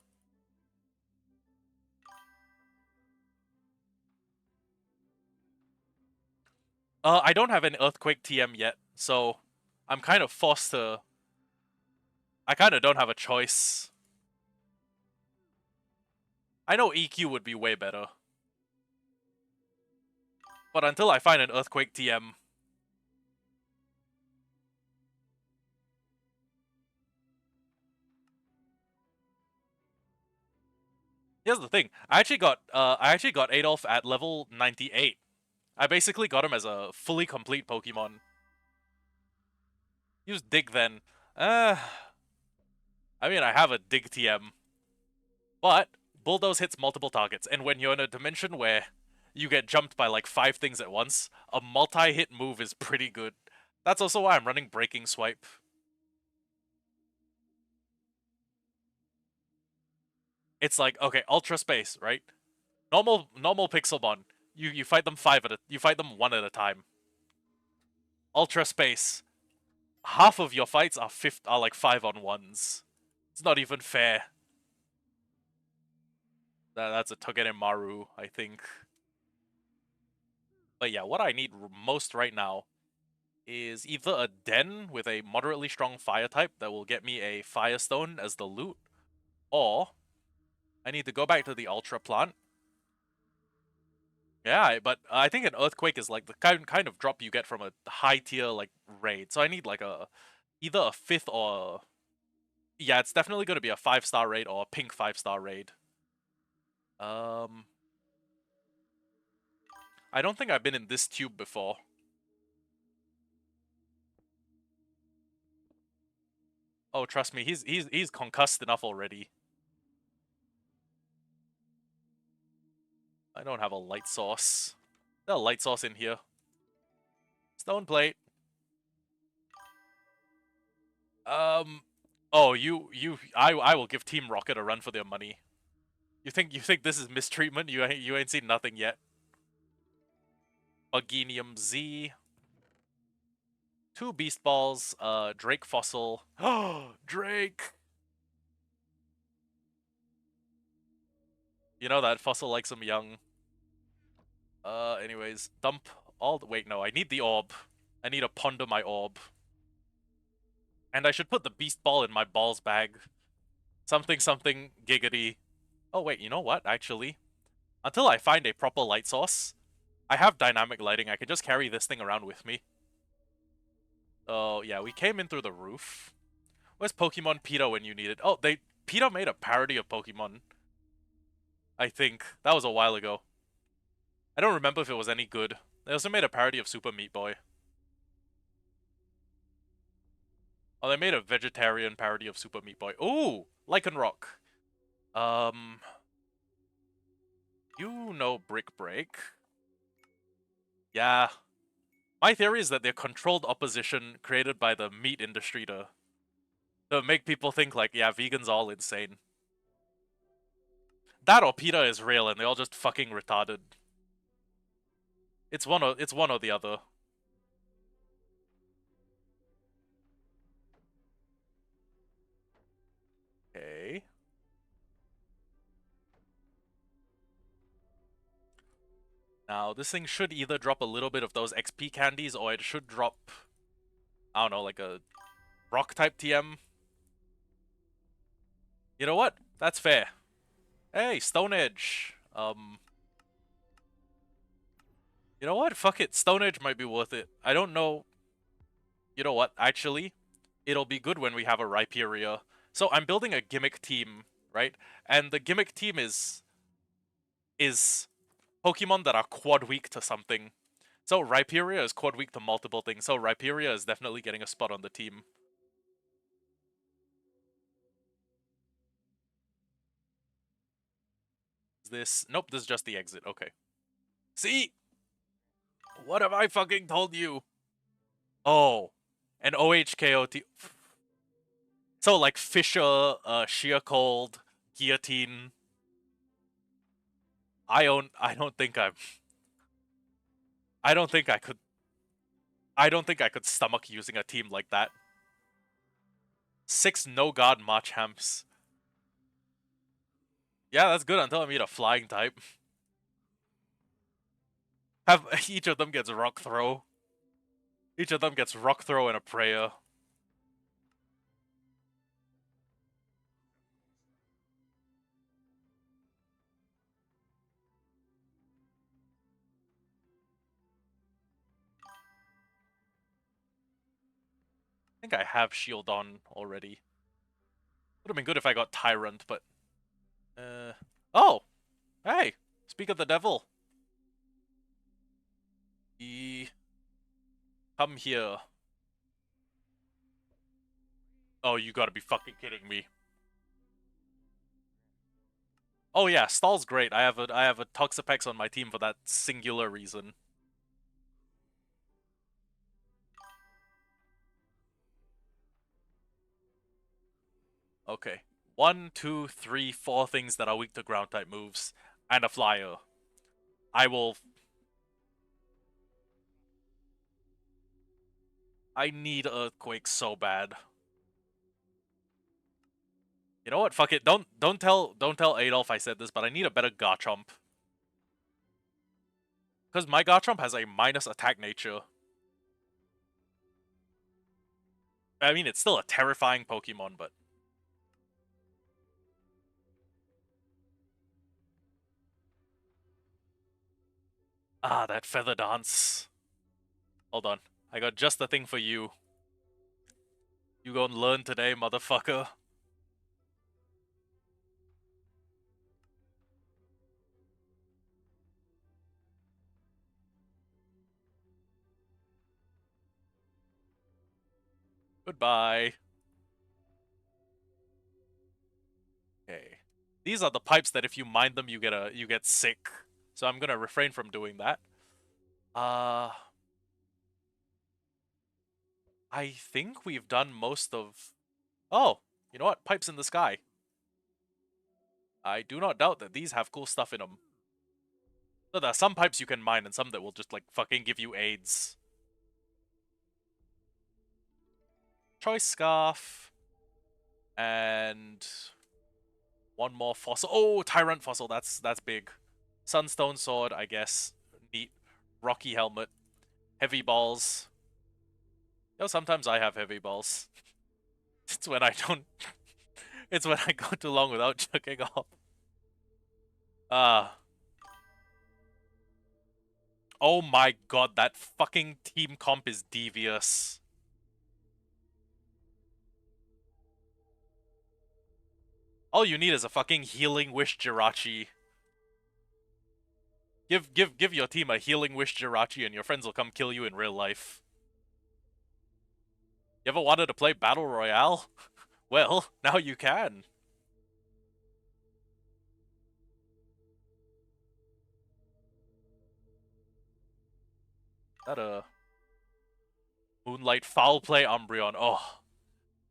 I don't have an Earthquake TM yet, so I'm kind of forced to... I kind of don't have a choice. I know EQ would be way better. But until I find an Earthquake TM... Here's the thing, I actually got Adolf at level 98. I basically got him as a fully complete Pokemon. Use Dig then. I mean, I have a Dig TM. But Bulldoze hits multiple targets, and when you're in a dimension where you get jumped by like 5 things at once, a multi-hit move is pretty good. That's also why I'm running Breaking Swipe. It's like, okay, Ultra Space, right? Normal Pixelmon. You fight them one at a time. Ultra Space. Half of your fights are like 5-on-1s. It's not even fair. That's a Togedemaru, I think. But yeah, what I need most right now is either a Den with a moderately strong fire type that will get me a Firestone as the loot, or I need to go back to the Ultra Plant. Yeah, but I think an Earthquake is like the kind of drop you get from a high tier like raid, so I need like either a 5th or Yeah, it's definitely going to be a 5-star raid or a pink 5-star raid. I don't think I've been in this tube before. Oh, trust me, he's concussed enough already. I don't have a light source. There's a light source in here. Stone plate. Oh, I will give Team Rocket a run for their money. You think this is mistreatment? You ain't seen nothing yet. Bugenium Z. 2 Beast Balls, Drake Fossil. Oh, Drake! You know that Fossil likes him young. Anyways, dump all the- wait, no, I need the orb. I need to ponder my orb. And I should put the Beast Ball in my balls bag. Something something giggity. Oh wait, you know what, actually? Until I find a proper light source, I have dynamic lighting, I can just carry this thing around with me. Oh, yeah, we came in through the roof. Where's Pokemon PETA when you need it? Oh, PETA made a parody of Pokemon. I think. That was a while ago. I don't remember if it was any good. They also made a parody of Super Meat Boy. Oh, they made a vegetarian parody of Super Meat Boy. Ooh! Lycanroc. Um... You know Brick Break. Yeah. My theory is that they're controlled opposition created by the meat industry to make people think like, yeah, vegans are all insane. That or PETA is real and they're all just fucking retarded. It's one or the other. Okay. Now, this thing should either drop a little bit of those XP candies, or it should drop, I don't know, like a rock-type TM. You know what? That's fair. Hey, Stone Edge. You know what? Fuck it. Stone Edge might be worth it. I don't know. You know what? Actually, it'll be good when we have a Rhyperior. So I'm building a gimmick team, right? And the gimmick team is Pokemon that are quad weak to something. So Rhyperior is quad weak to multiple things. So Rhyperior is definitely getting a spot on the team. Is this? Nope, this is just the exit. Okay. See? What have I fucking told you? Oh. An OHKOT. So like Fisher, Sheer Cold, Guillotine. I don't think I'm I don't think I could I don't think I could stomach using a team like that. 6 no god Marchhamps. Yeah, that's good until I meet a flying type. Have each of them gets rock throw. Each of them gets rock throw and a prayer. I think I have shield on already. Would have been good if I got Tyrant, but oh! Hey! Speak of the devil. Come here. Oh, you gotta be fucking kidding me. Oh yeah, Stall's great. I have a Toxapex on my team for that singular reason. Okay. 1, 2, 3, 4 things that are weak to ground type moves. And a flyer. I will... I need Earthquake so bad. You know what? Fuck it. Don't tell Adolf I said this, but I need a better Garchomp. Because my Garchomp has a minus attack nature. I mean, it's still a terrifying Pokemon, but... Ah, that Feather Dance. Hold on. I got just the thing for you. You go and learn today, motherfucker. Goodbye. Okay. These are the pipes that if you mine them, you get sick. So I'm gonna refrain from doing that. I think we've done most of... Oh, you know what? Pipes in the sky. I do not doubt that these have cool stuff in them. So there are some pipes you can mine and some that will just like fucking give you AIDS. Choice Scarf. And one more fossil. Oh, Tyrant Fossil. That's big. Sunstone Sword, I guess. Neat. Rocky Helmet. Heavy Balls. You know, sometimes I have heavy balls. It's when I don't... It's when I go too long without chugging off. Ah. Oh my god, that fucking team comp is devious. All you need is a fucking Healing Wish Jirachi. Give your team a Healing Wish Jirachi and your friends will come kill you in real life. You ever wanted to play Battle Royale? Well, now you can. That Moonlight Foul Play Umbreon. Oh,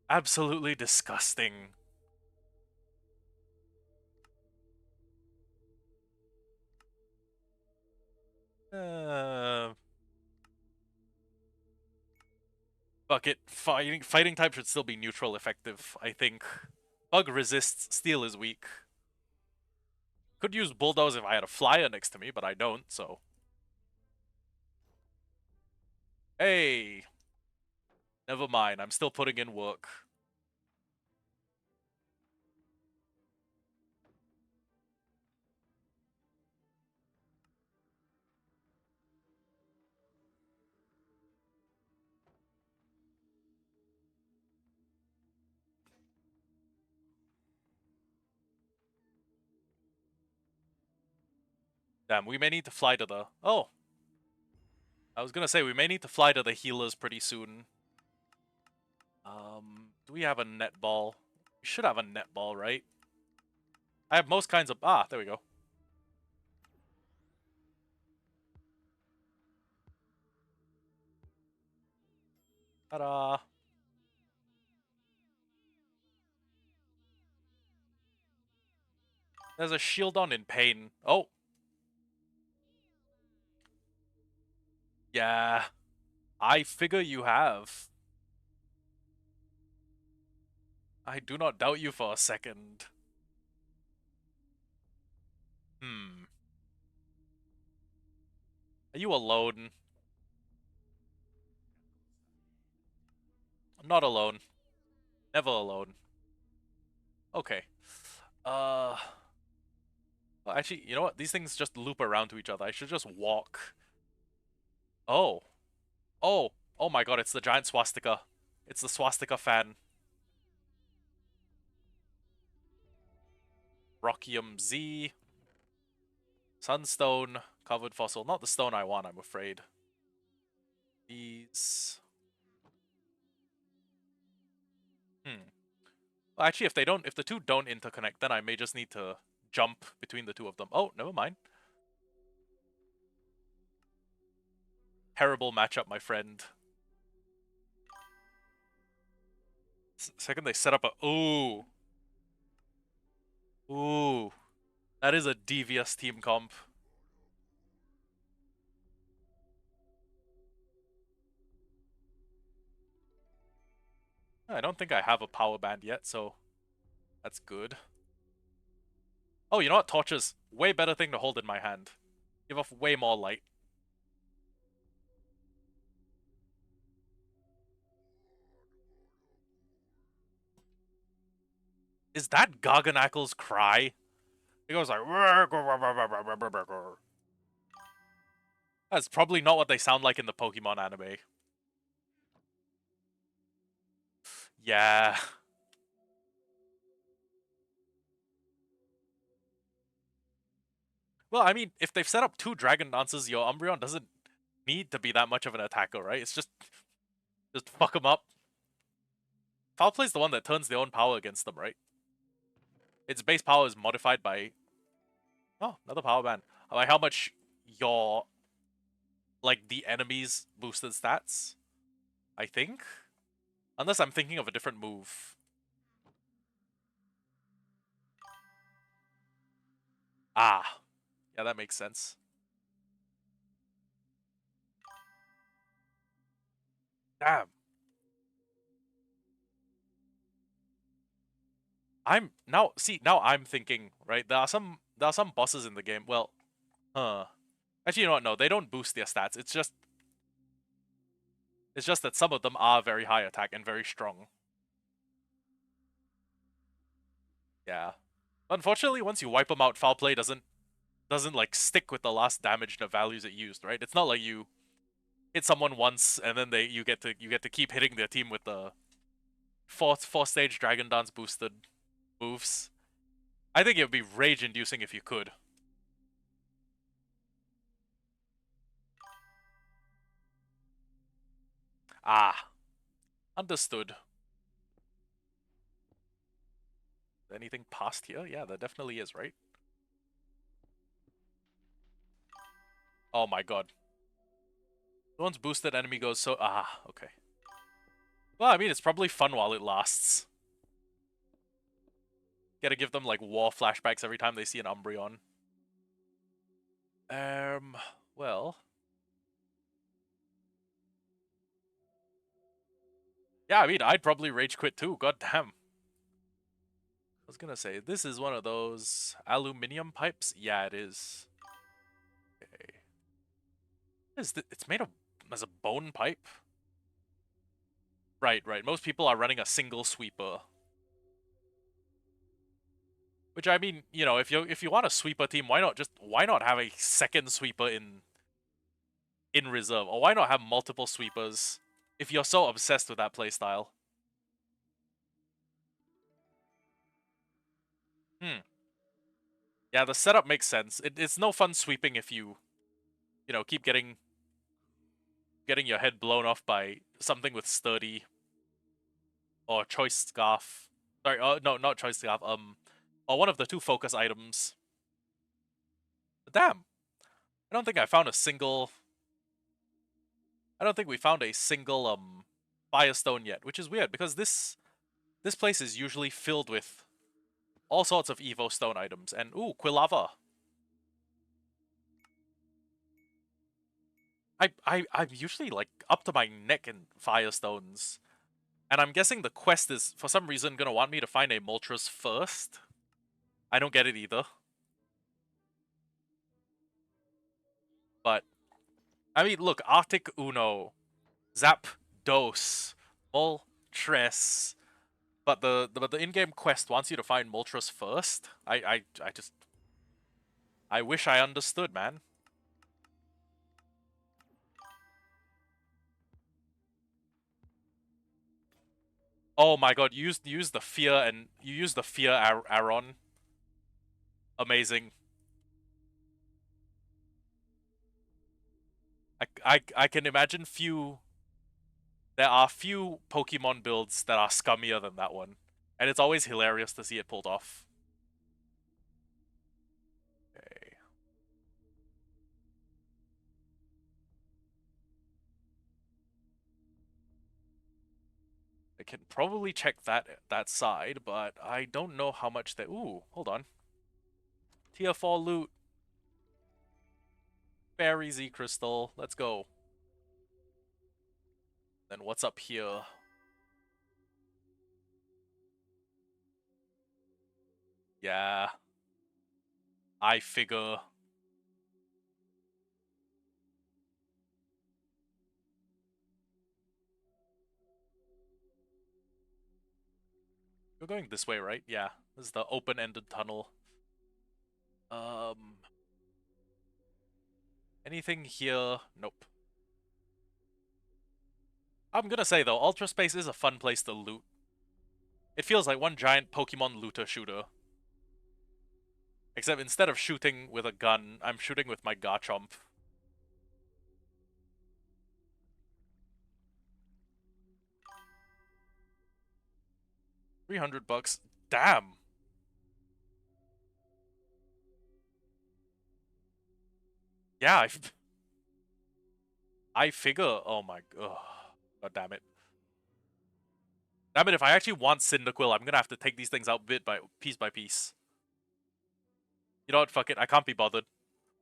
absolutely disgusting. Fuck it. Fighting type should still be neutral effective, I think. Bug resists, steel is weak. Could use Bulldoze if I had a flyer next to me, but I don't, so. Hey! Never mind, I'm still putting in work. Damn, we may need to fly to the... Oh! I was gonna say, we may need to fly to the healers pretty soon. Do we have a netball? We should have a netball, right? I have most kinds of... Ah, there we go. Ta-da! There's a Shieldon in pain. Oh! Yeah. I figure you have. I do not doubt you for a second. Are you alone? Not alone. Never alone. Okay. Well, actually, you know what? These things just loop around to each other. I should just walk. Oh. Oh. Oh my god, it's the giant swastika. It's the swastika fan. Rockium Z. Sunstone. Covered fossil. Not the stone I want, I'm afraid. These... Well, actually, if the two don't interconnect, then I may just need to jump between the two of them. Oh, never mind. Terrible matchup, my friend. Second they set up a... Ooh. Ooh. That is a devious team comp. I don't think I have a power band yet, so that's good. Oh, you know what? Torches. Way better thing to hold in my hand. Give off way more light. Is that Garganacle's cry? It goes like... That's probably not what they sound like in the Pokemon anime. Yeah. Well, I mean, if they've set up two Dragon Dances, your Umbreon doesn't need to be that much of an attacker, right? It's just fuck them up. Foul Play is the one that turns their own power against them, right? Its base power is modified by... Oh, another power band. By how much your... like, the enemy's boosted stats, I think? Unless I'm thinking of a different move. Ah. Yeah, that makes sense. Damn. Now I'm thinking, right? There are some bosses in the game. Well, actually, you know what? No, they don't boost their stats. It's just that some of them are very high attack and very strong. Yeah. Unfortunately, once you wipe them out, Foul Play doesn't like stick with the last damage the values it used, right? It's not like you hit someone once and then you get to keep hitting their team with the four stage Dragon Dance boosted moves. I think it would be rage inducing if you could. Ah, understood. Anything past here? Yeah, there definitely is, right? Oh my god. Once boosted enemy goes so... Ah, okay. Well, I mean, it's probably fun while it lasts. Gotta give them, like, war flashbacks every time they see an Umbreon. Well... Yeah, I mean, I'd probably rage quit too, god damn. I was gonna say, this is one of those aluminium pipes? Yeah, it is. Okay. It's made of as a bone pipe? Right. Most people are running a single sweeper. Which, I mean, you know, if you want a sweeper team, why not have a second sweeper in reserve? Or why not have multiple sweepers if you're so obsessed with that playstyle? Yeah, the setup makes sense. It's no fun sweeping if you know, keep getting your head blown off by something with sturdy or choice scarf. Sorry, no, not choice scarf. Or one of the two focus items. Damn, I don't think I found a single. I don't think we found a single Firestone yet, which is weird because this place is usually filled with all sorts of Evo Stone items. And ooh, Quilava. I'm usually like up to my neck in Firestones. And I'm guessing the quest is, for some reason, gonna want me to find a Moltres first. I don't get it either. But, I mean, look, Arctic Uno, Zap Dos, Moltres. But the in-game quest wants you to find Moltres first. I just... I wish I understood, man. Oh my god, you use the fear and you use the fear Aron. Amazing. I can imagine there are few Pokemon builds that are scummier than that one. And it's always hilarious to see it pulled off. Okay. I can probably check that side, but I don't know how much they... Ooh, hold on. Tier 4 loot. Fairy Z Crystal. Let's go. Then what's up here? Yeah. I figure. We're going this way, right? Yeah. This is the open-ended tunnel. Anything here? Nope. I'm gonna say, though, Ultra Space is a fun place to loot. It feels like one giant Pokemon looter shooter. Except instead of shooting with a gun, I'm shooting with my Garchomp. $300. Damn. Yeah, I figure. Oh my. Ugh. God damn it. Damn it! If I actually want Cyndaquil, I'm gonna have to take these things out piece by piece. You know what? Fuck it. I can't be bothered.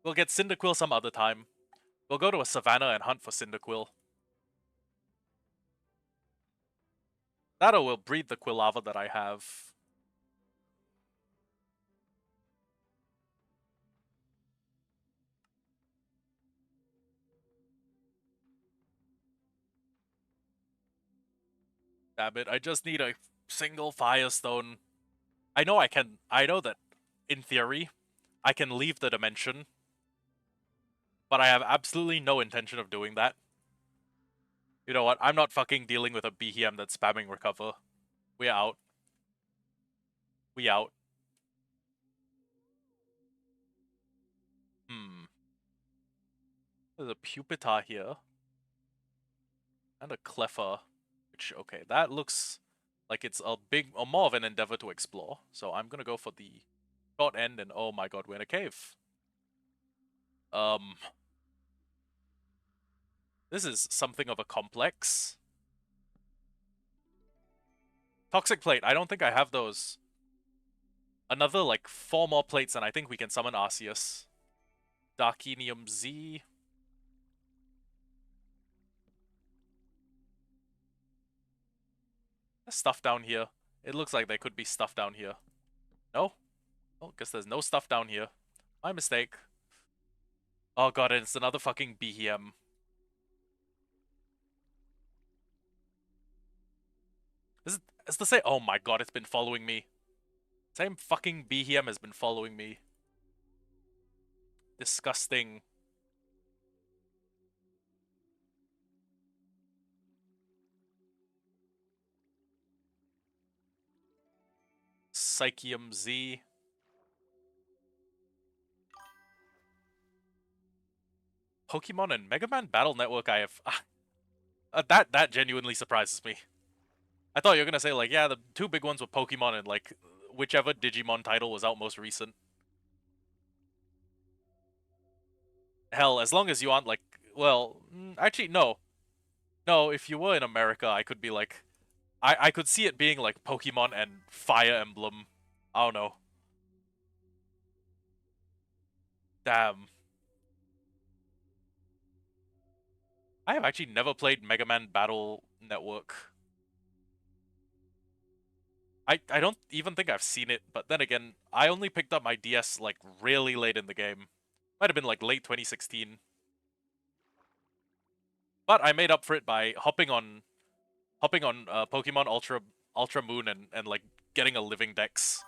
We'll get Cyndaquil some other time. We'll go to a savannah and hunt for Cyndaquil. That or we'll breed the Quilava that I have. Damn it, I just need a single Firestone. I know I can. I know that, in theory, I can leave the dimension. But I have absolutely no intention of doing that. You know what? I'm not fucking dealing with a BHM that's spamming recover. We out. We out. Hmm. There's a Pupitar here. And a Cleffa. Which, okay, that looks like it's a more of an endeavor to explore. So I'm gonna go for the short end and oh my god, we're in a cave. This is something of a complex. Toxic Plate, I don't think I have those. Another, like, 4 more plates and I think we can summon Arceus. Darkinium Z. There's stuff down here. It looks like there could be stuff down here. No? Oh, guess there's no stuff down here. My mistake. Oh god, and it's another fucking BHM. It's the same. Oh my god, it's been following me. Same fucking BHM has been following me. Disgusting. Psychium Z. Pokemon and Mega Man Battle Network I have... that genuinely surprises me. I thought you were gonna say, like, yeah, the 2 big ones were Pokemon and, like, whichever Digimon title was out most recent. Hell, as long as you aren't, like... Well, actually, no. No, if you were in America, I could be like... I could see it being, like, Pokemon and Fire Emblem. I don't know. Damn. I have actually never played Mega Man Battle Network. I don't even think I've seen it, but then again, I only picked up my DS, like, really late in the game. Might have been, like, late 2016. But I made up for it by hopping on Pokemon Ultra Moon and like getting a living dex,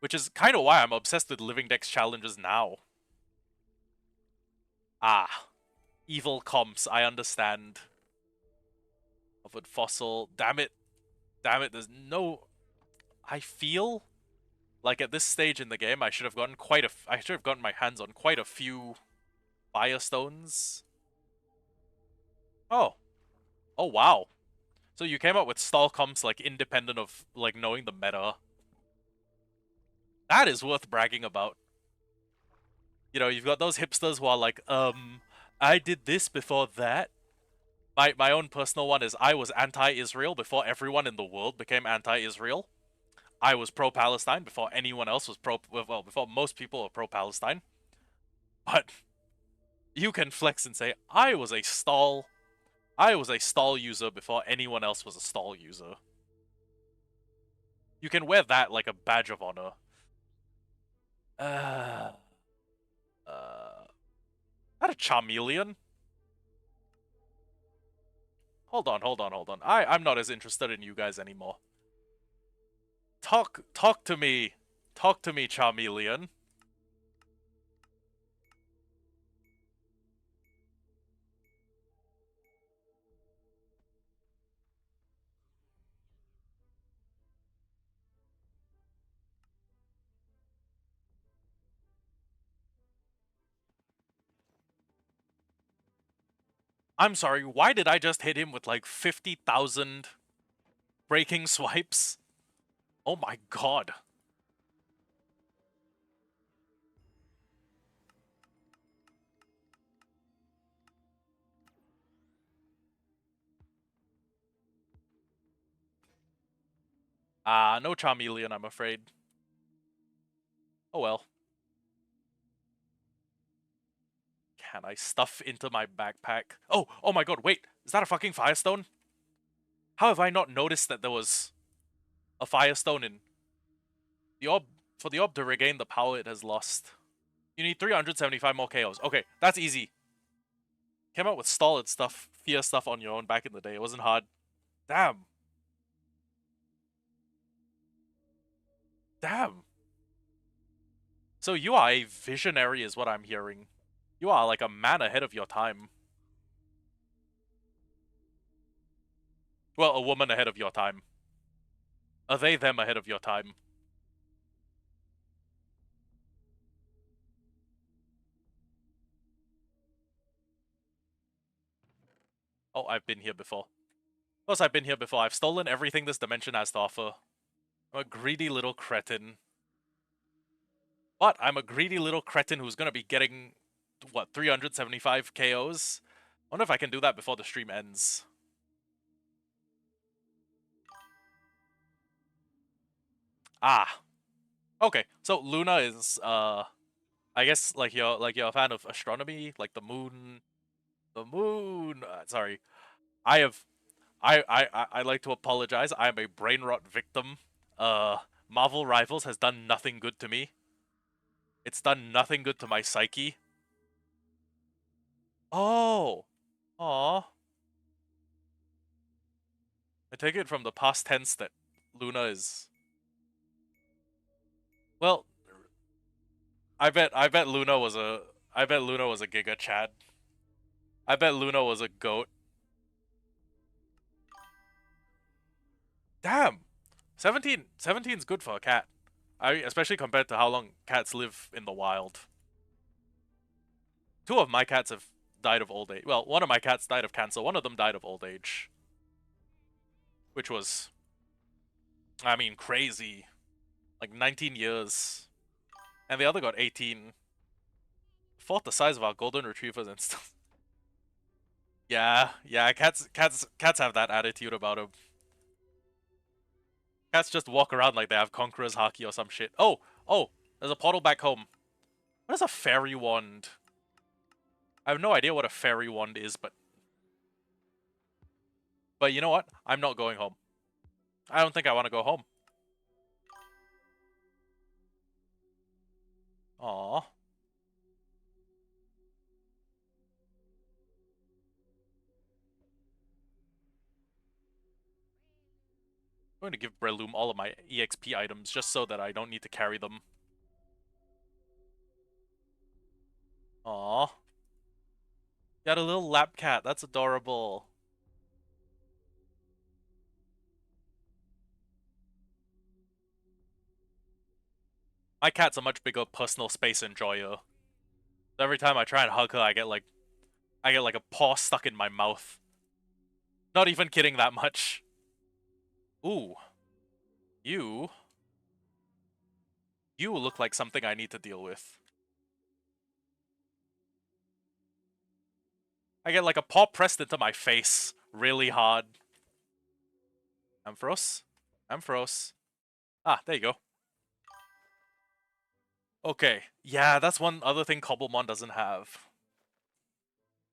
which is kind of why I'm obsessed with living dex challenges now. Ah, evil comps. I understand. Covered fossil. Damn it. Damn it. There's no. I feel like at this stage in the game, I should have gotten I should have gotten my hands on quite a few Firestones. Oh. Oh wow. So you came up with stall comps like independent of like knowing the meta. That is worth bragging about. You know, you've got those hipsters who are like, I did this before that. My own personal one is I was anti-Israel before everyone in the world became anti-Israel. I was pro-Palestine before anyone else was before most people were pro-Palestine. But you can flex and say, I was a stall user before anyone else was a stall user. You can wear that like a badge of honor. Uh, that a Charmeleon? Hold on, hold on, hold on. I'm not as interested in you guys anymore. Talk to me. Talk to me, Charmeleon. I'm sorry, why did I just hit him with like 50,000 breaking swipes? Oh my god. No Charmeleon, I'm afraid. Oh well. Can I stuff into my backpack? Oh my god, wait! Is that a fucking Firestone? How have I not noticed that there was a Firestone in the orb? For the orb to regain the power it has lost, you need 375 more KOs. Okay, that's easy. Came out with stolid stuff, fear stuff on your own back in the day. It wasn't hard. Damn. Damn. So you are a visionary is what I'm hearing. You are like a man ahead of your time. Well, a woman ahead of your time. A they, them ahead of your time. Oh, I've been here before. Of course I've been here before. I've stolen everything this dimension has to offer. I'm a greedy little cretin. But I'm a greedy little cretin who's gonna be getting, what, 375 KOs? I wonder if I can do that before the stream ends. Ah. Okay, so Luna is, I guess, like you're a fan of astronomy, like the moon. The moon! Sorry. I have... I like to apologize. I am a brain rot victim. Marvel Rivals has done nothing good to me. It's done nothing good to my psyche. Oh! Aw. I take it from the past tense that Luna is... Well, I bet Luna was a... I bet Luna was a Giga Chad. I bet Luna was a goat. Damn! 17's good for a cat. Especially compared to how long cats live in the wild. Two of my cats have died of old age. Well, one of my cats died of cancer. One of them died of old age. Which was, I mean, crazy. Like 19 years. And the other got 18. Fourth the size of our golden retrievers and stuff. Yeah, cats have that attitude about them. Cats just walk around like they have Conqueror's Haki or some shit. Oh, there's a portal back home. What is a fairy wand? I have no idea what a fairy wand is, but you know what? I'm not going home. I don't think I want to go home. Aww. I'm going to give Breloom all of my EXP items just so that I don't need to carry them. Aww. Got a little lap cat. That's adorable. My cat's a much bigger personal space enjoyer. Every time I try and hug her, I get like a paw stuck in my mouth. Not even kidding that much. Ooh. You look like something I need to deal with. I get like a paw pressed into my face really hard. Ampharos? Ampharos. Ah, there you go. Okay, yeah, that's one other thing Cobblemon doesn't have.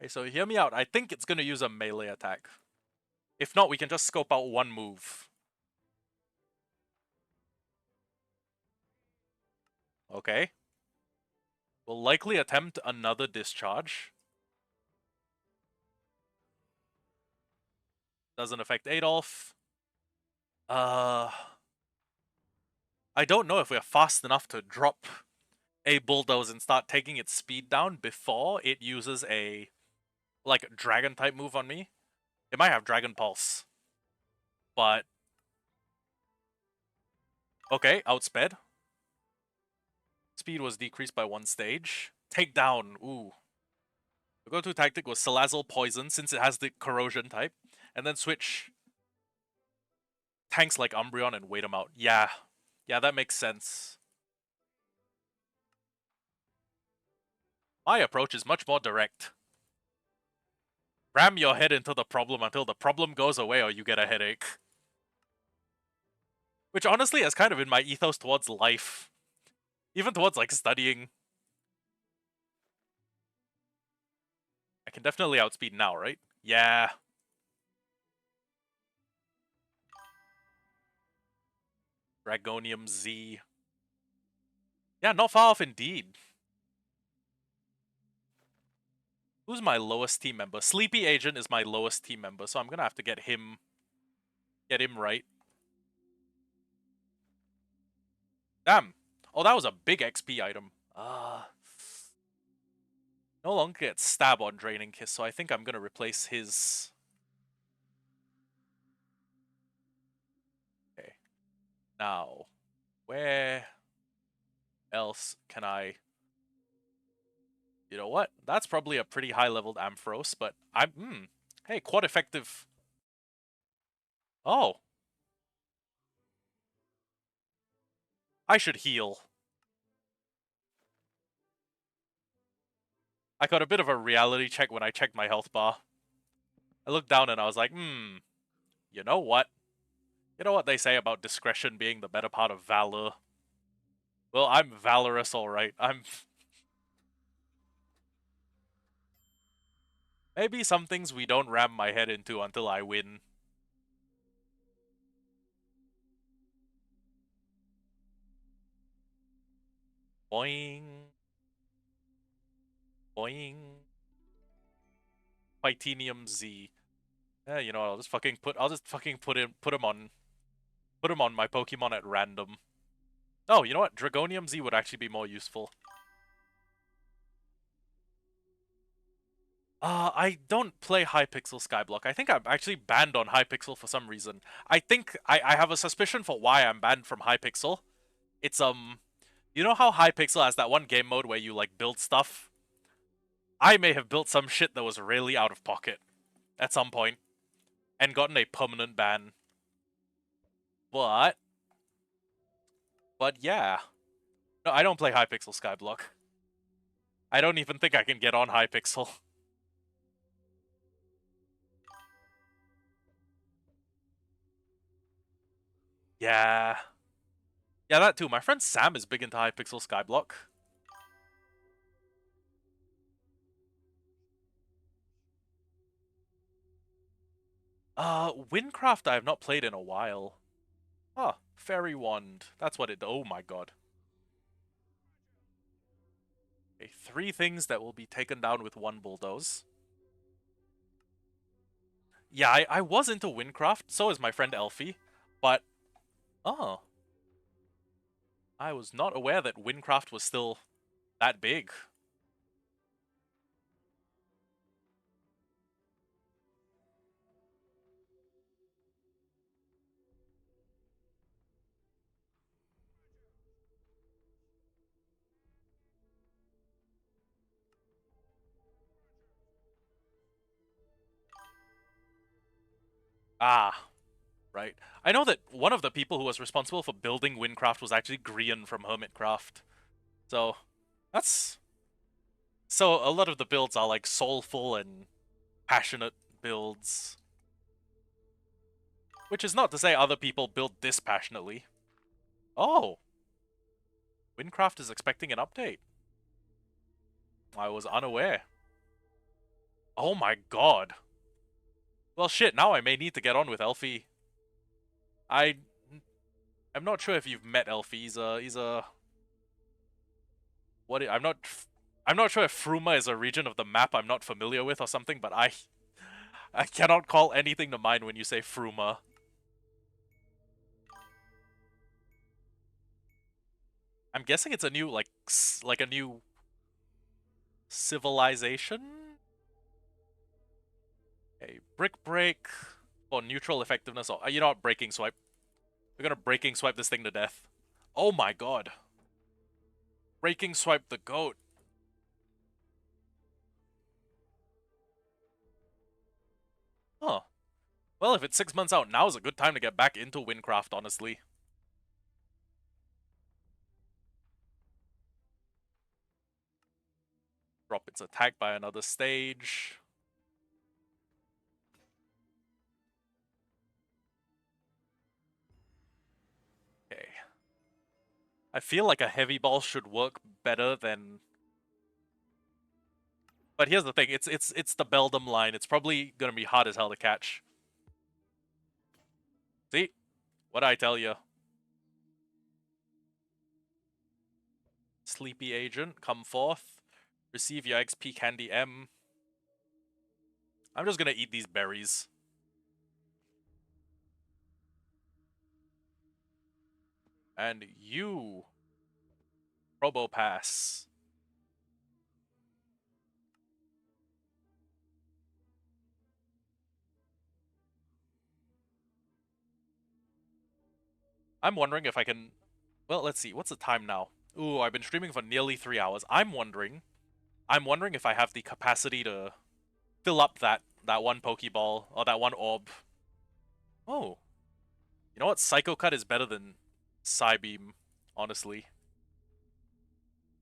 Okay, so hear me out. I think it's gonna use a melee attack. If not, we can just scope out one move. Okay. We'll likely attempt another discharge. Doesn't affect Adolf. I don't know if we're fast enough to drop a bulldoze and start taking its speed down before it uses a like dragon type move on me. It might have Dragon Pulse. But okay, outsped. Speed was decreased by 1 stage. Takedown. Ooh. The go-to tactic was Salazzle Poison since it has the corrosion type. And then switch tanks like Umbreon and wait them out. Yeah. Yeah, that makes sense. My approach is much more direct. Ram your head into the problem until the problem goes away or you get a headache. Which honestly has kind of been my ethos towards life. Even towards like studying. I can definitely outspeed now, right? Yeah. Dragonium Z. Yeah, not far off indeed. Who's my lowest team member? Sleepy Agent is my lowest team member, so I'm gonna have to get him right. Damn. Oh, that was a big XP item. No longer gets stab on Draining Kiss, so I think I'm gonna replace his. Okay. Now, where else can I? You know what? That's probably a pretty high-leveled Ampharos, but I'm. Hey, quite effective. Oh. I should heal. I got a bit of a reality check when I checked my health bar. I looked down and I was like, you know what? You know what they say about discretion being the better part of valor? Well, I'm valorous, alright. Maybe some things we don't ram my head into until I win. Boing. Boing. Titanium Z. Yeah, you know what, I'll just fucking put him on my Pokemon at random. Oh, you know what? Dragonium Z would actually be more useful. I don't play Hypixel Skyblock. I think I'm actually banned on Hypixel for some reason. I think I have a suspicion for why I'm banned from Hypixel. It's you know how Hypixel has that one game mode where you like build stuff? I may have built some shit that was really out of pocket at some point and gotten a permanent ban. But yeah. No, I don't play Hypixel Skyblock. I don't even think I can get on Hypixel. Yeah. Yeah, that too. My friend Sam is big into Hypixel Skyblock. Windcraft I have not played in a while. Ah, Fairy Wand. That's what it... Oh my god. Okay, 3 things that will be taken down with 1 bulldoze. Yeah, I was into Windcraft, so is my friend Elfie, but... Oh. I was not aware that Windcraft was still that big. Ah, right. I know that one of the people who was responsible for building Windcraft was actually Grian from Hermitcraft. So, that's... So, a lot of the builds are like soulful and passionate builds. Which is not to say other people build dispassionately. Oh! Windcraft is expecting an update. I was unaware. Oh my god. Well shit, now I may need to get on with Elfie. I'm not sure if you've met Elfie. I'm not sure if Fruma is a region of the map I'm not familiar with or something, but I cannot call anything to mind when you say Fruma. I'm guessing it's a new like a new civilization. Okay, Brick Break for neutral effectiveness. Or you know what? Breaking Swipe. We're gonna Breaking Swipe this thing to death. Oh my god. Breaking Swipe the goat. Huh. Well, if it's 6 months out, now's a good time to get back into Windcraft, honestly. Drop its attack by another stage. Okay. I feel like a heavy ball should work better than... But here's the thing, it's the Beldam line. It's probably gonna be hard as hell to catch. See? What'd I tell you? Sleepy Agent, come forth. Receive your XP Candy M. I'm just gonna eat these berries. And you... Probopass. I'm wondering if I can... Well, let's see. What's the time now? Ooh, I've been streaming for nearly 3 hours. I'm wondering if I have the capacity to fill up that one Pokeball or that one orb. Oh. You know what? Psycho Cut is better than Psybeam, honestly.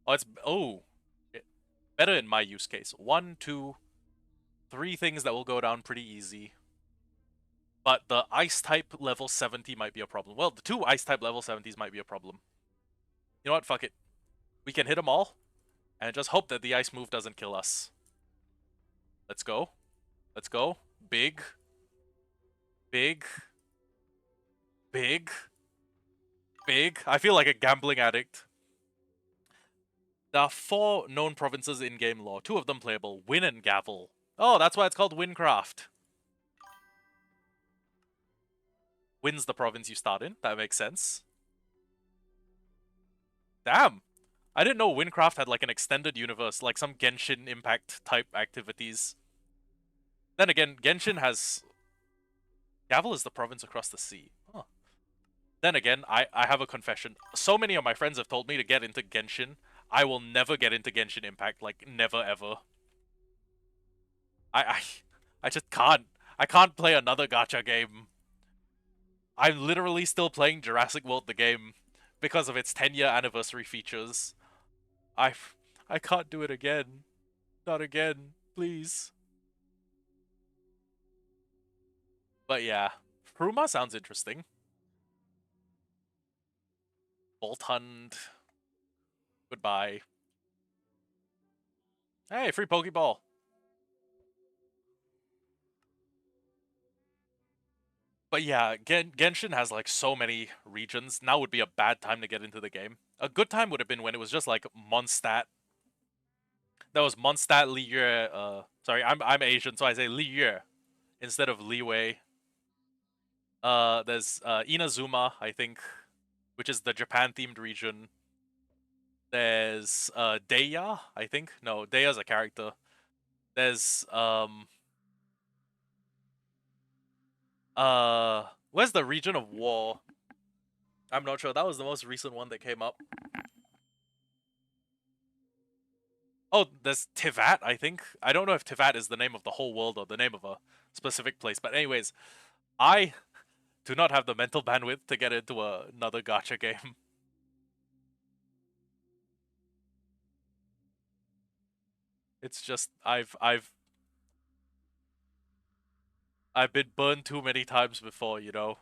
Oh, it's... Oh. Better in my use case. 1, 2, 3 things that will go down pretty easy. But the Ice type level 70 might be a problem. Well, the 2 Ice type level 70s might be a problem. You know what? Fuck it. We can hit them all, and just hope that the Ice move doesn't kill us. Let's go. Let's go. Big. Big. Big. Big. I feel like a gambling addict. There are 4 known provinces in game lore. 2 of them playable. Win and Gavel. Oh, that's why it's called Windcraft. Win's the province you start in. That makes sense. Damn. I didn't know Windcraft had like an extended universe, like some Genshin Impact type activities. Then again, Genshin has... Gavel is the province across the sea. Huh. Then again, I have a confession. So many of my friends have told me to get into Genshin. I will never get into Genshin Impact, like never ever. I just can't. I can't play another gacha game. I'm literally still playing Jurassic World the game because of its 10-year anniversary features. I can't do it again. Not again, please. But yeah, Pruma sounds interesting. Bolt Hunt. Goodbye. Hey, free Pokeball. But yeah, Genshin has like so many regions. Now would be a bad time to get into the game. A good time would have been when it was just like Mondstadt. That was Mondstadt, Liyue, sorry, I'm Asian, so I say Liyue instead of Liyue. There's Inazuma, I think, which is the Japan-themed region. There's Deya, I think. No, Deya's a character. There's where's the region of war? I'm not sure. That was the most recent one that came up. Oh, there's Tivat, I think. I don't know if Tivat is the name of the whole world or the name of a specific place. But anyways, I do not have the mental bandwidth to get into another gacha game. It's just I've been burned too many times before, you know.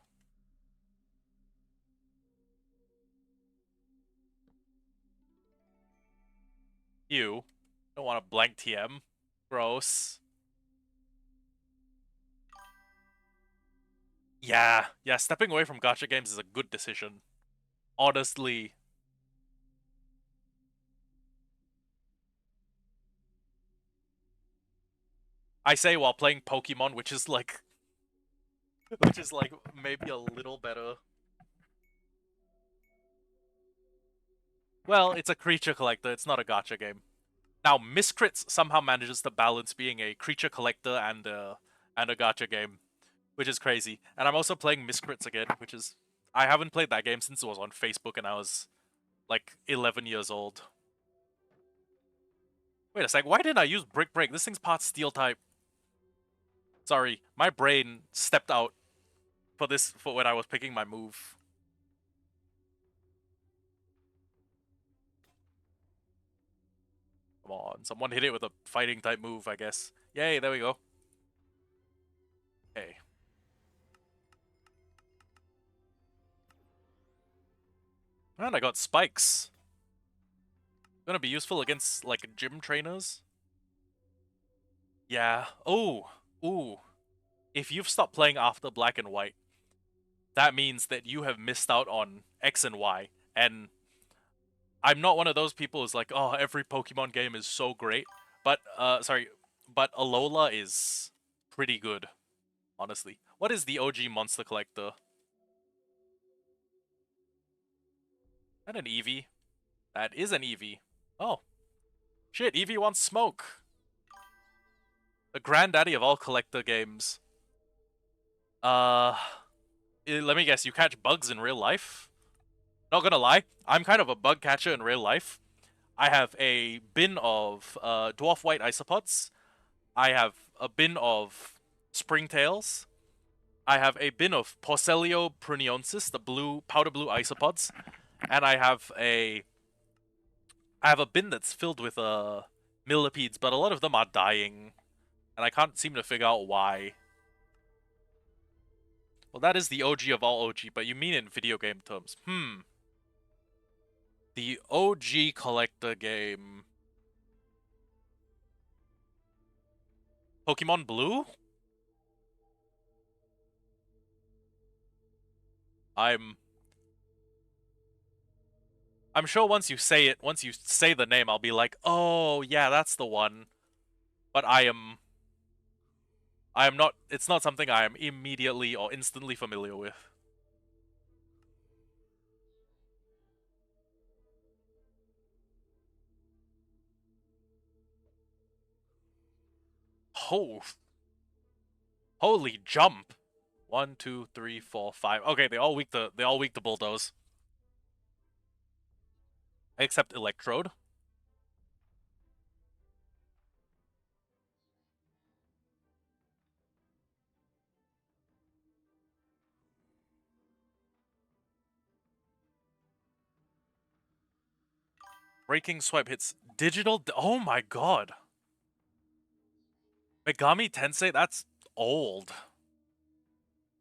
You don't want a blank TM. Gross. Yeah, stepping away from gacha games is a good decision. Honestly. I say while playing Pokemon, which is like maybe a little better. Well, it's a creature collector, it's not a gacha game. Now, Miscrits somehow manages to balance being a creature collector and a gacha game, which is crazy. And I'm also playing Miscrits again, which is... I haven't played that game since it was on Facebook and I was, like, 11 years old. Wait a sec, why didn't I use Brick Break? This thing's part Steel type. Sorry, my brain stepped out for when I was picking my move. Come on, someone hit it with a fighting type move, I guess. Yay, there we go. Okay. And I got spikes. Gonna be useful against, like, gym trainers. Yeah. Oh. Ooh. If you've stopped playing after Black and White, that means that you have missed out on X and Y. And I'm not one of those people who's like, oh, every Pokemon game is so great. But, but Alola is pretty good, honestly. What is the OG Monster Collector? That an Eevee? That is an Eevee. Oh. Shit, Eevee wants smoke. The granddaddy of all collector games. Let me guess, you catch bugs in real life? Not gonna lie, I'm kind of a bug catcher in real life. I have a bin of dwarf white isopods. I have a bin of springtails. I have a bin of Porcelio prunionsis, the blue powder blue isopods, and I have a bin that's filled with millipedes, but a lot of them are dying, and I can't seem to figure out why. Well, that is the OG of all OG, but you mean in video game terms. The OG collector game. Pokemon Blue? I'm sure once you say the name, I'll be like, oh, yeah, that's the one. But I am not, it's not something I am immediately or instantly familiar with. Oh. Holy jump. 1, 2, 3, 4, 5. Okay, they all weak to bulldoze. Except Electrode. Breaking Swipe hits digital. Oh my god. Megami Tensei, that's old.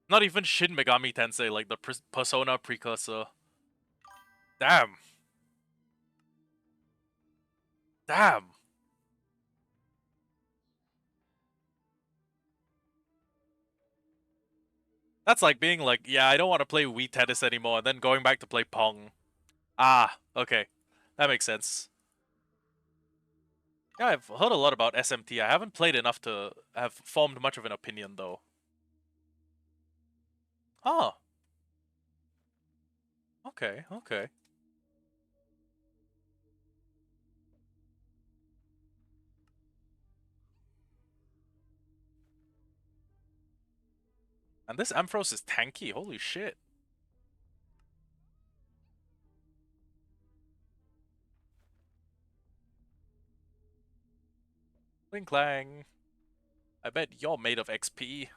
Not even Shin Megami Tensei, like the Persona precursor. Damn. Damn. That's like being like, yeah, I don't want to play Wii Tennis anymore, and then going back to play Pong. Ah, okay. That makes sense. Yeah, I've heard a lot about SMT. I haven't played enough to have formed much of an opinion, though. Oh. Okay, okay. And this Ampharos is tanky, holy shit. Cling clang. I bet you're made of XP.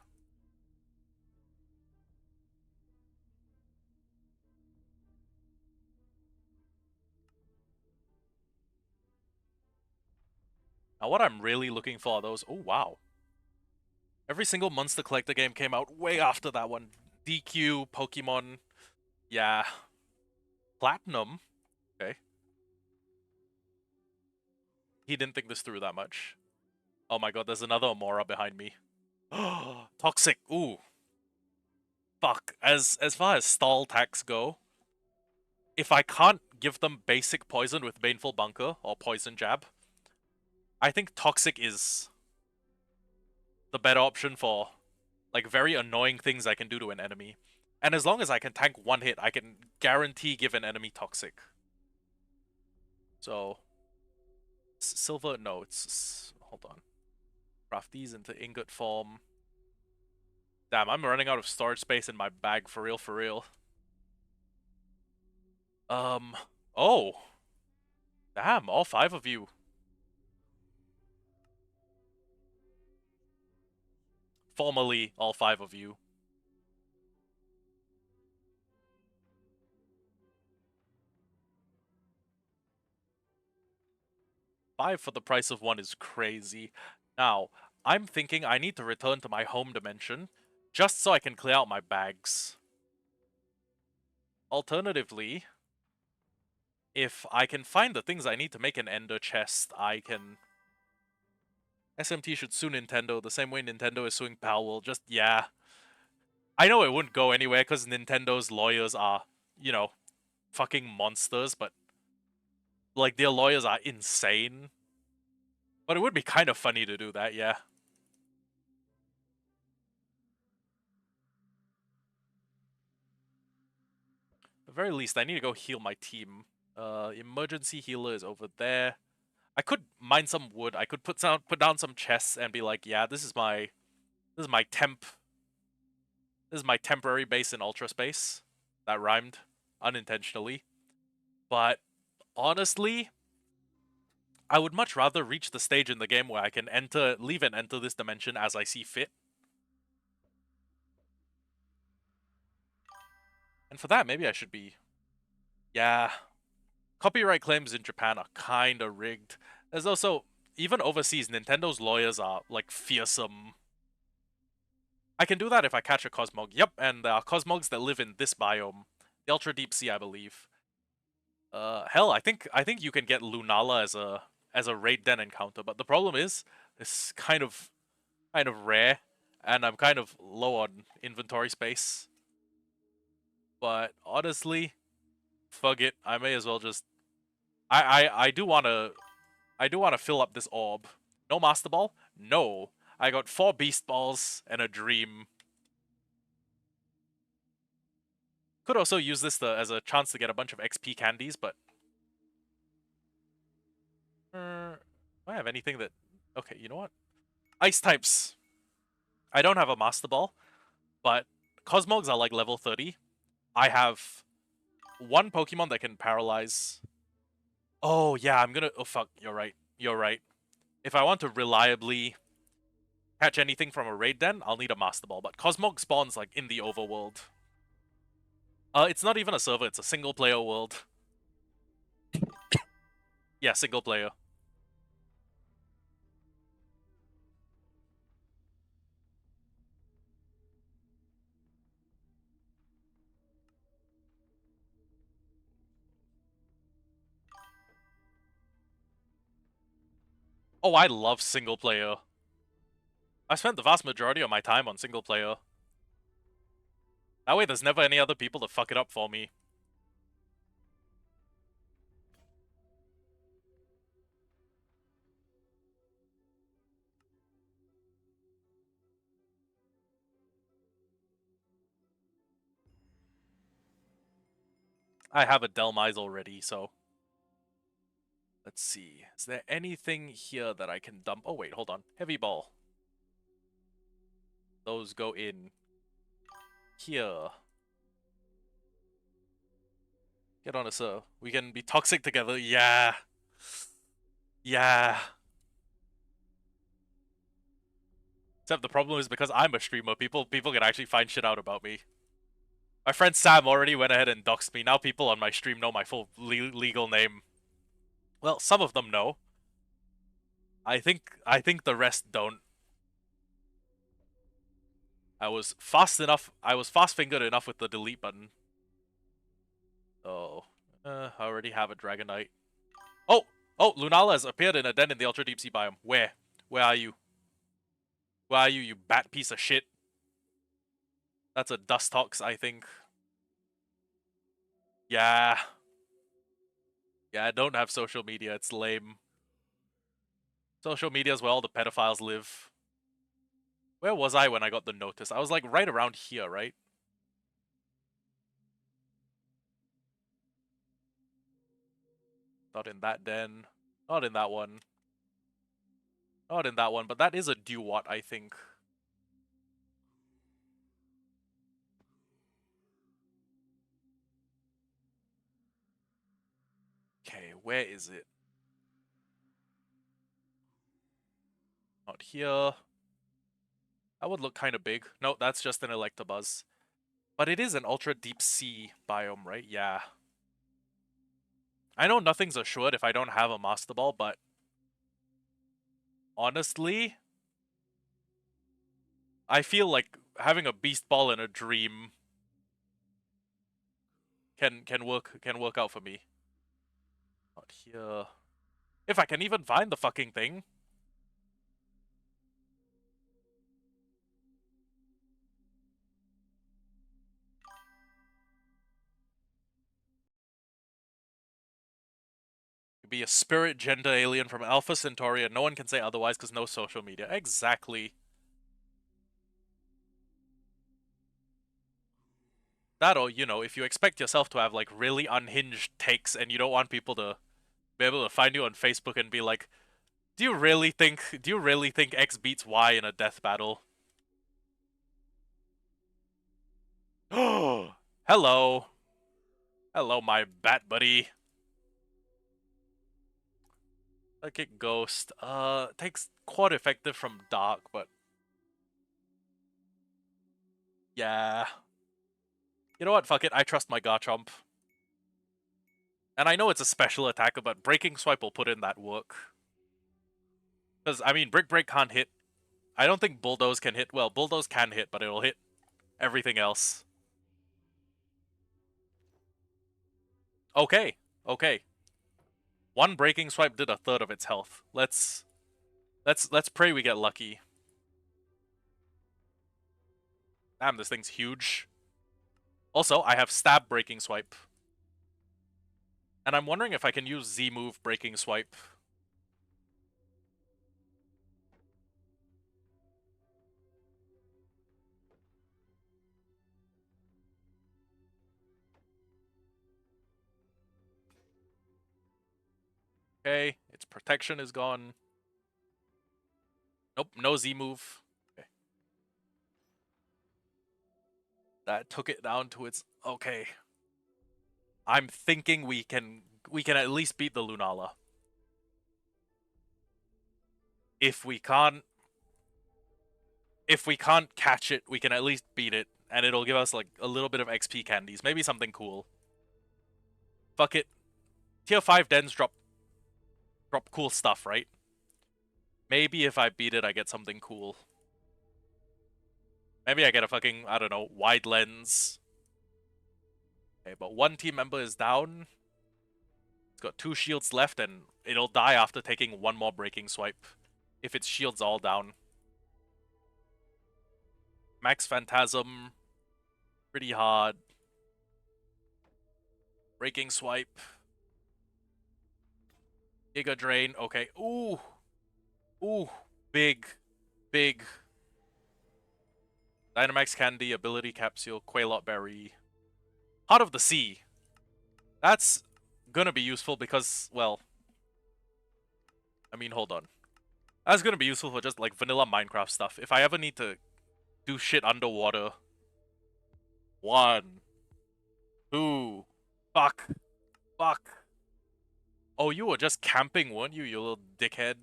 Now what I'm really looking for are those... Oh, wow. Every single Monster Collector game came out way after that one. DQ, Pokemon... Yeah. Platinum? Okay. He didn't think this through that much. Oh my god, there's another Amora behind me. Toxic. Ooh. Fuck. As far as stall attacks go, if I can't give them basic poison with Baneful Bunker or Poison Jab, I think Toxic is the better option for, like, very annoying things I can do to an enemy. And as long as I can tank one hit, I can guarantee give an enemy Toxic. So, Silver, no, it's hold on. Craft these into ingot form. Damn, I'm running out of storage space in my bag, for real, for real. Oh. Damn, all 5 of you. Formally, all 5 of you. 5 for the price of 1 is crazy. Now, I'm thinking I need to return to my home dimension, just so I can clear out my bags. Alternatively, if I can find the things I need to make an ender chest, I can... SMT should sue Nintendo the same way Nintendo is suing Palworld. Just, yeah. I know it wouldn't go anywhere because Nintendo's lawyers are, you know, fucking monsters, but like their lawyers are insane. But it would be kind of funny to do that, yeah. At the very least, I need to go heal my team. Emergency healer is over there. I could mine some wood. I could put down some chests and be like, yeah, this is my temporary base in Ultra Space. That rhymed unintentionally. But honestly, I would much rather reach the stage in the game where I can leave and enter this dimension as I see fit. And for that, maybe I should be... Yeah. Copyright claims in Japan are kinda rigged. There's also... Even overseas, Nintendo's lawyers are, like, fearsome. I can do that if I catch a Cosmog. Yep, and there are Cosmogs that live in this biome. The Ultra Deep Sea, I believe. Hell, I think you can get Lunala as a raid den encounter, but the problem is it's kind of rare, and I'm kind of low on inventory space. But honestly, fuck it. I may as well just... I do wanna fill up this orb. No Master Ball? No. I got 4 Beast Balls and a Dream. Could also use this as a chance to get a bunch of XP candies, but... do I have anything that... Okay, you know what? Ice types. I don't have a Master Ball, but Cosmogs are like level 30. I have 1 Pokemon that can paralyze. Oh, yeah, I'm gonna... Oh, fuck, you're right. You're right. If I want to reliably catch anything from a raid den, I'll need a Master Ball, but Cosmog spawns, like, in the overworld. It's not even a server, it's a single-player world. Yeah, single-player. Oh, I love single-player. I spent the vast majority of my time on single-player. That way there's never any other people to fuck it up for me. I have a Delmise already, so... Let's see. Is there anything here that I can dump? Oh, wait, hold on. Heavy Ball. Those go in here. Get on a sir. We can be toxic together. Yeah. Yeah. Except the problem is because I'm a streamer, people can actually find shit out about me. My friend Sam already went ahead and doxed me. Now people on my stream know my full legal name. Well, some of them know. I think the rest don't. I was fast-fingered enough with the delete button. Oh. I already have a Dragonite. Oh! Oh, Lunala has appeared in a den in the Ultra Deep Sea biome. Where? Where are you? Where are you, you bat piece of shit? That's a Dustox, I think. Yeah. Yeah, I don't have social media, it's lame. Social media is where all the pedophiles live. Where was I when I got the notice? I was like right around here, right? Not in that den. Not in that one. Not in that one, but that is a Dewott, I think. Okay, where is it? Not here. That would look kind of big. No, that's just an Electabuzz. But it is an ultra deep sea biome, right? Yeah. I know nothing's assured if I don't have a Master Ball, but honestly, I feel like having a Beast Ball in a dream can work out for me. Not here. If I can even find the fucking thing. Be a spirit gender alien from Alpha Centauri, and no one can say otherwise because no social media. Exactly. That, or, you know, if you expect yourself to have like really unhinged takes and you don't want people to be able to find you on Facebook and be like, do you really think X beats Y in a death battle? Oh, hello. Hello, my bat buddy. Psychic Ghost. Takes quad effective from Dark, but yeah. You know what? Fuck it. I trust my Garchomp. And I know it's a special attacker, but Breaking Swipe will put in that work. Because, I mean, Brick Break can't hit. I don't think Bulldoze can hit. Well, Bulldoze can hit, but it'll hit everything else. Okay. Okay. One Breaking Swipe did a third of its health. Let's pray we get lucky. Damn, this thing's huge. Also, I have Stab Breaking Swipe. And I'm wondering if I can use Z-Move Breaking Swipe. Okay, its protection is gone. Nope, no Z-Move. Okay. That took it down to its... Okay. I'm thinking we can at least beat the Lunala. If we can't catch it, we can at least beat it, and it'll give us like a little bit of XP candies, maybe something cool. Fuck it. Tier 5 dens drop cool stuff, right? Maybe if I beat it, I get something cool. Maybe I get a fucking, I don't know, wide lens. Okay, but one team member is down. It's got 2 shields left, and it'll die after taking one more breaking swipe. If its shield's all down. Max Phantasm. Pretty hard. Breaking swipe. Giga Drain. Okay. Ooh. Ooh. Big. Big. Dynamax Candy, Ability Capsule, Quailot Berry. Heart of the Sea. That's gonna be useful because, well... I mean, hold on. That's gonna be useful for just, like, vanilla Minecraft stuff. If I ever need to do shit underwater... 1. 2. Fuck. Fuck. Oh, you were just camping, weren't you, you little dickhead?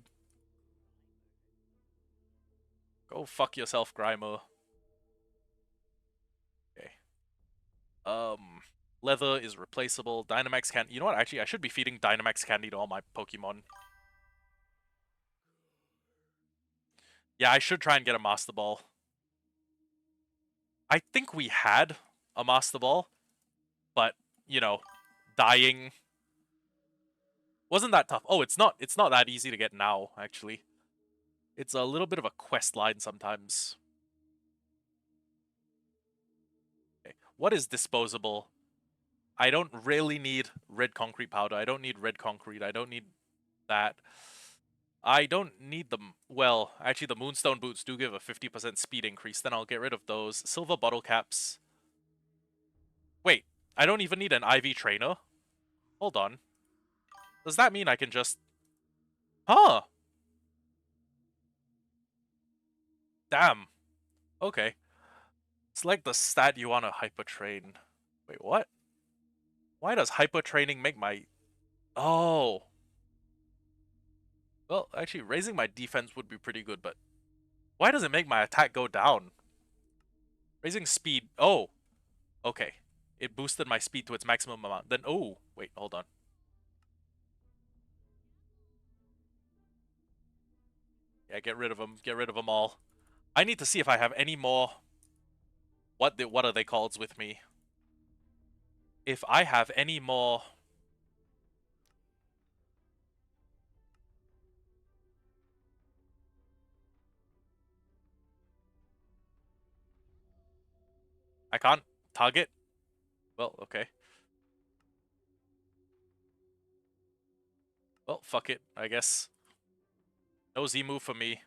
Go fuck yourself, Grimer. Okay. Leather is replaceable. Dynamax Candy. You know what? Actually, I should be feeding Dynamax Candy to all my Pokemon. Yeah, I should try and get a Master Ball. I think we had a Master Ball, but, you know, dying wasn't that tough. Oh, it's not that easy to get now, actually. It's a little bit of a quest line sometimes. Okay. What is disposable? I don't really need red concrete powder. I don't need red concrete. I don't need that. I don't need them. Well, actually, the Moonstone Boots do give a 50% speed increase. Then I'll get rid of those. Silver Bottle Caps. Wait, I don't even need an IV Trainer? Hold on. Does that mean I can just... Huh! Damn. Okay. Select the stat you want to Hyper Train. Wait, what? Why does Hyper Training make my... Oh. Well, actually, raising my defense would be pretty good, but... Why does it make my attack go down? Raising speed. Oh, okay. It boosted my speed to its maximum amount. Then, oh, wait, hold on. Yeah, get rid of them. Get rid of them all. I need to see if I have any more... What are they called with me? If I have any more... I can't target? Well, okay. Well, fuck it, I guess. No Z move for me.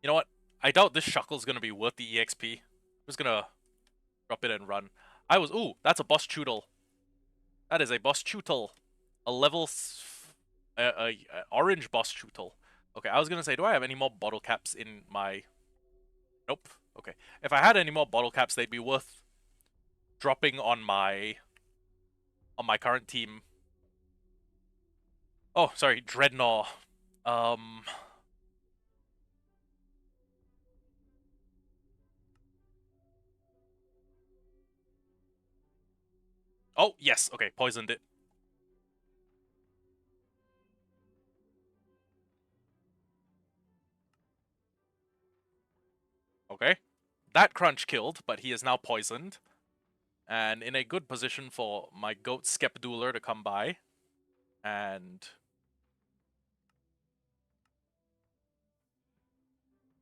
You know what? I doubt this Shuckle's gonna be worth the EXP. I'm just gonna drop it and run. Ooh, that's a boss Choodle. That is a boss Chootle. A level... orange boss Chootle. Okay, I was gonna say, do I have any more bottle caps in my... Nope. Okay. If I had any more bottle caps, they'd be worth dropping on my current team. Oh, sorry, Dreadnought. Oh, yes. Okay, poisoned it. Okay. That crunch killed, but he is now poisoned. And in a good position for my goat Skepdueler to come by. And...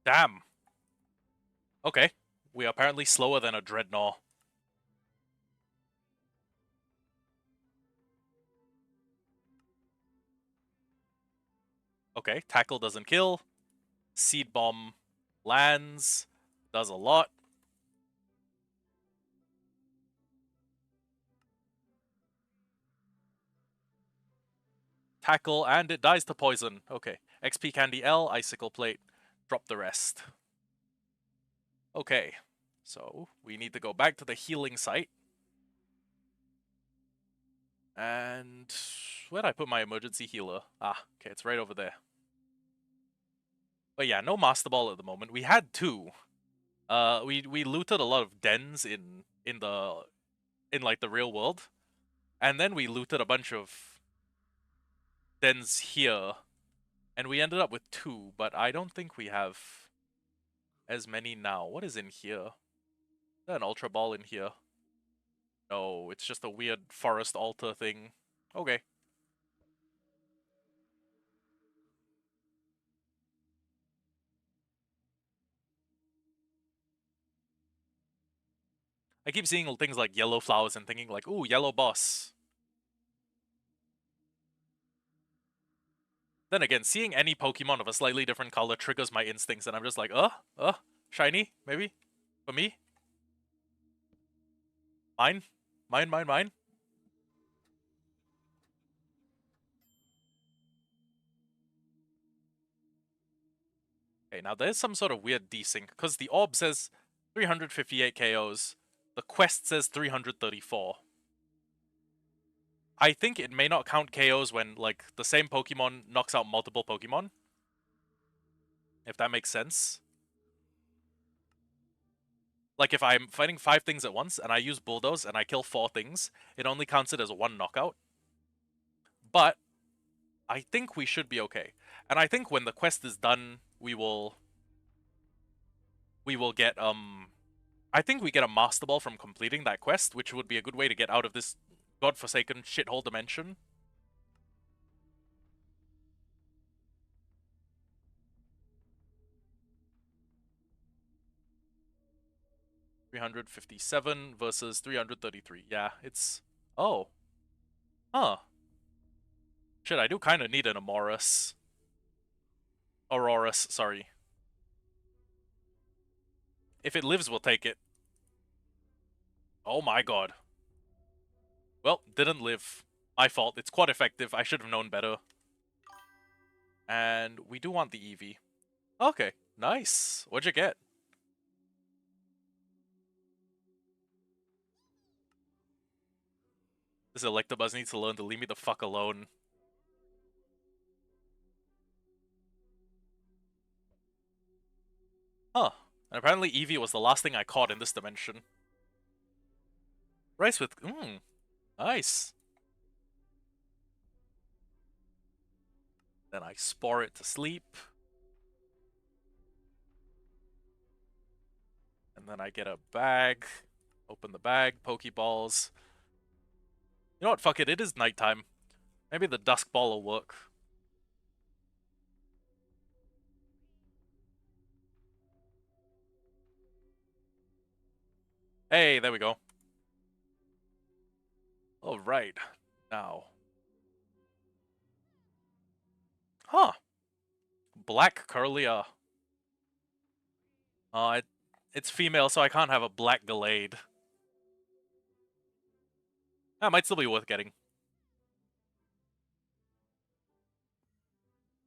Damn. Okay. We are apparently slower than a Dreadnought. Okay, Tackle doesn't kill. Seed Bomb lands. Does a lot. Tackle, and it dies to poison. Okay. XP Candy L, Icicle Plate. Drop the rest. Okay. So, we need to go back to the healing site. And... where'd I put my emergency healer? Ah, okay, it's right over there. But yeah, no Master Ball at the moment. We had two. We looted a lot of dens in like the real world. And then we looted a bunch of dens here. And we ended up with two, but I don't think we have as many now. What is in here? Is there an Ultra Ball in here? No, it's just a weird forest altar thing. Okay. I keep seeing things like yellow flowers and thinking like, ooh, yellow boss. Then again, seeing any Pokemon of a slightly different color triggers my instincts, and I'm just like, shiny, maybe? For me? Mine? Mine? Okay, now there's some sort of weird desync, because the orb says 358 KOs, the quest says 334. I think it may not count KOs when, like, the same Pokemon knocks out multiple Pokemon. If that makes sense. Like, if I'm fighting 5 things at once, and I use Bulldoze, and I kill 4 things, it only counts it as 1 knockout. But I think we should be okay. And I think when the quest is done, we will get, I think we get a Master Ball from completing that quest, which would be a good way to get out of this godforsaken shithole dimension. $357 versus 333. Yeah, it's... Oh. Huh. Shit, I do kind of need an Aurorus. Aurorus, sorry. If it lives, we'll take it. Oh my god. Well, didn't live. My fault. It's quite effective. I should have known better. And we do want the Eevee. Okay, nice. What'd you get? This Electabuzz needs to learn to leave me the fuck alone. Huh. And apparently Eevee was the last thing I caught in this dimension. Rice with... nice. Then I spore it to sleep. And then I get a bag. Open the bag, Pokeballs. You know what, fuck it, it is nighttime. Maybe the Dusk Ball will work. Hey, there we go. Alright. Now. Huh. Black Curlia. It's female, so I can't have a black Gallade. That might still be worth getting.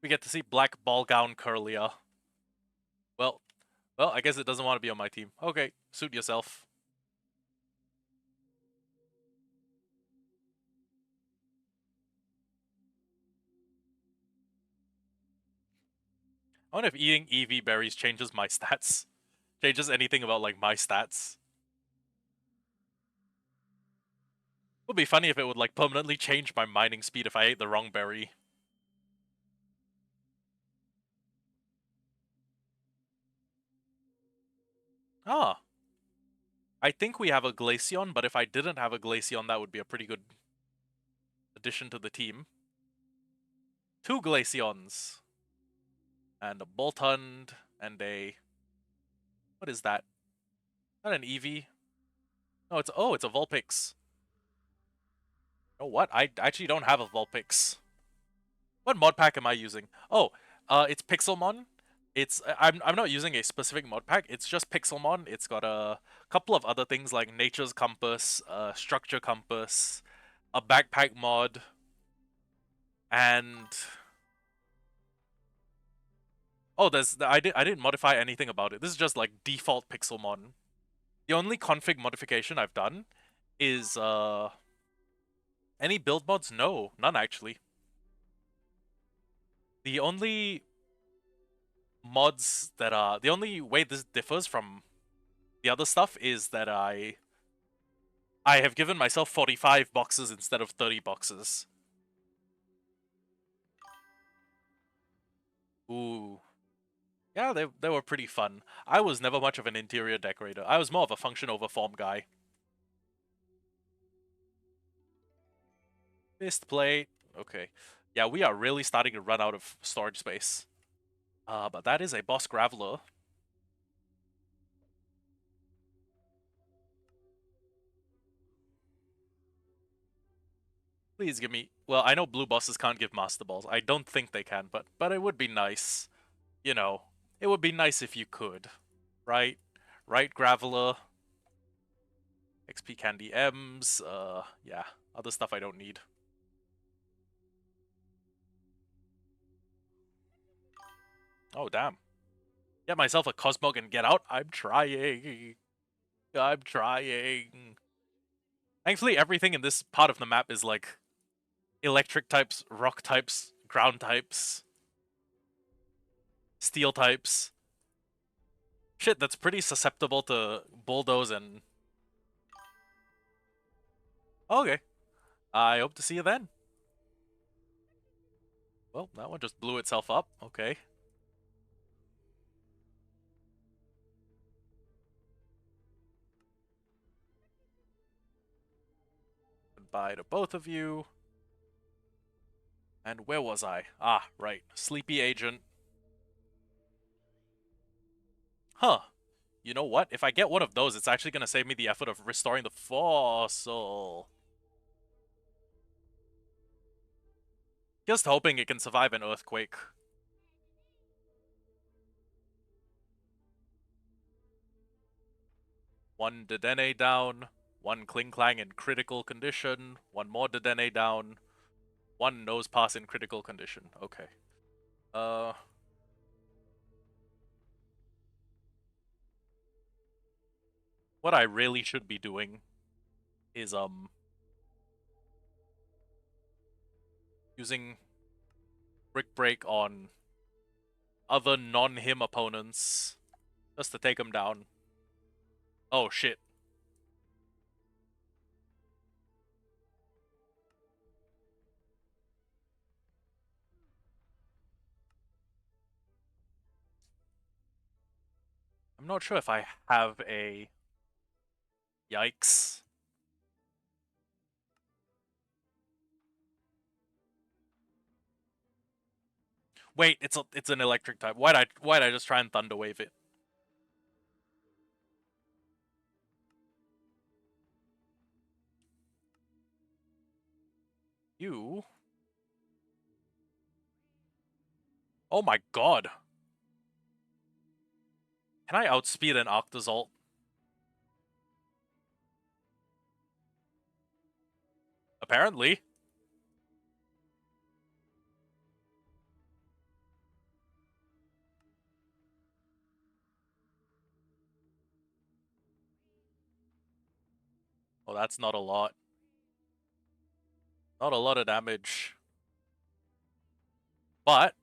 We get to see Black Ball Gown Curlia. Well, I guess it doesn't want to be on my team. Okay, suit yourself. I wonder if eating Eevee berries changes my stats. Changes anything about, like, my stats. Would be funny if it would, like, permanently change my mining speed if I ate the wrong berry. Ah. I think we have a Glaceon, but if I didn't have a Glaceon, that would be a pretty good addition to the team. 2 Glaceons. And a Boltund, and a... What is that? Not an Eevee. No, it's a Vulpix. Oh, what? I actually don't have a Vulpix. What mod pack am I using? Oh, it's Pixelmon. I'm not using a specific mod pack. It's just Pixelmon. It's got a couple of other things like Nature's Compass, Structure Compass, a backpack mod, and oh, I didn't modify anything about it. This is just like default Pixelmon. The only config modification I've done is any build mods? No, none actually. The only mods that the only way this differs from the other stuff is that I have given myself 45 boxes instead of 30 boxes. Ooh. Yeah, they were pretty fun. I was never much of an interior decorator. I was more of a function over form guy. Fist plate. Okay. Yeah, we are really starting to run out of storage space. But that is a boss Graveler. Please give me... Well, I know blue bosses can't give Master Balls. I don't think they can, but it would be nice. You know, it would be nice if you could. Right? Right, Graveler? XP Candy M's, yeah. Other stuff I don't need. Oh, damn. Get myself a Cosmog and get out? I'm trying. I'm trying. Thankfully, everything in this part of the map is like electric types, rock types, ground types, steel types. Shit, that's pretty susceptible to bulldoze and... Okay. I hope to see you then. Well, that one just blew itself up. Okay. Goodbye to both of you. And where was I? Ah, right. Sleepy Agent. Huh. You know what? If I get one of those, it's actually going to save me the effort of restoring the fossil. Just hoping it can survive an earthquake. One Dedenne down. One Klinklang in critical condition. One more Dedenne down. One Nosepass in critical condition. Okay. What I really should be doing is, Using Brick Break on other non-him opponents just to take him down. Oh shit. I'm not sure if I have a... Yikes. Wait, it's an electric type. Why'd I just try and Thunder Wave it? You... Oh my god. Can I outspeed an Octazalt? Apparently. Oh, that's not a lot. Not a lot of damage. But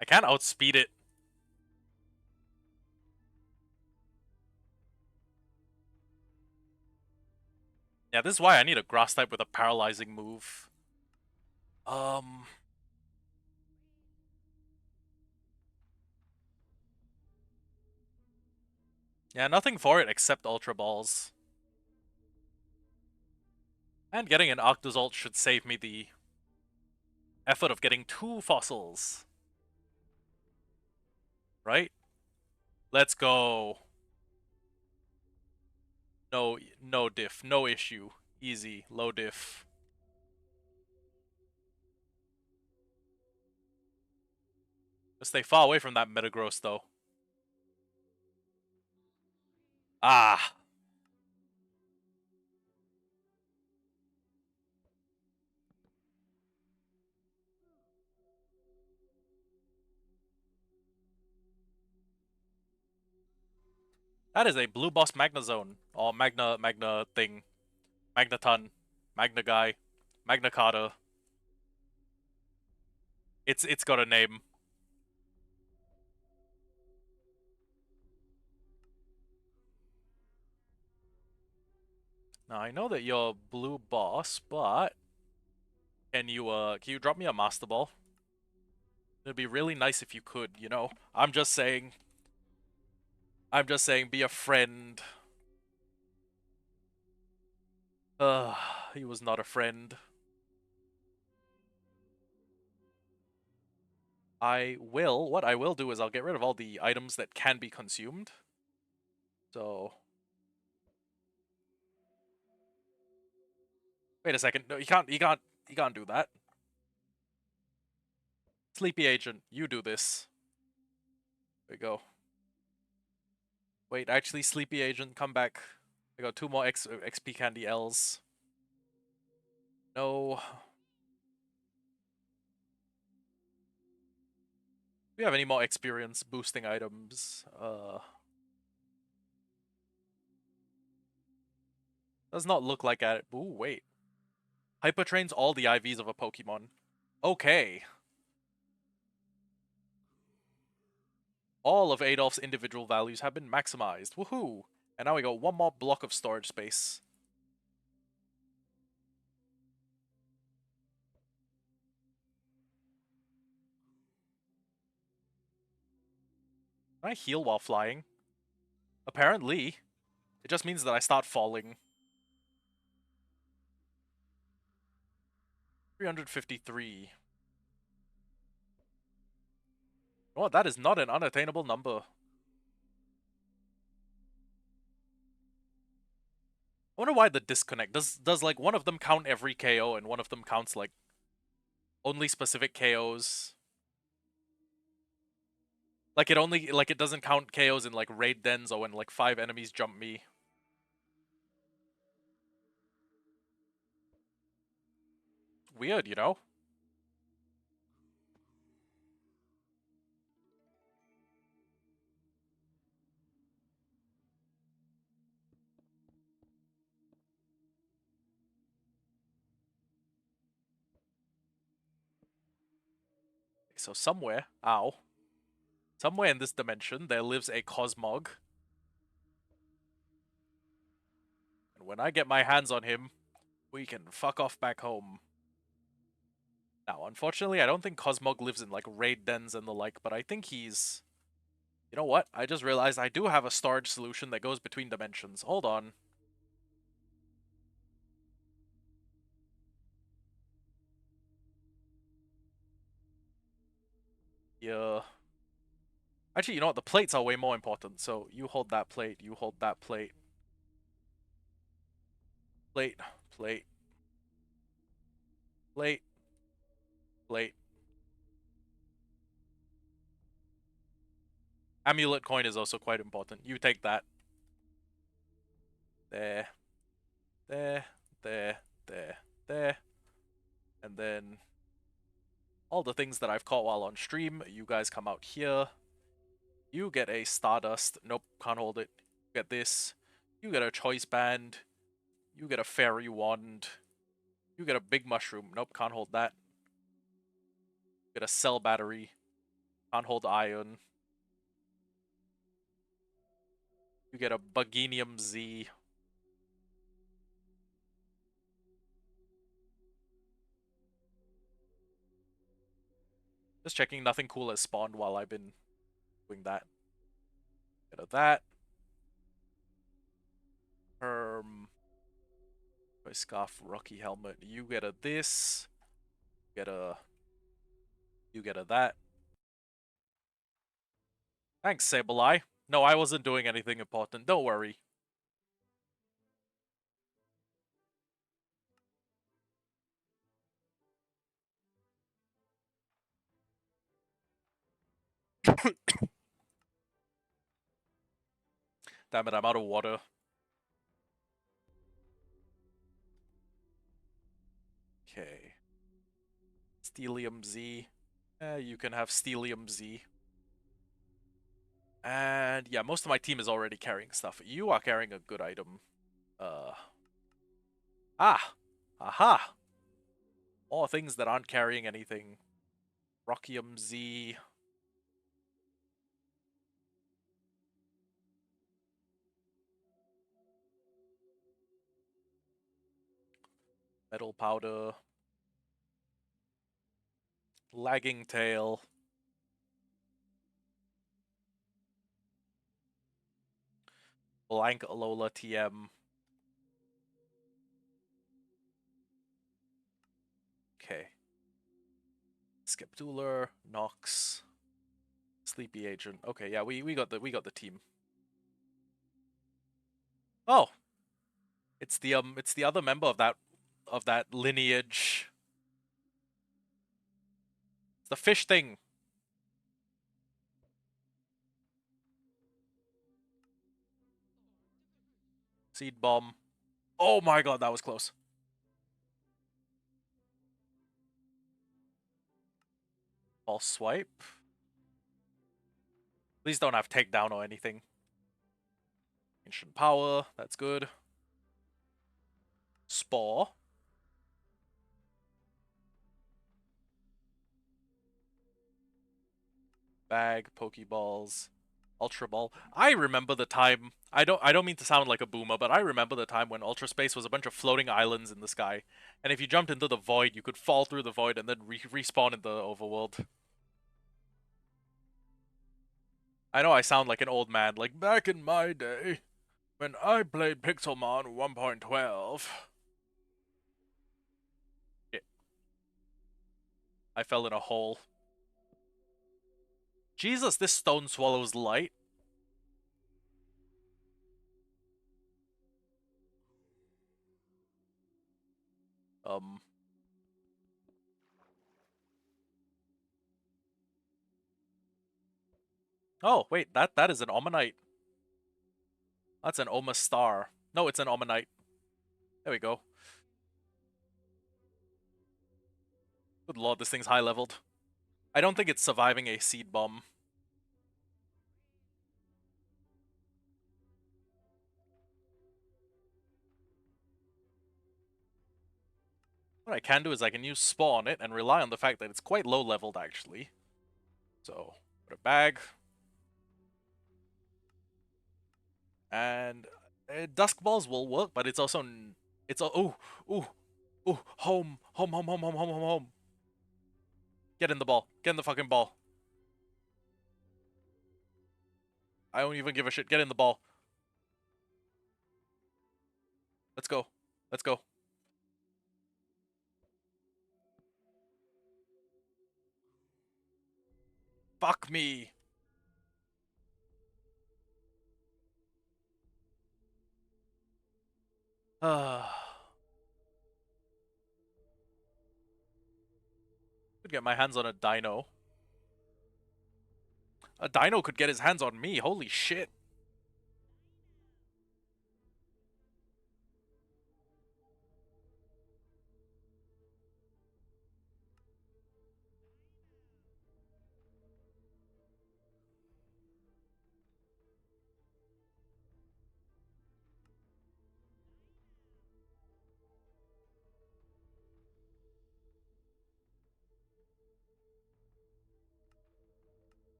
I can't outspeed it. Yeah, this is why I need a grass type with a paralyzing move. Yeah, nothing for it except Ultra Balls. And getting an Octazalt should save me the effort of getting 2 fossils. Right? Let's go. No diff, no issue. Easy, low diff. Just stay far away from that Metagross, though. Ah. That is a Blue Boss Magna Zone. Or Magna thing. Magneton. Magna Guy. Magna Carta. It's got a name. Now I know that you're Blue Boss, but can you drop me a Master Ball? It'd be really nice if you could, you know? I'm just saying, be a friend. He was not a friend. What I will do is I'll get rid of all the items that can be consumed. So... Wait a second, no, you can't do that. Sleepy Agent, you do this. There we go. Wait, actually, Sleepy Agent, come back. I got 2 more XP Candy Ls. No. Do we have any more experience boosting items? Does not look like it. Ooh, wait. Hyper trains all the IVs of a Pokemon. Okay. All of Adolf's individual values have been maximized. Woohoo! And now we got 1 more block of storage space. Can I heal while flying? Apparently. It just means that I start falling. 353. Oh, that is not an unattainable number. I wonder why the disconnect. Does like one of them count every KO and one of them counts like only specific KOs? Like it doesn't count KOs in like raid dens or when like 5 enemies jump me. Weird, you know? So somewhere, somewhere in this dimension, there lives a Cosmog. And when I get my hands on him, we can fuck off back home. Now, unfortunately, I don't think Cosmog lives in, like, raid dens and the like, but I think he's... You know what? I just realized I do have a storage solution that goes between dimensions. Hold on. Yeah. Actually, you know what? The plates are way more important. So you hold that plate, you hold that plate. Plate, plate, plate, plate. Amulet coin is also quite important. You take that. There, there, there, there, there. And then all the things that I've caught while on stream, you guys come out here. You get a Stardust. Nope, can't hold it. You get this. You get a Choice Band. You get a Fairy Wand. You get a Big Mushroom. Nope, can't hold that. You get a Cell Battery. Can't hold Iron. You get a Bugenium Z. Just checking nothing cool has spawned while I've been doing that. Get a that. Toy Scarf, Rocky Helmet. You get a this. You get a that. Thanks, Sableye. No, I wasn't doing anything important. Don't worry. Damn it, I'm out of water. Okay. Steelium Z. You can have Steelium Z. And yeah, most of my team is already carrying stuff. You are carrying a good item. Aha! More things that aren't carrying anything. Rockium Z. Metal Powder. Lagging Tail. Blank Alola TM. Okay. Skeptular, Nox, Sleepy Agent. Okay, yeah, we got the team. Oh, it's the other member of that lineage. It's the fish thing. Seed Bomb. Oh my god, that was close. False Swipe. Please don't have Takedown or anything. Ancient Power, that's good. Spore. Bag, Pokeballs, Ultra Ball. I remember the time. I don't mean to sound like a boomer, but I remember the time when Ultra Space was a bunch of floating islands in the sky, and if you jumped into the void, you could fall through the void and then respawn in the overworld. I know I sound like an old man, like back in my day when I played Pixelmon 1.12. Shit. I fell in a hole. Jesus, this stone swallows light. Oh, wait, that is an Omanite. That's an Oma Star. No, it's an Omanite. There we go. Good lord, this thing's high leveled. I don't think it's surviving a seed bomb. What I can do is I can use Spawn it and rely on the fact that it's quite low leveled actually. So, put a bag. And dusk balls will work, but it's also it's a ooh home. Get in the ball. Get in the fucking ball. I don't even give a shit. Get in the ball. Let's go. Let's go. Fuck me. Could get my hands on a dino. A dino could get his hands on me. Holy shit.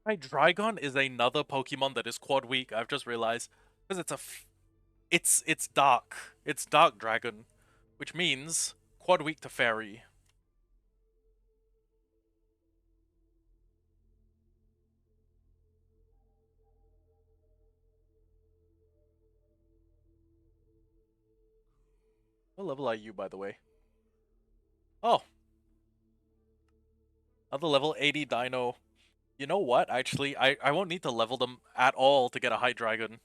My Dragon is another Pokemon that is quad weak. I've just realized because it's dark. It's Dark Dragon, which means quad weak to Fairy. What level are you, by the way? Oh, another level 80 Dino. You know what? Actually, I won't need to level them at all to get a High Dragon.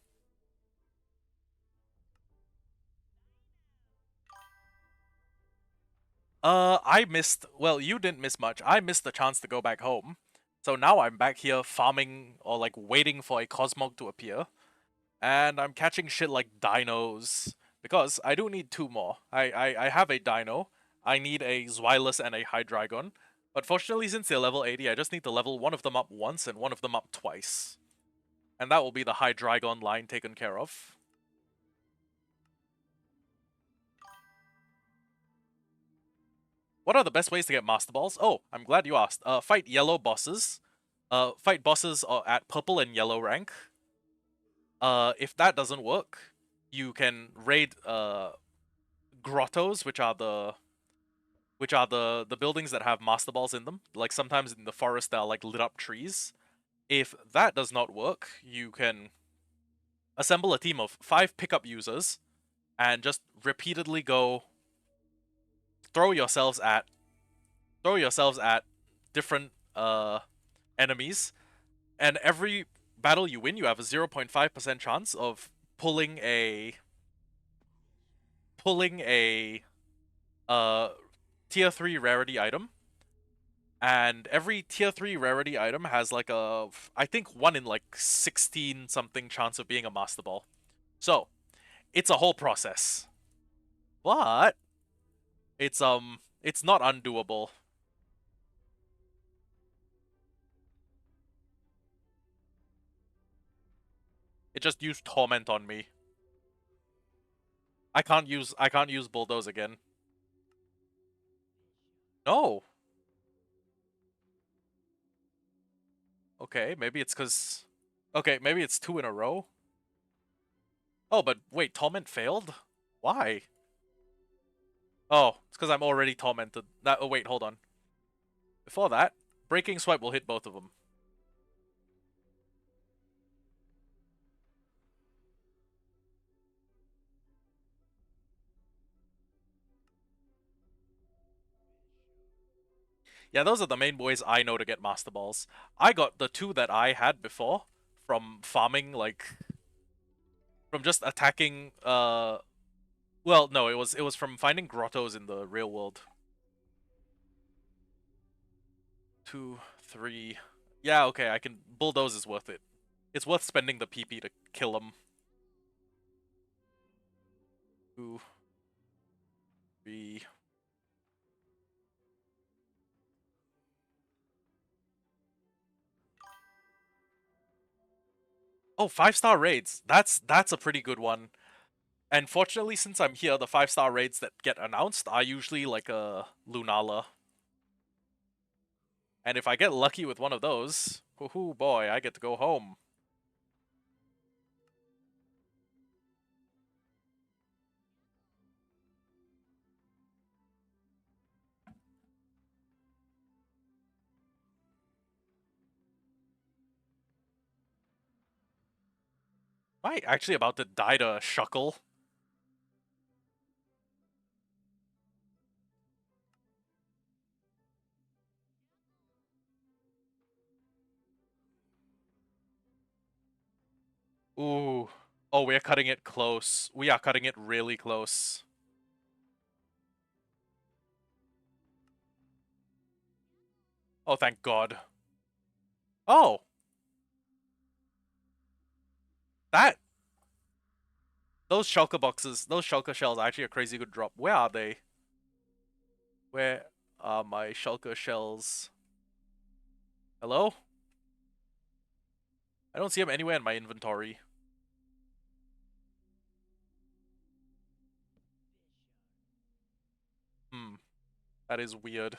I missed. Well, you didn't miss much. I missed the chance to go back home. So now I'm back here farming or like waiting for a Cosmog to appear. And I'm catching shit like dinos. Because I do need two more. I have a dino. I need a Zweilous and a Hydreigon. But fortunately, since they're level 80, I just need to level one of them up once and one of them up twice. And that will be the Hydreigon line taken care of. What are the best ways to get Master Balls? Oh, I'm glad you asked. Fight yellow bosses. Fight bosses at purple and yellow rank. If that doesn't work, you can raid grottos, which are the buildings that have Master Balls in them. Like sometimes in the forest there are like lit up trees. If that does not work, you can assemble a team of 5 pickup users and just repeatedly go throw yourselves at different enemies, and every battle you win, you have a 0.5% chance of pulling a tier 3 rarity item. And every tier 3 rarity item has like I think 1 in like 16 something chance of being a Master Ball. So, it's a whole process. But it's not undoable. It just used Torment on me. I can't use Bulldoze again. No. Okay, maybe it's cuz okay, maybe it's 2 in a row. Oh, but wait, Torment failed? Why? Oh, it's because I'm already tormented. Oh wait, hold on. Before that, Breaking Swipe will hit both of them. Yeah, those are the main ways I know to get Master Balls. I got the 2 that I had before from farming, like from just attacking. Well, no, it was from finding grottos in the real world. 2, 3. Yeah, okay, I can. Bulldoze is worth it. It's worth spending the PP to kill them. 2, 3. Oh, 5-star raids. That's a pretty good one. And fortunately, since I'm here, the 5-star raids that get announced are usually like a Lunala. And if I get lucky with one of those, whoo boy, I get to go home. Am I actually about to die to a Shuckle? Ooh. Oh, we're cutting it close. We are cutting it really close. Oh, thank God. Oh! That... Those Shulker boxes, those Shulker shells are actually a crazy good drop. Where are they? Where are my Shulker shells? Hello? I don't see them anywhere in my inventory. That is weird.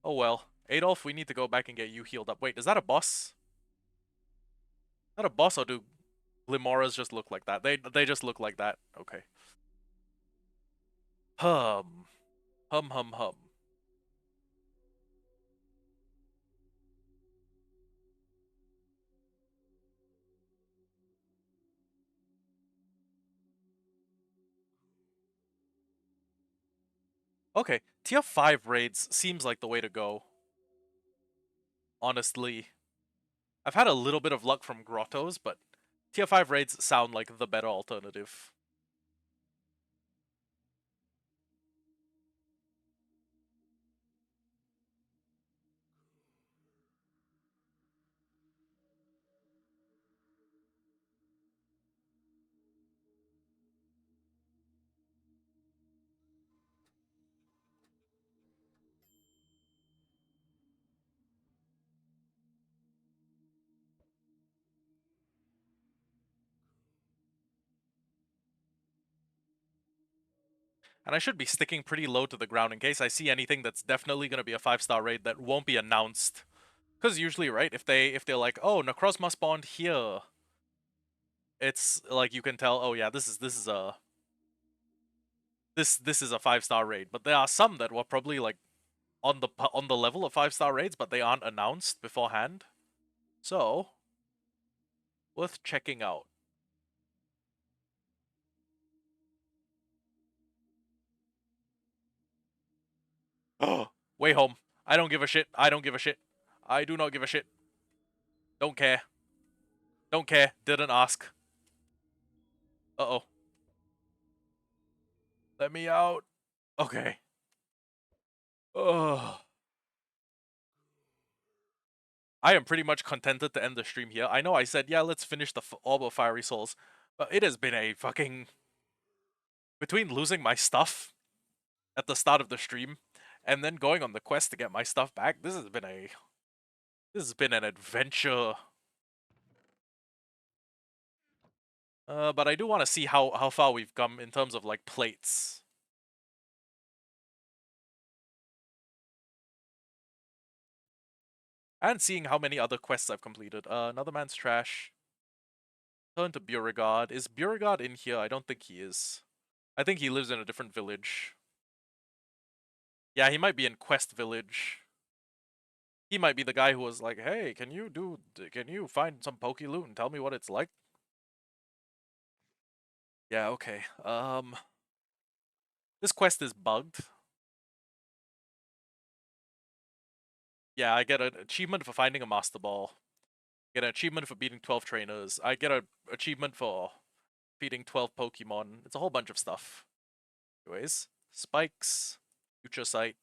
Oh well. Adolf, we need to go back and get you healed up. Wait, is that a boss? Is that a boss, or do Glimoras just look like that? They just look like that. Okay. Hum. Hum hum hum. Okay. Tier 5 raids seems like the way to go. Honestly. I've had a little bit of luck from grottos, but Tier 5 raids sound like the better alternative. And I should be sticking pretty low to the ground in case I see anything that's definitely going to be a 5-star raid that won't be announced. Because usually, right, if they're like, oh, Necrozma spawned here, it's like you can tell, oh yeah, this is a this is a 5-star raid. But there are some that were probably like on the level of 5-star raids, but they aren't announced beforehand. So worth checking out. Oh, way home. I don't give a shit. I don't give a shit. I do not give a shit. Don't care. Don't care. Didn't ask. Uh-oh. Let me out. Okay. Ugh. I am pretty much contented to end the stream here. I know I said, yeah, let's finish the Orb of Fiery Souls, but it has been a fucking... Between losing my stuff at the start of the stream and then going on the quest to get my stuff back, this has been a... This has been an adventure. But I do want to see how far we've come in terms of, like, plates. And seeing how many other quests I've completed. Another Man's Trash. Turn to Beauregard. Is Beauregard in here? I don't think he is. I think he lives in a different village. Yeah, he might be in Quest Village. He might be the guy who was like, hey, can you find some Poke Loot and tell me what it's like? Yeah, okay. This quest is bugged. Yeah, I get an achievement for finding a Master Ball. Get an achievement for beating 12 trainers. I get an achievement for feeding 12 Pokemon. It's a whole bunch of stuff. Anyways, Spikes, Future Sight.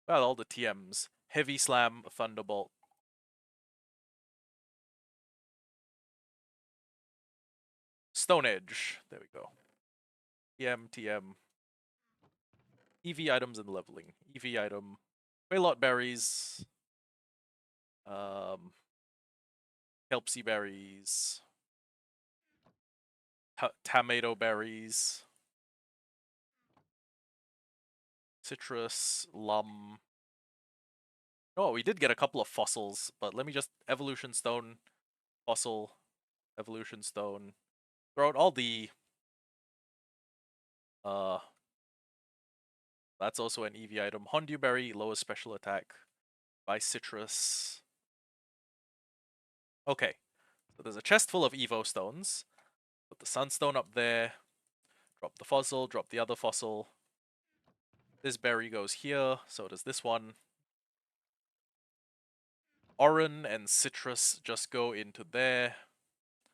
Well, all the TMs. Heavy Slam, Thunderbolt. Stone Edge. There we go. TM, TM. EV items and leveling. EV item. Waylot berries. Um, Kelpsy berries. tomato berries, citrus, lum. Oh, we did get a couple of fossils, but let me just evolution stone, fossil, evolution stone. Throw out all the that's also an EV item. Hondew berry, lowest special attack. Buy citrus. Okay, so there's a chest full of Evo stones. Put the sunstone up there. Drop the fossil, drop the other fossil. This berry goes here, so does this one. Oran and citrus just go into there.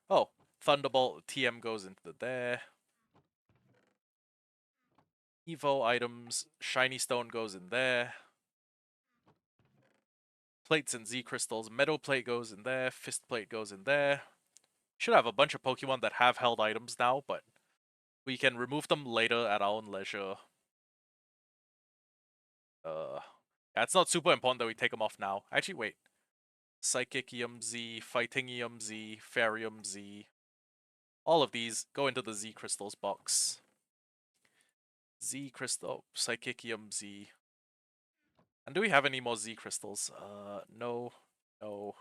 Oh, Thunderbolt TM goes into there. Evo items, shiny stone goes in there. Plates and Z crystals, metal plate goes in there, fist plate goes in there. Should have a bunch of Pokemon that have held items now, but we can remove them later at our own leisure. Yeah, it's not super important that we take them off now. Actually, wait. Psychic Z, Fighting Z, Farium Z. All of these go into the Z crystals box. Z crystal, Psychic Z. And do we have any more Z crystals? No, no,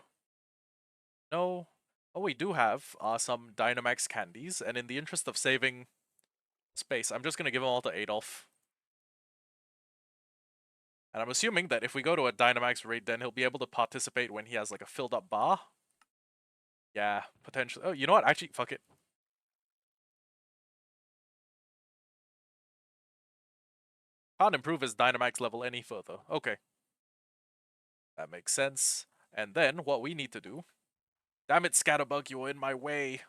no. Oh, we do have some Dynamax candies, and in the interest of saving space, I'm just gonna give them all to Adolf. And I'm assuming that if we go to a Dynamax raid, then he'll be able to participate when he has like a filled up bar. Yeah, potentially. Oh, you know what? Actually, fuck it. Can't improve his Dynamax level any further. Okay. That makes sense. And then what we need to do... Damn it, Scatterbug, you were in my way.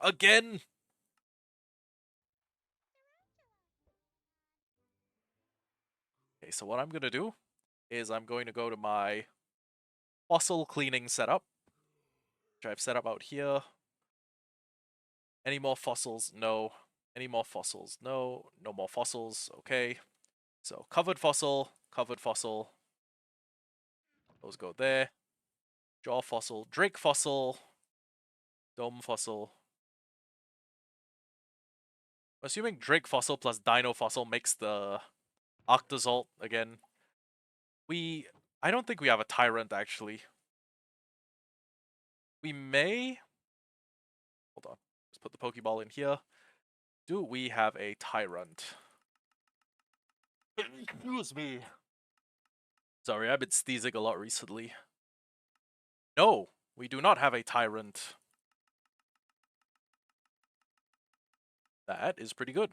Again! Okay, so what I'm gonna do is I'm going to go to my fossil cleaning setup, which I've set up out here. Any more fossils? No. Any more fossils? No. No more fossils. Okay. So covered fossil, those go there. Jaw fossil, Drake fossil, dome fossil. Assuming Drake fossil plus Dino fossil makes the Octozolt again. I don't think we have a Tyrant actually. We may... Hold on. Let's put the Pokeball in here. Do we have a Tyrant? Excuse me. Sorry, I've been sneezing a lot recently. No, we do not have a Tyrant. That is pretty good.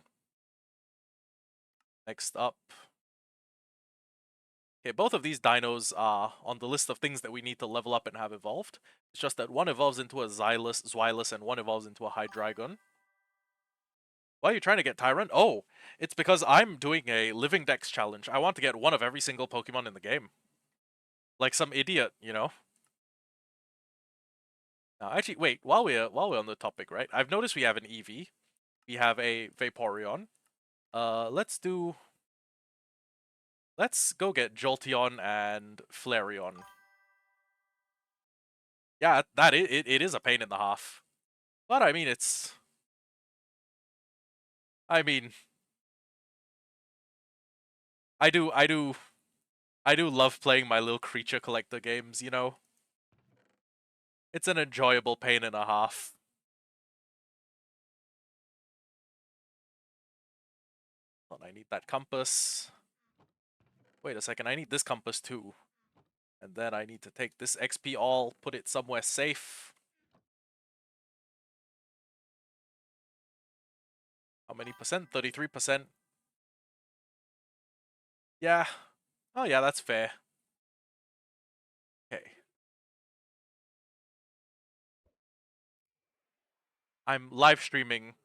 Next up. Okay, both of these dinos are on the list of things that we need to level up and have evolved. It's just that one evolves into a Zweilous, and one evolves into a Hydreigon. Why are you trying to get Tyrant? Oh, it's because I'm doing a Living Dex challenge. I want to get one of every single Pokemon in the game. Like some idiot, you know? Actually, wait, while we're on the topic, right? I've noticed we have an Eevee. We have a Vaporeon. Let's go get Jolteon and Flareon. Yeah, it is a pain in the half. But I mean, I mean, I do love playing my little creature collector games, you know? It's an enjoyable pain and a half. Hold on, I need that compass. Wait a second, I need this compass too. And then I need to take this XP all, put it somewhere safe. How many percent? 33%. Yeah. Oh yeah, that's fair. Okay. I'm live streaming.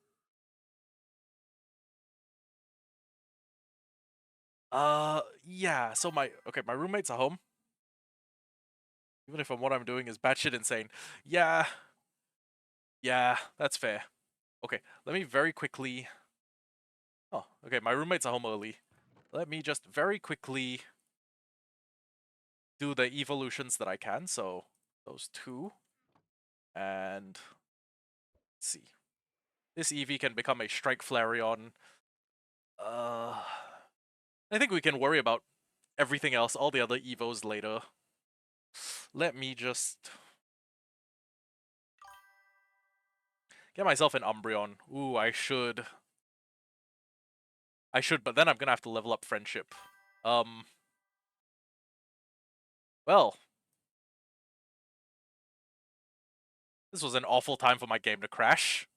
Yeah, so my roommates are home. Even if what I'm doing is batshit insane. Yeah. Yeah, that's fair. Okay, let me very quickly... Oh, okay, my roommates are home early. Let me just very quickly do the evolutions that I can. So, those two. And Let's see. This EV can become a Strike Flareon. I think we can worry about everything else, all the other Evos later. Let me just get myself an Umbreon. Ooh, I should, but then I'm gonna have to level up Friendship. Well, this was an awful time for my game to crash.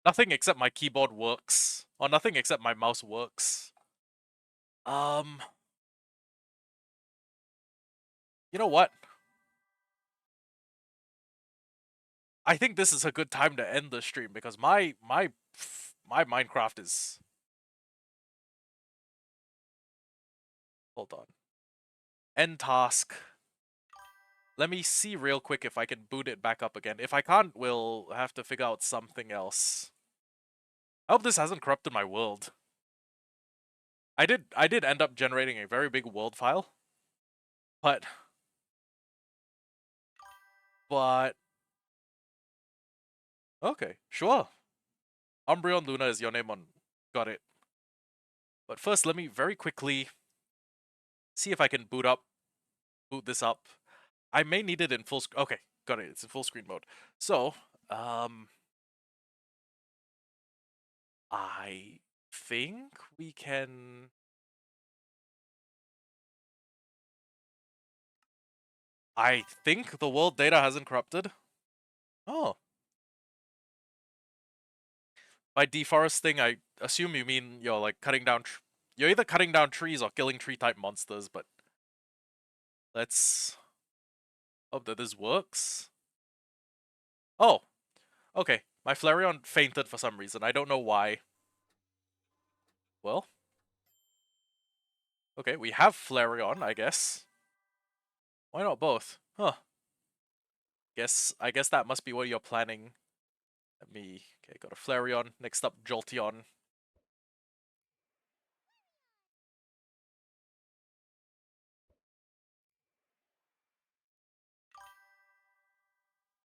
Nothing except my keyboard works. Or nothing except my mouse works. You know what? I think this is a good time to end the stream because my Minecraft is... Hold on. End task. Let me see real quick if I can boot it back up again. If I can't, we'll have to figure out something else. I hope this hasn't corrupted my world. I did end up generating a very big world file. But okay, sure. Umbreon Luna is your name on... Got it. But first, let me very quickly see if I can boot this up. I may need it in full screen. Okay, got it. It's in full screen mode. So, I think we can... I think the world data hasn't corrupted. Oh. By deforesting, I assume you mean you're like cutting down... You're either cutting down trees or killing tree-type monsters, but... Let's hope that this works. Oh, okay. My Flareon fainted for some reason. I don't know why. Well. Okay, we have Flareon, I guess. Why not both? Huh. I guess that must be what you're planning. Okay, got a Flareon. Next up, Jolteon.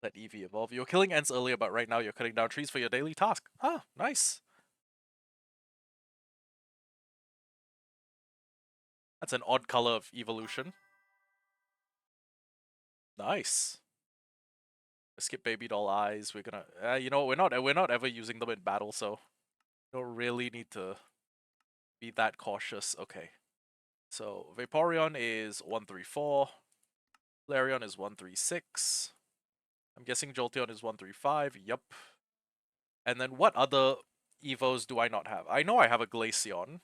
Let Eevee evolve. You were killing ants earlier, but right now you're cutting down trees for your daily task. Ah, nice. That's an odd color of evolution. Nice. Skip baby doll eyes. We're gonna, you know, we're not ever using them in battle, so don't really need to be that cautious. Okay. So Vaporeon is 134. Flareon is 136. I'm guessing Jolteon is 135. Yup. And then what other Evos do I not have? I know I have a Glaceon,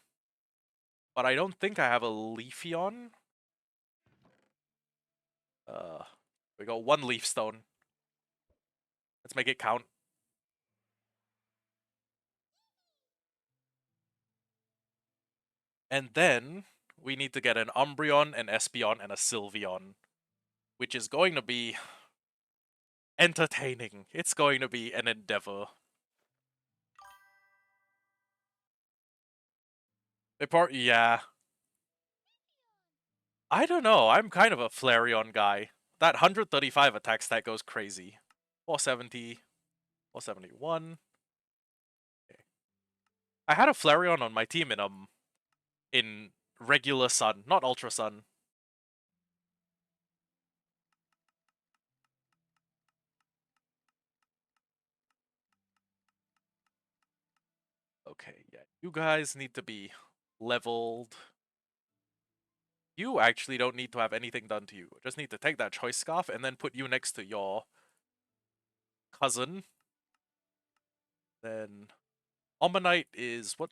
but I don't think I have a Leafeon. We got one Leaf Stone. Let's make it count. And then we need to get an Umbreon, an Espeon, and a Sylveon, which is going to be entertaining. It's going to be an endeavor. Yeah. I don't know. I'm kind of a Flareon guy. That 135 attack stat goes crazy. 470, 471. Okay. I had a Flareon on my team in regular Sun, not Ultra Sun. Okay, yeah. You guys need to be leveled. You actually don't need to have anything done to you. Just need to take that Choice Scarf and then put you next to your cousin. Then Omanyte is what?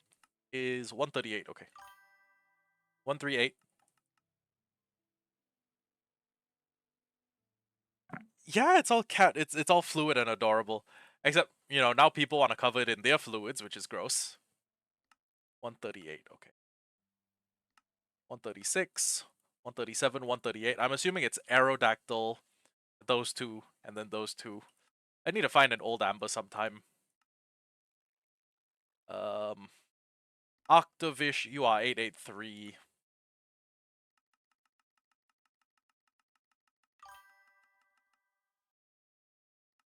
Is 138, okay. 138. Yeah, it's all it's all fluid and adorable. Except, you know, now people want to cover it in their fluids, which is gross. 138, okay. 136, 137, 138. I'm assuming it's Aerodactyl, those two, and then those two. I need to find an old Amber sometime. Octavish, you are 883.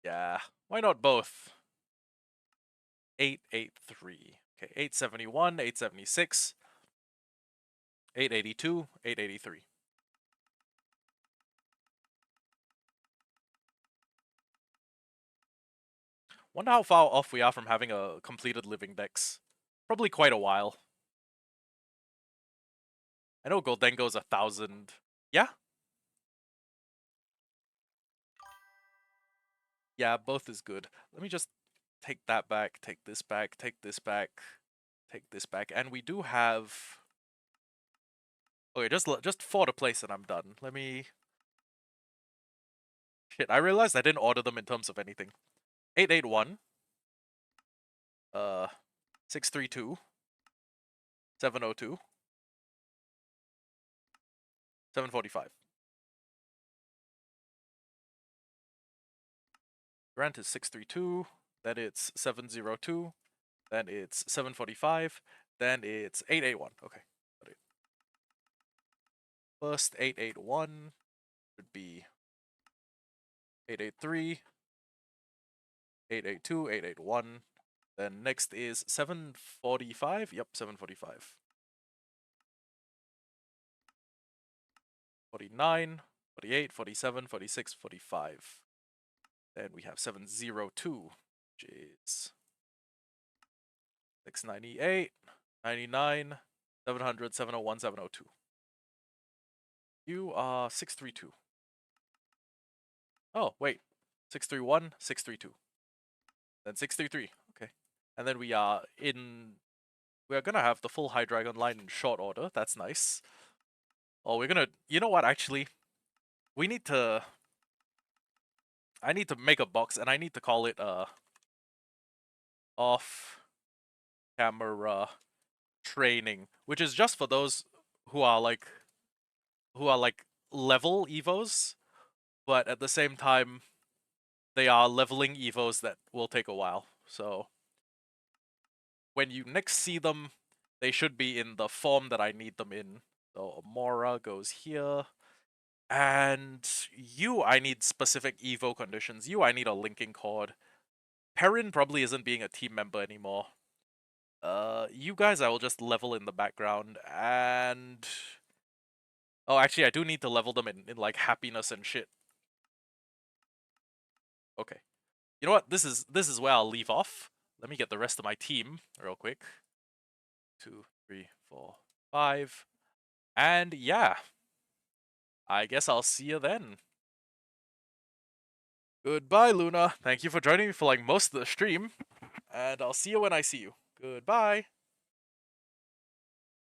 Yeah, why not both? 883. Okay, 871, 876, 882, 883. Wonder how far off we are from having a completed living dex. Probably quite a while. I know Goldengo's 1,000. Yeah? Yeah, both is good. Let me just take that back, take this back, take this back, take this back. And we do have... Okay, just for the place and I'm done. Let me... Shit, I realized I didn't order them in terms of anything. 881. 632. 702. 745. Grant is 632. Then it's 702. Then it's 745. Then it's 881. Okay. Got it. First 881 should be 883, 882, 881. Then next is 745. Yep, 745. 49, 48, 47, 46, 45. Then we have 702, which is 698, 99, 700, 701, 702. You are 632. Oh, wait. 631, 632. Then 633. Okay. And then we are gonna have the full High Dragon line in short order. That's nice. Oh, we're gonna... You know what, actually? We need to... I need to make a box, and I need to call it, off-camera training, which is just for those who are like level evos, but at the same time they are leveling evos that will take a while. So when you next see them, they should be in the form that I need them in. So Mora goes here. And you, I need specific evo conditions. You, I need a linking cord. Perrin probably isn't being a team member anymore. You guys I will just level in the background, and... Oh, actually, I do need to level them in like, happiness and shit. Okay. You know what? This is where I'll leave off. Let me get the rest of my team real quick. 2, 3, 4, 5. And yeah. I guess I'll see you then. Goodbye, Luna. Thank you for joining me for like most of the stream. And I'll see you when I see you. Goodbye.